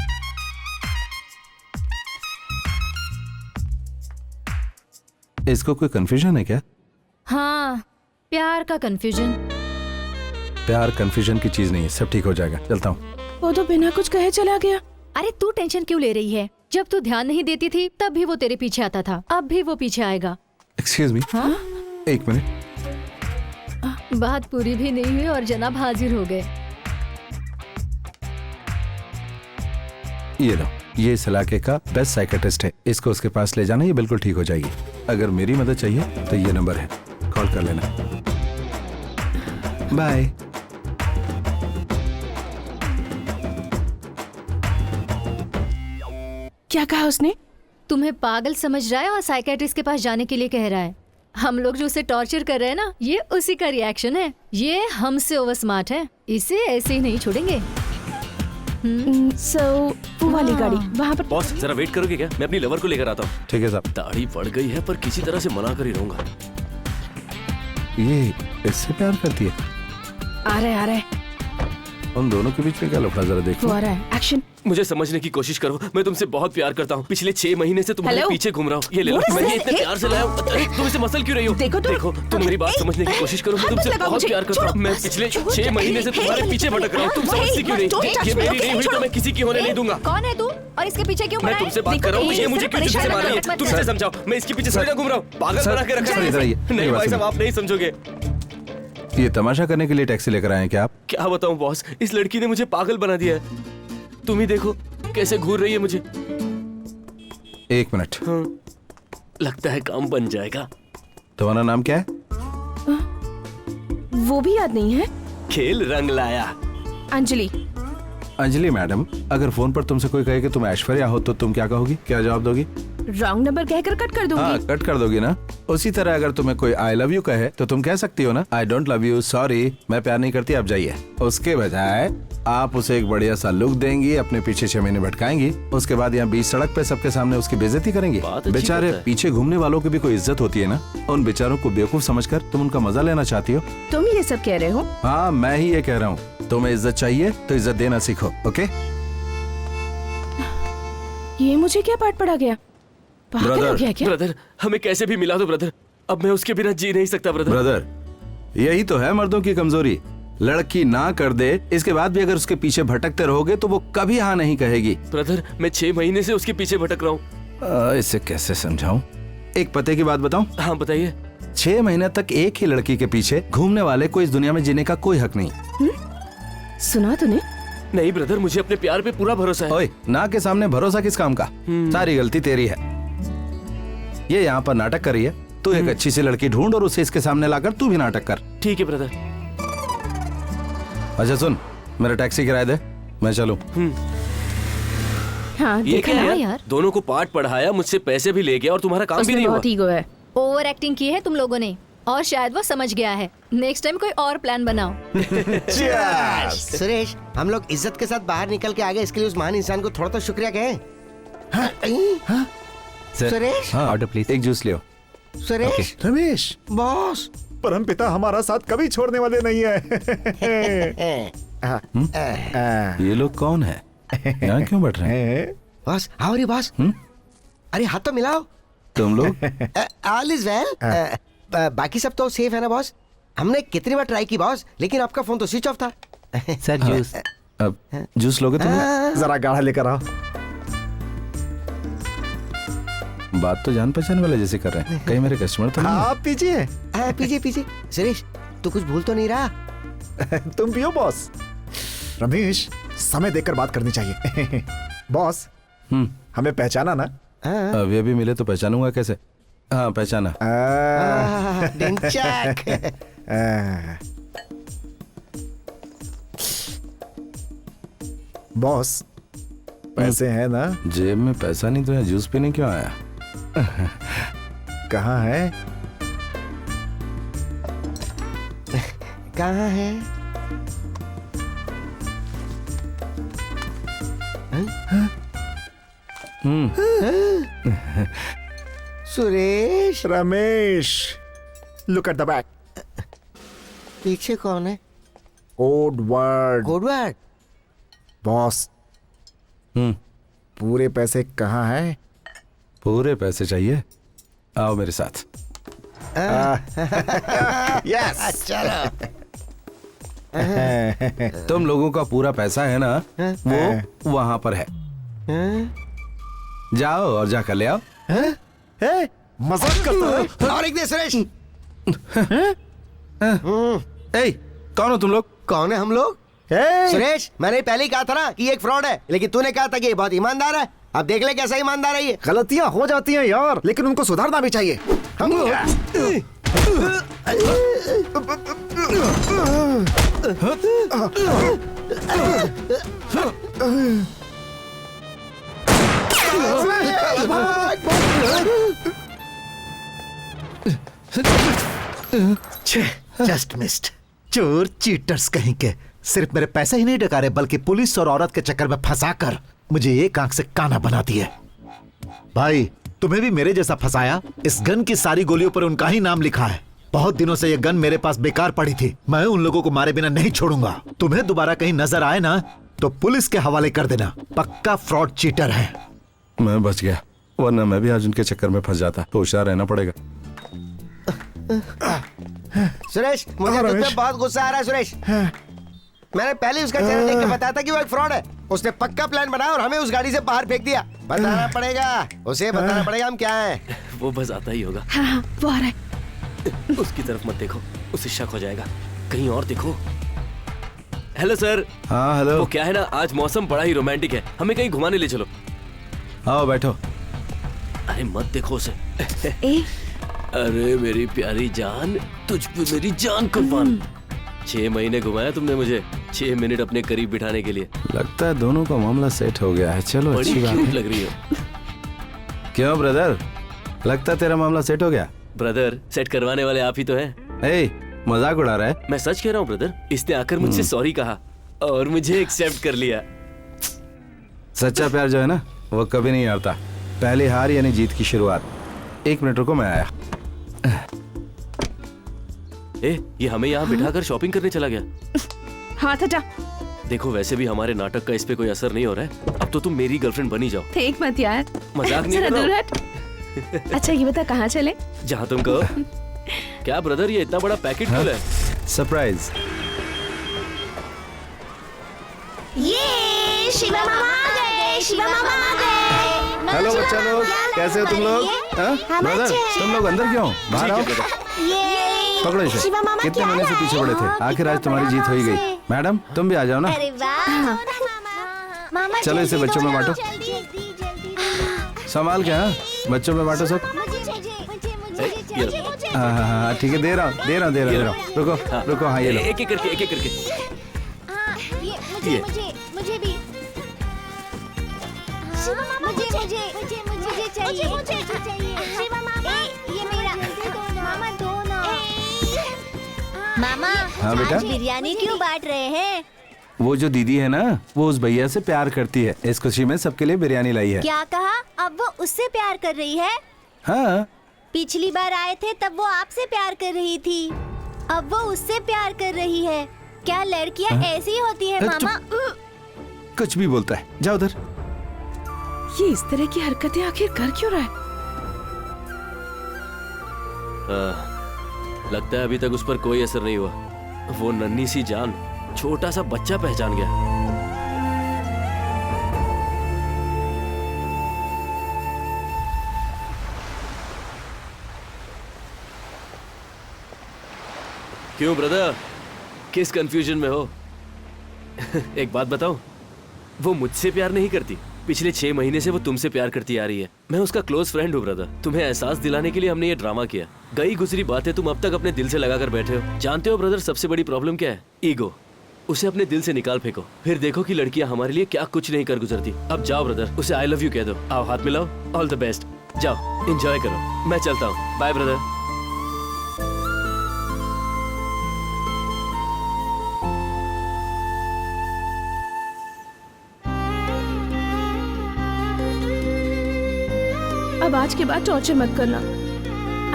इसको कोई कंफ्यूजन है क्या? हाँ, प्यार का कंफ्यूजन। प्यार कंफ्यूजन की चीज नहीं है, सब ठीक हो जाएगा। चलता हूँ। वो तो बिना कुछ कहे चला गया। अरे तू टेंशन क्यों ले रही है? जब तू ध्यान नहीं देती थी तब भी वो तेरे पीछे आता था, अब भी वो पीछे आएगा। Excuse me. हाँ? एक मिनट। बात पूरी भी नहीं हुई और जनाब हाजिर हो गए। ये लो, ये इस इलाके का बेस्ट साइकेट्रिस्ट है। इसको उसके पास ले जाना, ये बिल्कुल ठीक हो जाएगी। अगर मेरी मदद चाहिए तो ये नंबर है, कॉल कर लेना। बाय। क्या कहा उसने? तुम्हें पागल समझ रहा है और साइकेट्रिस्ट के पास जाने के लिए कह रहा है। हम लोग जो उसे टॉर्चर कर रहे हैं ना, ये उसी का रिएक्शन है। ये हमसे ओवर स्मार्ट है, इसे ऐसे ही नहीं छोड़ेंगे। सो वो वाली गाड़ी वहाँ पर। बॉस जरा वेट करोगे क्या? मैं अपनी लवर को लेकर आता हूँ। ठीक है साहब। दाढ़ी बढ़ गई है पर किसी तरह से मना कर ही रहूंगा। ये इससे प्यार करती है? आ रहा है उन दोनों के बीच में क्या लफड़ा, जरा देखो। वो आ रहा है। एक्शन। मुझे समझने की कोशिश करो, मैं तुमसे बहुत प्यार करता हूँ। पिछले 6 महीने से तुम्हारे Hello? पीछे घूम रहा हूँ। ये ले लो, What is मैं ये this? इतने प्यार से लाया हूँ। अरे, तुम इसे मसल क्यों रही हो? देखो तुम मेरी बात समझने की कोशिश करो। मैं तुमसे बहुत प्यार करता हूँ। मैं पिछले 6 महीने से तुम्हारे पीछे भटक रहा हूँ। तुम समझती क्यों नहीं? ये मेरी नहीं हुई तो मैं किसी की होने नहीं दूंगा। कौन है तू और इसके पीछे क्यों मैं पड़ा है? तुमसे बात कर रहा हूँ, ये मुझे क्यों चुपके से मार रही है? तुम इसे समझाओ, मैं इसके पीछे थोड़ी ना घूम रहा हूँ। पागल बना के रखा है। नहीं भाई साहब, आप नहीं समझोगे। ये तमाशा करने के लिए टैक्सी लेकर आए हैं क्या आप? क्या बताऊं बॉस, इस लड़की ने मुझे पागल बना दिया है। तुम ही देखो कैसे घूर रही है मुझे। 1 मिनट। हाँ, लगता है काम बन जाएगा। तुम्हारा नाम क्या है? वो भी याद नहीं है। खेल रंग लाया। अंजलि। अंजलि मैडम, अगर फोन पर तुमसे कोई कहे कि तुम ऐश्वर्या हो तो तुम क्या कहोगी? क्या जवाब दोगी? रॉन्ग नंबर कहकर कट कर दूंगी। हाँ, कट कर दोगी ना। उसी तरह अगर तुम्हें कोई आई लव यू कहे तो तुम कह सकती हो ना, I don't love you, sorry, मैं प्यार नहीं करती, आप जाइए। उसके बजाय आप उसे एक बढ़िया सा लुक देंगी, अपने पीछे 6 महीने भटकाएंगी, उसके बाद यहाँ बीच सड़क पे सबके सामने उसकी बेइज्जती करेंगी। बेचारे पीछे घूमने वालों की भी कोई इज्जत होती है ना। उन बेचारों को बेवकूफ समझकर तुम उनका मजा लेना चाहती हो। तुम ये सब कह रहे हो? हाँ, मैं ही ये कह रहा हूँ। तुम्हें इज्जत चाहिए तो इज्जत देना सीखो, ओके? ये मुझे क्या पाठ पढ़ा गया? पागल हो गया क्या? ब्रदर, हमें कैसे भी मिला दो ब्रदर। अब मैं उसके बिना जी नहीं सकता ब्रदर। ब्रदर, यही तो है मर्दों की कमजोरी। लड़की ना कर दे, इसके बाद भी अगर उसके पीछे भटकते रहोगे तो वो कभी हाँ नहीं कहेगी। ब्रदर, मैं 6 महीने से उसके पीछे भटक रहा हूँ। इसे कैसे समझाऊं? एक पते की बात बताऊं? हाँ बताइए। 6 महीने तक एक ही लड़की के पीछे घूमने वाले को इस दुनिया में जीने का कोई हक नहीं। सुना तूने? नहीं ब्रदर, मुझे अपने प्यार पे पूरा भरोसा है। ओए, ना के सामने भरोसा किस काम का? सारी गलती तेरी है। ये यहाँ पर नाटक कर रही है। तू एक अच्छी सी लड़की ढूंढ और उसे इसके सामने लाकर तू भी नाटक कर। ठीक है ब्रदर। अच्छा सुन, मेरा टैक्सी किराया दे, मैं चलूं। हाँ, ये देखा क्या ना है यार? दोनों को पाठ पढ़ाया, मुझसे पैसे भी ले गया और तुम्हारा काम भी नहीं हुआ। बहुत ईगो है। ओवर एक्टिंग की है तुम लोगों ने और शायद वो समझ गया है। नेक्स्ट टाइम कोई और प्लान बनाओ। सुरेश, हम लोग इज्जत के साथ बाहर निकल के आ गए, इसके लिए उस महान इंसान को थोड़ा तो शुक्रिया कहें। सुरेश, हाँ, ऑर्डर प्लीज। एक जूस लियो। सुरेश, रमेश, बॉस, परमपिता हमारा साथ कभी छोड़ने वाले नहीं है। ये लोग कौन है? यहाँ क्यों बैठ रहे हैं? Boss, how are you boss? अरे हाथ तो मिलाओ। तुम लोग? All is well. बाकी सब तो सेफ है ना बॉस? हमने कितनी बार ट्राई की बॉस, लेकिन आपका फोन तो स्विच ऑफ था। Sir juice. अब जूस लोगे तुम? जरा गाढ़ा लेकर आओ। बात तो जान पहचान वाले जैसे कर रहे हैं। कहीं मेरे कस्टमर तो नहीं है? आप पीजिए। पीछे पीछे। सुरेश, तू कुछ भूल तो नहीं रहा? तुम पियो बॉस। रमेश, समय देखकर बात करनी चाहिए। बॉस, हमें पहचाना ना? अभी अभी मिले तो पहचानूंगा कैसे? हाँ, पहचाना। बॉस, पैसे हैं ना? जेब में पैसा नहीं तो यहाँ जूस पीने क्यों आया? कहाँ है? कहाँ है? Suresh, Ramesh, look at the back. पीछे कौन है? Code word. Code word? Boss, पूरे पैसे कहाँ हैं? पूरे पैसे चाहिए? आओ मेरे साथ। यस, चलो। तुम लोगों का पूरा पैसा है ना, वो वहां पर है। जाओ और जाकर ले आओ। मजाक करता है? और एक दे सुरेश। कौन हो तुम लोग? कौन है हम लोग? सुरेश, मैंने पहले ही कहा था ना कि ये एक फ्रॉड है, लेकिन तूने कहा था कि ये बहुत ईमानदार है। अब देख ले कैसा ईमानदार है ये। गलतियां हो जाती हैं यार, लेकिन उनको सुधारना भी चाहिए। हम जस्ट मिस्ड। चोर चीटर्स कहीं के सिर्फ मेरे पैसे ही नहीं डका रहे बल्कि पुलिस और औरत के चक्कर में फंसाकर मुझे एक आंख से काना बना दिए। भाई तुम्हें भी मेरे जैसा फंसाया। इस गन की सारी गोलियों पर उनका ही नाम लिखा है। बहुत दिनों से ये गन मेरे पास बेकार पड़ी थी। मैं उन लोगों को मारे बिना नहीं छोड़ूंगा। तुम्हें दोबारा कहीं नजर आए ना तो पुलिस के हवाले कर देना। पक्का फ्रॉड चीटर है। मैं बच गया, वरना मैं भी आज उनके चक्कर में फंस जाता। तो होशियार रहना पड़ेगा। सुरेश, मुझे तुझ पे बहुत गुस्सा आ रहा है सुरेश। मैंने पहले उसका चेहरा देख के बताया था कि वो एक फ्रॉड है। उसने पक्का प्लान बनाया और हमें उस गाड़ी से बाहर फेंक दिया। बताना पड़ेगा उसे, बताना पड़ेगा हम क्या हैं। वो बस आता ही होगा। हाँ, वो आ रहा है। उसकी तरफ मत देखो, उसे शक हो जाएगा। कहीं और देखो। Hello sir. हाँ हेलो। वो क्या है ना, आज मौसम बड़ा ही रोमांटिक है, हमें कहीं घुमाने ले चलो। आओ बैठो। अरे मत देखो उसे। अरे मेरी प्यारी जान, तुझ पे मेरी जान कुर्बान। 6 महीने घुमाया तुमने मुझे, 6 मिनट अपने करीब बिठाने के लिए। लगता है दोनों का मामला सेट हो गया है। चलो बड़ी अच्छी बात क्यूट है। लग रही हो। क्यों ब्रदर, लगता है तेरा मामला सेट हो गया? ब्रदर, सेट करवाने वाले आप ही तो हैं। ए, मजाक उड़ा रहा है? मैं सच कह रहा हूँ ब्रदर, इसने आकर मुझसे सॉरी कहा और मुझे एक्सेप्ट कर लिया। सच्चा प्यार जो है ना वो कभी नहीं हारता। पहली हार यानी जीत की शुरुआत। 1 मिनट रुको, मैं आया। ये हमें यहाँ बिठाकर शॉपिंग करने चला गया। हाथ हटा। देखो वैसे भी हमारे नाटक का इस पे कोई असर नहीं हो रहा है। अब तो तुम मेरी गर्लफ्रेंड बनी जाओ। फेंक मत यार। मजाक नहीं जरा कर रहा दूर हूँ। हट। अच्छा ये बता कहाँ चले? जहाँ तुम कहो। क्या ब्रदर, ये इतना बड़ा पैकेट क्यों है? सरप्राइज। ये शिवा मामा आ गए, शिवा मामा आ गए। हेलो बच्चा लोग, कैसे हो तुम लोग? ब्रदर तुम लोग अंदर क्यों? बाहर आओ। ये पकड़ो इसे। शिवा मामा कितने क्या महीने से है? पीछे पड़े थे, आखिर आज तुम्हारी जीत हो ही गई। मैडम तुम भी आ जाओ ना। अरे वाह मामा, चलो इसे बच्चों में बांटो। जल्दी संभाल के। हाँ बच्चों में बांटो सब। हाँ ठीक है, दे रहा हूँ। रुको रुको। हाँ ये लो। एक एक करके। ये मुझे भी। शिवा मामा मुझे चाहिए। शिवा मामा ये मेरा। मामा दो ना। मामा हाँ बेटा। आज बिरयानी क्यों बांट रहे हैं? वो जो दीदी है ना, वो उस भैया से प्यार करती है। इस खुशी में सबके लिए बिरयानी लाई है। क्या कहा? अब वो उससे प्यार कर रही है? हाँ पिछली बार आए थे तब वो आपसे प्यार कर रही थी, अब वो उससे प्यार कर रही है। क्या लड़कियां ऐसी होती है मामा? कुछ भी बोलता है, जाओ उधर। ये इस तरह की हरकतें आखिर कर क्यों रहा है? लगता है अभी तक उस पर कोई असर नहीं हुआ। वो नन्ही सी जान छोटा सा बच्चा पहचान गया। क्यों ब्रदर, किस कंफ्यूजन में हो? एक बात बताओ, वो मुझसे प्यार नहीं करती। पिछले 6 महीने से वो तुमसे प्यार करती आ रही है। मैं उसका क्लोज फ्रेंड हूँ ब्रदर। तुम्हें एहसास दिलाने के लिए हमने ये ड्रामा किया। गई गुजरी बातें तुम अब तक अपने दिल से लगाकर बैठे हो। जानते हो ब्रदर, सबसे बड़ी प्रॉब्लम क्या है? ईगो। उसे अपने दिल से निकाल फेंको, फिर देखो कि लड़कियां हमारे लिए क्या कुछ नहीं कर गुजरती। अब जाओ ब्रदर, उसे आई लव यू कह दो। आओ हाथ मिलाओ। All the best. जाओ एंजॉय करो। मैं चलता हूँ। Bye brother. अब आज के बाद टॉर्चर मत करना।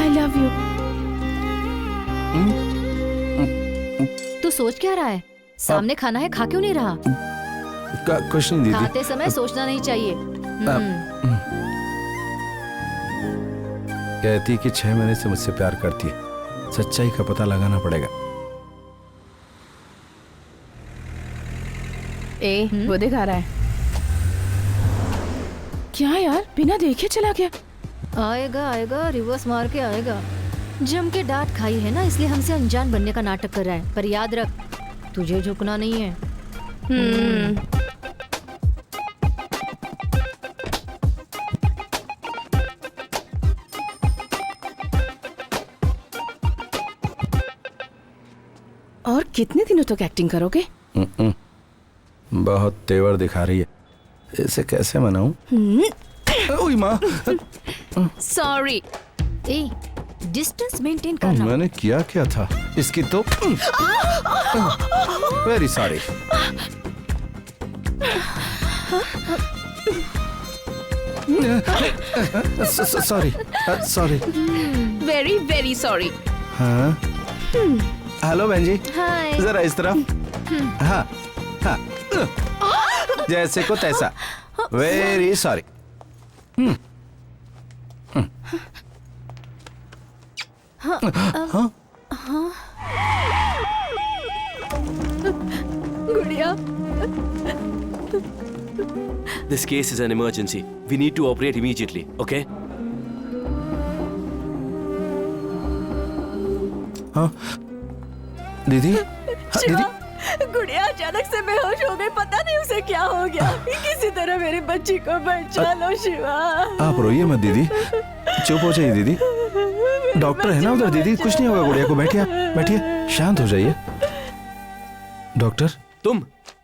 I love you. तू सोच क्या रहा है? सामने खाना है, खा क्यों नहीं रहा? कुछ नहीं दीदी। खाते समय सोचना नहीं चाहिए। कहती कि 6 महीने से मुझसे प्यार करती है। सच्चाई का पता लगाना पड़ेगा। वो दिखा रहा है। क्या यार, बिना देखे चला गया। आएगा रिवर्स मार के आएगा। जम के डांट खाई है ना, इसलिए हमसे अनजान बनने का नाटक कर रहा है। पर याद रख, तुझे झुकना नहीं है। और कितने दिनों तक एक्टिंग करोगे? बहुत तेवर दिखा रही है, इसे कैसे मनाऊं? ओए माँ। सॉरी। डिस्टेंस मेंटेन करना। मैंने किया क्या था इसकी तो very sorry. Sorry sorry. Very very sorry. हाँ हेलो बहन जी, हाय। जरा इस तरफ। हाँ हाँ जैसे को तैसा। Very sorry. गुड़िया, This case is an emergency. We need to operate immediately, okay? हाँ दीदी, हाँ दीदी। गुड़िया अचानक से बेहोश हो गई, पता नहीं उसे क्या हो गया। किसी तरह मेरी बच्ची को बचा लो शिवा। आप रोइए मत दीदी, चुप हो जाइए दीदी। डॉक्टर है ना उधर दीदी, कुछ नहीं होगा गुड़िया को। बैठिए बैठिए, शांत हो जाइए। डॉक्टर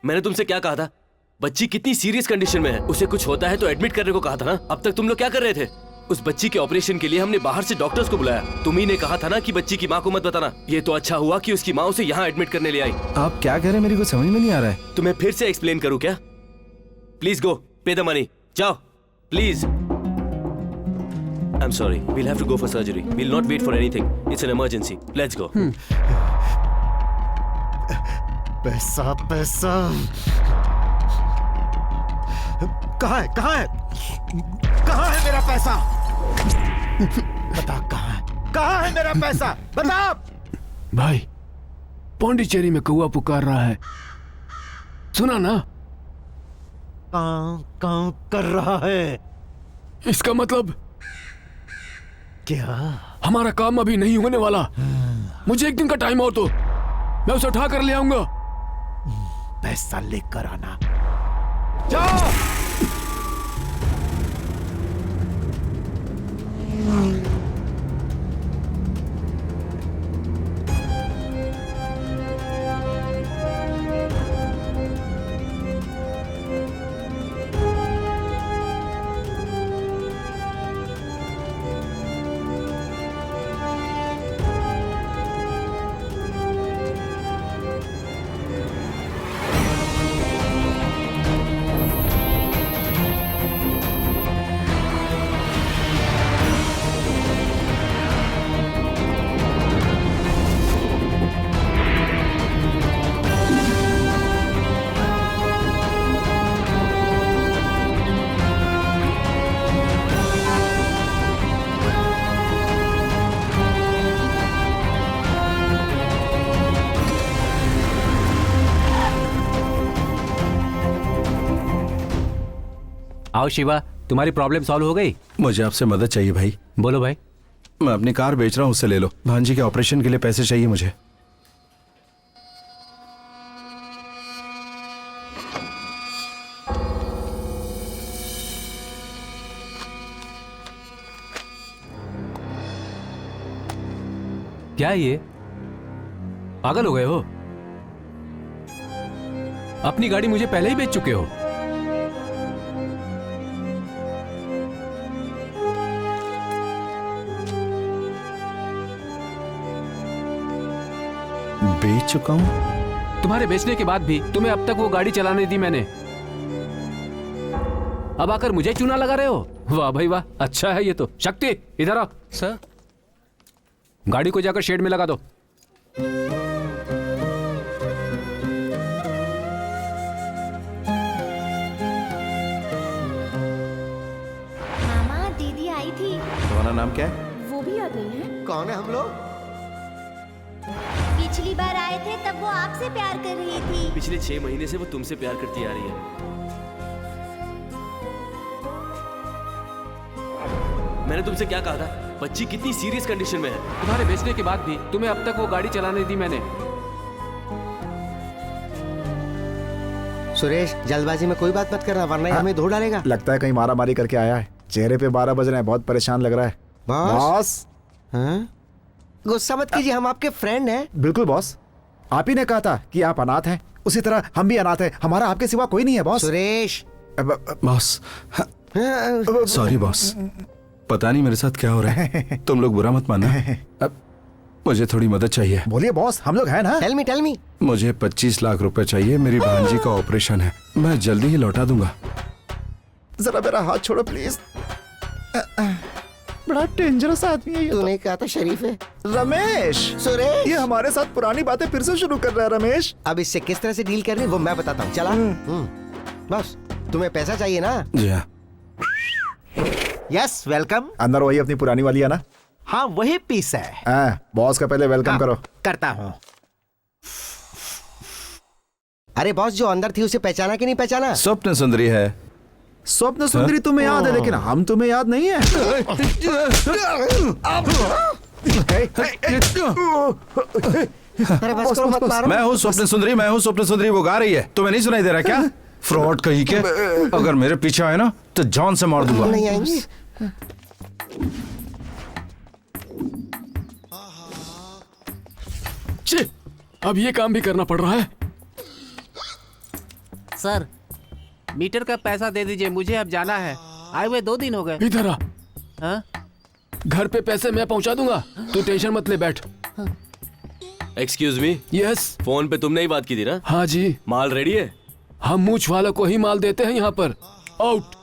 मैंने तुमसे क्या कहा था? बच्ची कितनी सीरियस कंडीशन में है, उसे कुछ होता है तो एडमिट करने को कहा था ना। अब तक तुम लोग क्या कर रहे थे? उस बच्ची के ऑपरेशन के लिए हमने बाहर से डॉक्टर्स को बुलाया। तुम ही ने कहा था ना कि बच्ची की माँ को मत बताना। ये तो अच्छा हुआ कि उसकी माँ उसे यहाँ एडमिट करने ले आई। आप क्या कह रहे हैं, मेरी को समझ में नहीं आ रहा है। तुम्हें फिर से एक्सप्लेन करूँ क्या? प्लीज गो, पे द मनी, जाओ please. I'm sorry, we'll have to go for surgery. We'll not wait for anything. It's an emergency. Let's go. पैसा पैसा कहाँ है, कहाँ है, कहाँ है मेरा पैसा? बता कहाँ है मेरा पैसा? बता। भाई, पौंडीचेरी में कौआ पुकार रहा है, सुना ना? कां कर रहा है। इसका मतलब क्या? हमारा काम अभी नहीं होने वाला। मुझे एक दिन का टाइम और दो, मैं उसे उठा कर ले आऊंगा। पैसा लेकर आना। जाओ। आओ शिवा, तुम्हारी प्रॉब्लम सॉल्व हो गई? मुझे आपसे मदद चाहिए भाई। बोलो भाई। मैं अपनी कार बेच रहा हूँ, उससे ले लो। भांजी के ऑपरेशन के लिए पैसे चाहिए मुझे। क्या ये पागल हो गए हो? अपनी गाड़ी मुझे पहले ही बेच चुके हो। बेच चुका हूं? तुम्हारे बेचने के बाद भी तुम्हें अब तक वो गाड़ी चलाने दी मैंने। अब आकर मुझे चूना लगा रहे हो? वाह भाई वाह, अच्छा है ये तो। शक्ति इधर आओ। सर। गाड़ी को जाकर शेड में लगा दो। मामा, दीदी आई थी। तुम्हारा नाम क्या है? वो भी याद नहीं है। कौन है हम लोग? पिछली बार आए थे तब वो आपसे प्यार कर रही थी। पिछले 6 महीने से वो तुमसे प्यार करती आ रही है। मैंने तुमसे क्या कहा था? बच्ची कितनी सीरियस कंडीशन में है। तुम्हारे बेचने के बाद भी तुम्हें अब तक वो गाड़ी चलाने दी मैंने। सुरेश, जल्दबाजी में कोई बात मत करना, वरना हमें धो डालेगा। लगता है कहीं मारा मारी करके आया है। चेहरे पे 12 बज रहे हैं, बहुत परेशान लग रहा है। बॉस। हाँ? गुस्सा मत कीजिए, हम आपके फ्रेंड हैं। बिल्कुल बॉस, आप ही ने कहा था कि आप अनाथ हैं, उसी तरह हम भी अनाथ हैं। हमारा आपके सिवा कोई नहीं है boss. Suresh. Boss, sorry boss. पता नहीं मेरे साथ क्या हो रहा है। तुम लोग बुरा मत मानना। अब मुझे थोड़ी मदद चाहिए। बोलिए बॉस, हम लोग हैं ना। Tell me. मुझे 25 लाख रुपए चाहिए। मेरी भांजी का ऑपरेशन है, मैं जल्दी ही लौटा दूंगा। जरा मेरा हाथ छोड़ो प्लीज। बड़ा डेंजरस आदमी है ये। तूने कहा था शरीफ है। रमेश, सुरेश, ये हमारे साथ पुरानी बातें फिर से शुरू कर रहा है। रमेश, अब इससे किस तरह से डील करनी वो मैं बताता हूँ। चला। बस तुम्हें पैसा चाहिए ना? जी हाँ। Yes welcome. अंदर वही अपनी पुरानी वाली है ना? हाँ वही पीस है। बॉस का पहले वेलकम करो। करता हूँ। अरे बॉस, जो अंदर थी उसे पहचाना कि नहीं पहचाना? स्वप्न सुंदरी है। स्वप्न सुंदरी तुम्हें याद है, लेकिन हम तुम्हें याद नहीं है। अरे बस करो, मत मारो। मैं हूँ स्वप्न सुंदरी, मैं हूँ स्वप्न सुंदरी। वो गा रही है, तुम्हें नहीं सुनाई दे रहा क्या? फ्रॉड कहीं के। अगर मेरे पीछे आए ना तो जॉन से मार दूंगा। नहीं आएंगे। अब ये काम भी करना पड़ रहा है। सर मीटर का पैसा दे दीजिए, मुझे अब जाना है। आए हुए 2 दिन हो गए। इधर आ। हाँ? घर पे पैसे मैं पहुंचा दूंगा, तू टेंशन मत ले, बैठ। Excuse me. यस। फोन पे तुमने ही बात की थी ना? हाँ जी। माल रेडी है? हम मूछ वालों को ही माल देते हैं यहाँ पर। आउट।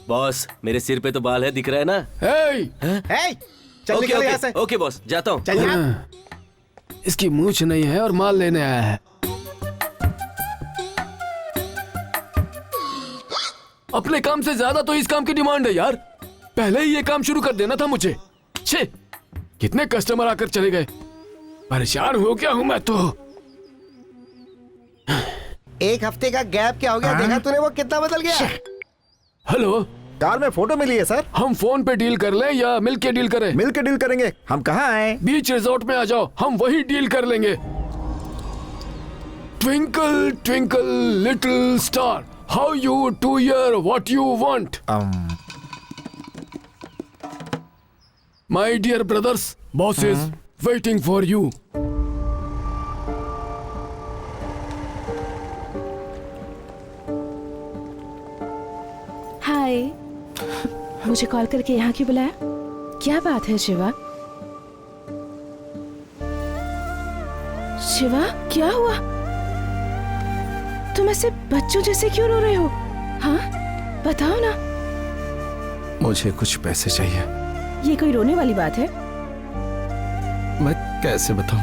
बॉस मेरे सिर पे तो बाल है, दिख रहा है ना? चल ओके निकल यहाँ से। ओके बॉस, जाता हूँ। चल यहाँ। इसकी मूछ नहीं है और माल लेने आया है। अपने काम से ज्यादा तो इस काम की डिमांड है यार। पहले ही ये काम शुरू कर देना था मुझे। छे, कितने कस्टमर आकर चले गए। परेशान हो गया हूं मैं तो। 1 हफ्ते का गैप क्या हो गया? देखा तूने वो कितना बदल गया? हेलो, कार में फोटो मिली है सर। हम फोन पे डील कर लें या मिल के डील करें? मिल के डील करेंगे। हम कहाँ आए? बीच रिजॉर्ट में आ जाओ, हम वही डील कर लेंगे। Twinkle twinkle little star, how you do your what you want. My dear brothers, boss is waiting for you. Hi, मुझे कॉल करके यहाँ क्यों बुलाया? क्या बात है शिवा? शिवा, क्या हुआ? तुम ऐसे बच्चों जैसे क्यों रो रहे हो? हाँ, बताओ ना। मुझे कुछ पैसे चाहिए। ये कोई रोने वाली बात है? मैं कैसे बताऊं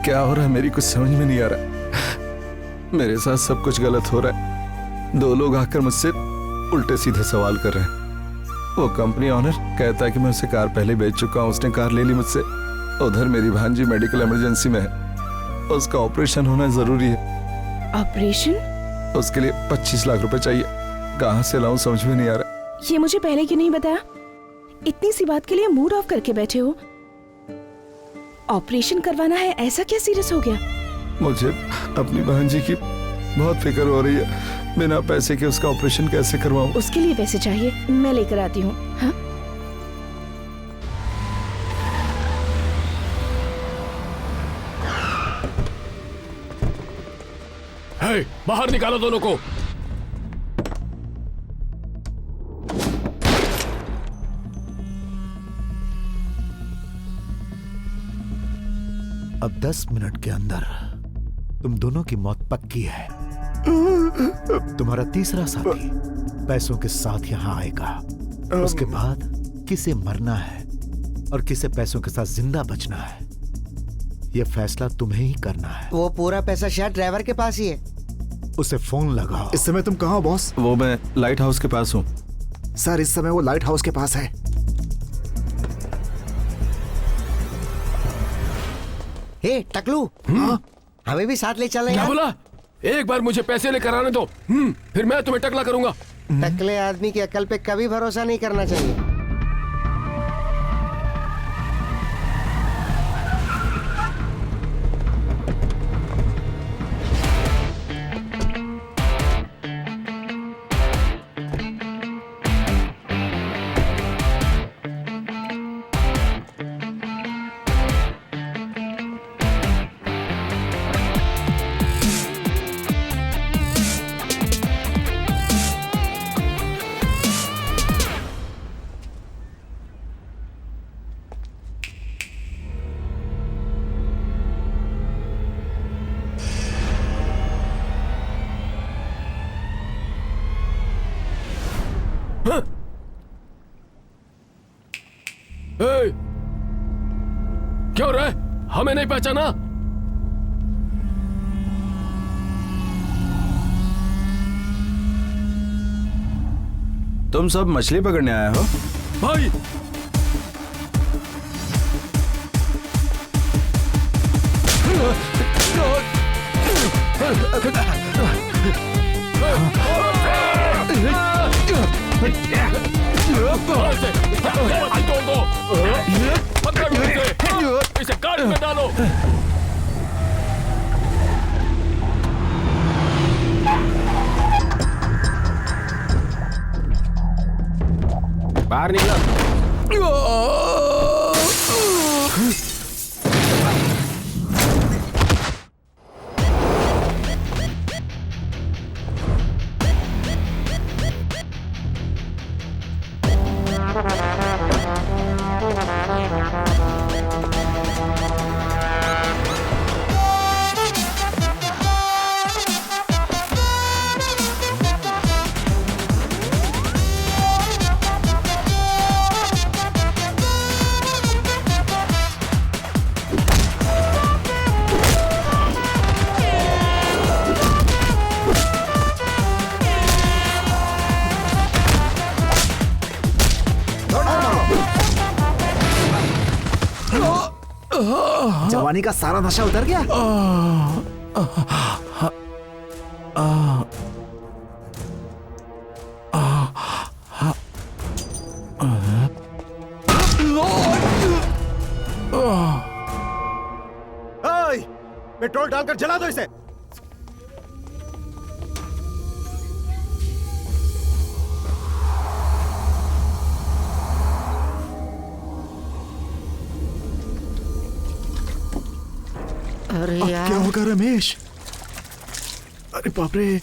क्या हो रहा है? मेरी कुछ समझ में नहीं आ रहा। मेरे साथ सब कुछ गलत हो रहा है। 2 लोग आकर मुझसे उल्टे सीधे सवाल कर रहे हैं। वो कंपनी ऑनर कहता है कि मैं उसे कार पहले बेच चुका हूँ, उसने कार ले ली मुझसे। उधर मेरी भांजी मेडिकल इमरजेंसी में है, उसका ऑपरेशन होना जरूरी है। ऑपरेशन? उसके लिए 25 लाख रुपए चाहिए। कहाँ से लाऊं समझ में नहीं आ रहा। ये मुझे पहले क्यों नहीं बताया? इतनी सी बात के लिए मूड ऑफ करके बैठे हो। ऑपरेशन करवाना है, ऐसा क्या सीरियस हो गया? मुझे अपनी भांजी की बहुत फिक्र हो रही है। बिना पैसे के उसका ऑपरेशन कैसे करवाऊं? उसके लिए पैसे चाहिए, मैं लेकर आती हूँ। हाँ? हे, बाहर निकालो दोनों को। अब 10 मिनट के अंदर तुम दोनों की मौत पक्की है। तुम्हारा तीसरा साथी पैसों के साथ यहां आएगा। उसके बाद किसे मरना है और किसे पैसों के साथ जिंदा बचना है, यह फैसला तुम्हें ही करना है। वो पूरा पैसा शायद ड्राइवर के पास ही है। उसे फोन लगाओ। इस समय तुम कहाँ हो बॉस? वो मैं लाइट हाउस के पास हूँ। सर इस समय वो लाइट हाउस के पास है। हे टकलू, हमें भी साथ ले चलना क्या यार। बोला? एक बार मुझे पैसे लेकर आने दो, फिर मैं तुम्हें टकला करूंगा। टकले आदमी की अकल पे कभी भरोसा नहीं करना चाहिए। ए, क्यों रे? हमें नहीं पहचाना? तुम सब मछली पकड़ने आए हो? भाई इसे गाड़ी में डालो। बाहर निकलो। जवानी का सारा नशा उतर गया। पेट्रोल डालकर जला दो इसे। अरे यार, क्या होगा रमेश? अरे बाप रे।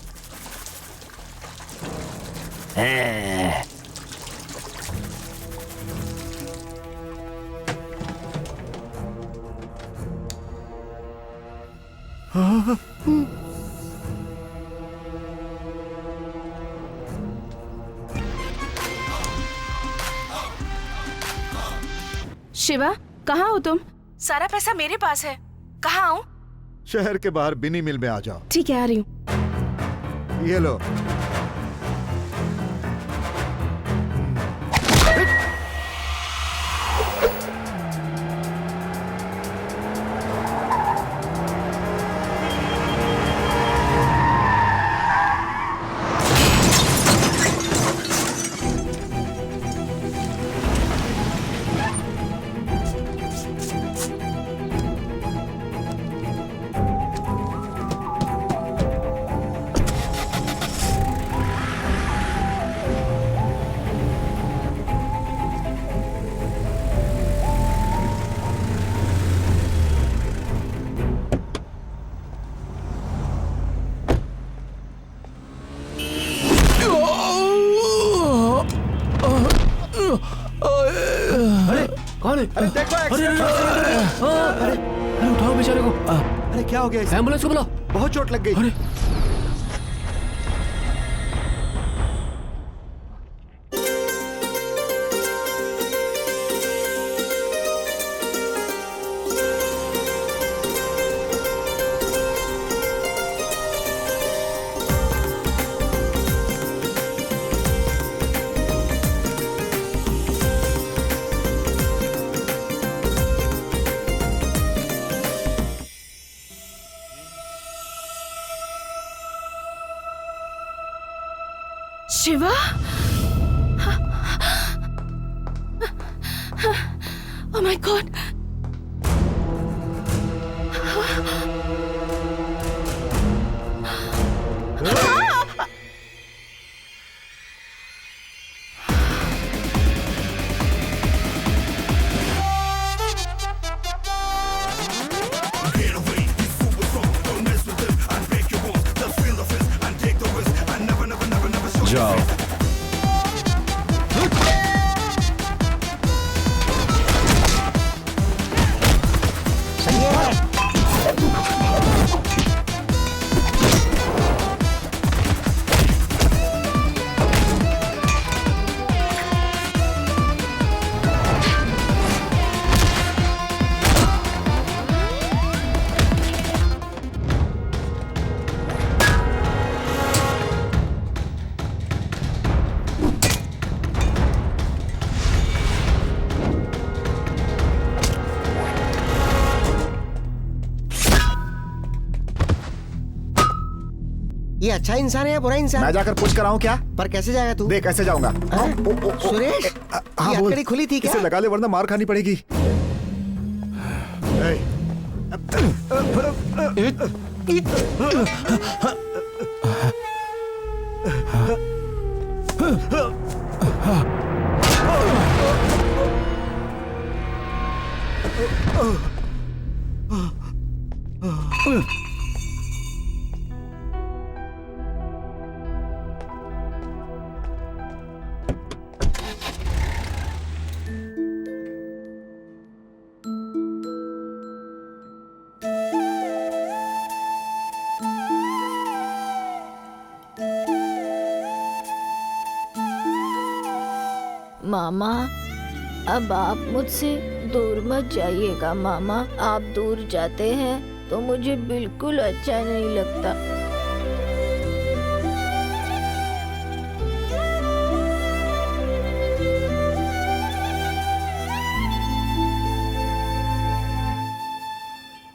शिवा, कहाँ हो तुम? सारा पैसा मेरे पास है। कहाँ आऊँ? शहर के बाहर बिनी मिल में आ जाओ। ठीक है, आ रही हूँ। ये लो। कौन है? अरे देखो अरे उठाओ बेचारे को। अरे क्या हो गया? एम्बुलेंस को बुलाओ। बहुत चोट लग गई। अरे शिवा, oh my God. जाओ। ये अच्छा इंसान है या बुरा इंसान? मैं जाकर पूछ कर आऊं क्या? पर कैसे जाएगा तू? देख कैसे जाऊंगा। सुरेश, हाँ ये बोल। हथकड़ी खुली थी क्या? इसे लगा ले वरना मार खानी पड़ेगी। मामा, अब आप मुझसे दूर मत जाइएगा मामा। आप दूर जाते हैं तो मुझे बिल्कुल अच्छा नहीं लगता।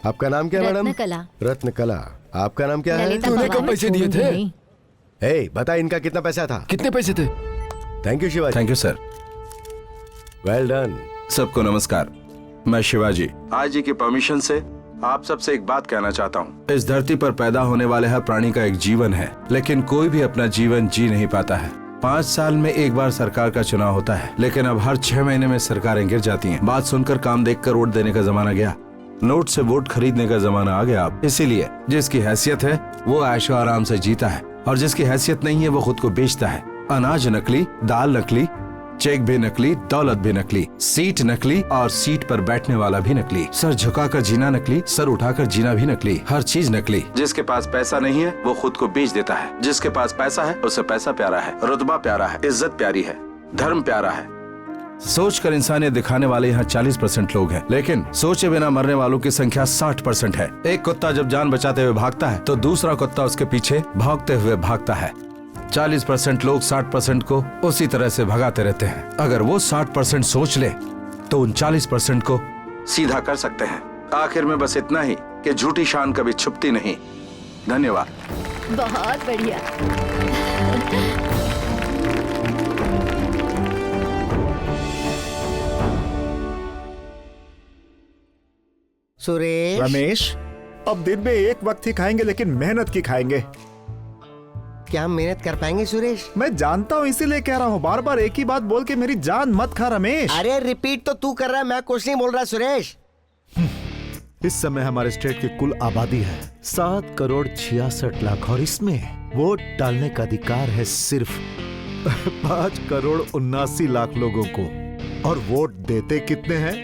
आपका नाम क्या मैडम? रत्नकला। रत्नकला। आपका नाम क्या है? ललिता तूने कब पवार। पैसे दिए थे? हे, बता इनका कितना पैसा था? कितने पैसे थे? Thank you Shivaji. Thank you sir. Well done. सबको नमस्कार, मैं शिवाजी। आज जी की परमिशन से आप सबसे एक बात कहना चाहता हूँ। इस धरती पर पैदा होने वाले हर प्राणी का एक जीवन है, लेकिन कोई भी अपना जीवन जी नहीं पाता है। 5 साल में एक बार सरकार का चुनाव होता है, लेकिन अब हर 6 महीने में सरकारें गिर जाती हैं। बात सुनकर काम देखकर वोट देने का जमाना गया। नोट से वोट खरीदने का जमाना आ गया अब। इसीलिए जिसकी हैसियत है वो ऐशो आराम से जीता है, और जिसकी हैसियत नहीं है वो खुद को बेचता है। अनाज नकली, दाल नकली, चेक भी नकली, दौलत भी नकली, सीट नकली और सीट पर बैठने वाला भी नकली। सर झुकाकर जीना नकली, सर उठाकर जीना भी नकली, हर चीज नकली। जिसके पास पैसा नहीं है वो खुद को बेच देता है, जिसके पास पैसा है उसे पैसा प्यारा है, रुतबा प्यारा है, इज्जत प्यारी है, धर्म प्यारा है। सोच कर इंसानियत दिखाने वाले यहाँ 40% लोग हैं, लेकिन सोचे बिना मरने वालों की संख्या 60% है। एक कुत्ता जब जान बचाते हुए भागता है तो दूसरा कुत्ता उसके पीछे भागते हुए भागता है। 40% लोग 60% को उसी तरह से भगाते रहते हैं। अगर वो 60% सोच ले तो उन 40% को सीधा कर सकते हैं। आखिर में बस इतना ही कि झूठी शान कभी छुपती नहीं। धन्यवाद। बहुत बढ़िया। सुरेश, रमेश, अब दिन में एक वक्त ही खाएंगे, लेकिन मेहनत की खाएंगे। क्या हम मेहनत कर पाएंगे सुरेश? मैं जानता हूँ, इसीलिए कह रहा हूँ। बार बार एक ही बात बोल के मेरी जान मत खा रमेश। अरे रिपीट तो तू कर रहा है, मैं कुछ नहीं बोल रहा सुरेश। इस समय हमारे स्टेट की कुल आबादी है 7 करोड़ 66 लाख, और इसमें वोट डालने का अधिकार है सिर्फ 5 करोड़ 79 लाख लोगों को। और वोट देते कितने हैं?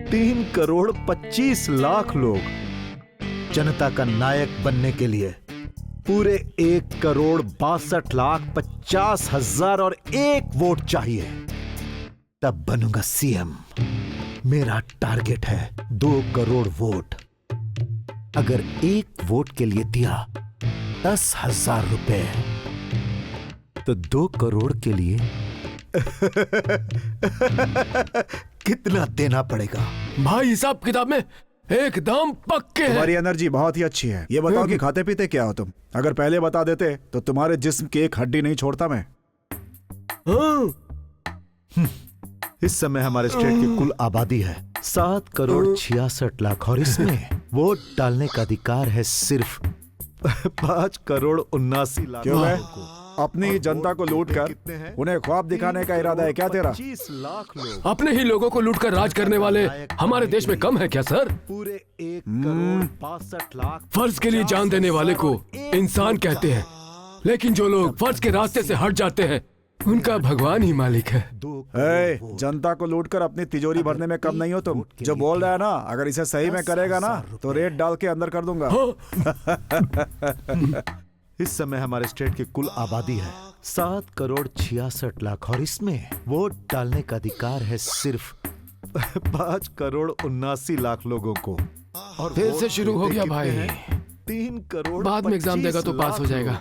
3 करोड़ 25 लाख लोग। जनता का नायक बनने के लिए पूरे 1 करोड़ 62 लाख 50 हजार और 1 वोट चाहिए, तब बनूंगा सीएम। मेरा टारगेट है 2 करोड़ वोट। अगर 1 वोट के लिए दिया 10,000 रुपए, तो 2 करोड़ के लिए कितना देना पड़ेगा? भाई हिसाब किताब में एकदम पक्के हैं। तुम्हारी एनर्जी बहुत ही अच्छी है। ये बताओ कि खाते पीते क्या हो तुम? अगर पहले बता देते तो तुम्हारे जिस्म की एक हड्डी नहीं छोड़ता मैं। इस समय हमारे स्टेट की कुल आबादी है 7 करोड़ 66 लाख, और इसमें वोट डालने का अधिकार है सिर्फ 5 करोड़ 79 लाख। क्यों है? अपनी जनता को लूट कर उन्हें ख्वाब दिखाने का इरादा है क्या तेरा? 25 लाख लोग। अपने ही लोगों को लूटकर राज करने वाले हमारे देश में कम है क्या सर? पूरे 1 करोड़ 62 लाख। फर्ज के लिए जान देने वाले को इंसान कहते हैं, लेकिन जो लोग फर्ज के रास्ते से हट जाते हैं उनका भगवान ही मालिक है। जनता को लूटकर अपनी तिजोरी भरने में कम नहीं हो तुम। जो बोल रहा है ना, अगर इसे सही में करेगा ना तो रेट डाल के अंदर कर दूंगा। इस समय हमारे स्टेट की कुल आबादी है 7 करोड़ 66 लाख, और इसमें वोट डालने का अधिकार है सिर्फ 5 करोड़ 79 लाख लोगों को। और फिर से शुरू हो गया भाई। 3 करोड़ बाद में एग्जाम देगा तो पास हो जाएगा।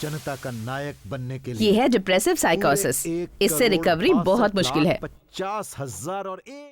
जनता का नायक बनने के लिए ये है डिप्रेसिव साइकोसिस। इससे रिकवरी बहुत मुश्किल है। 50,000 और 1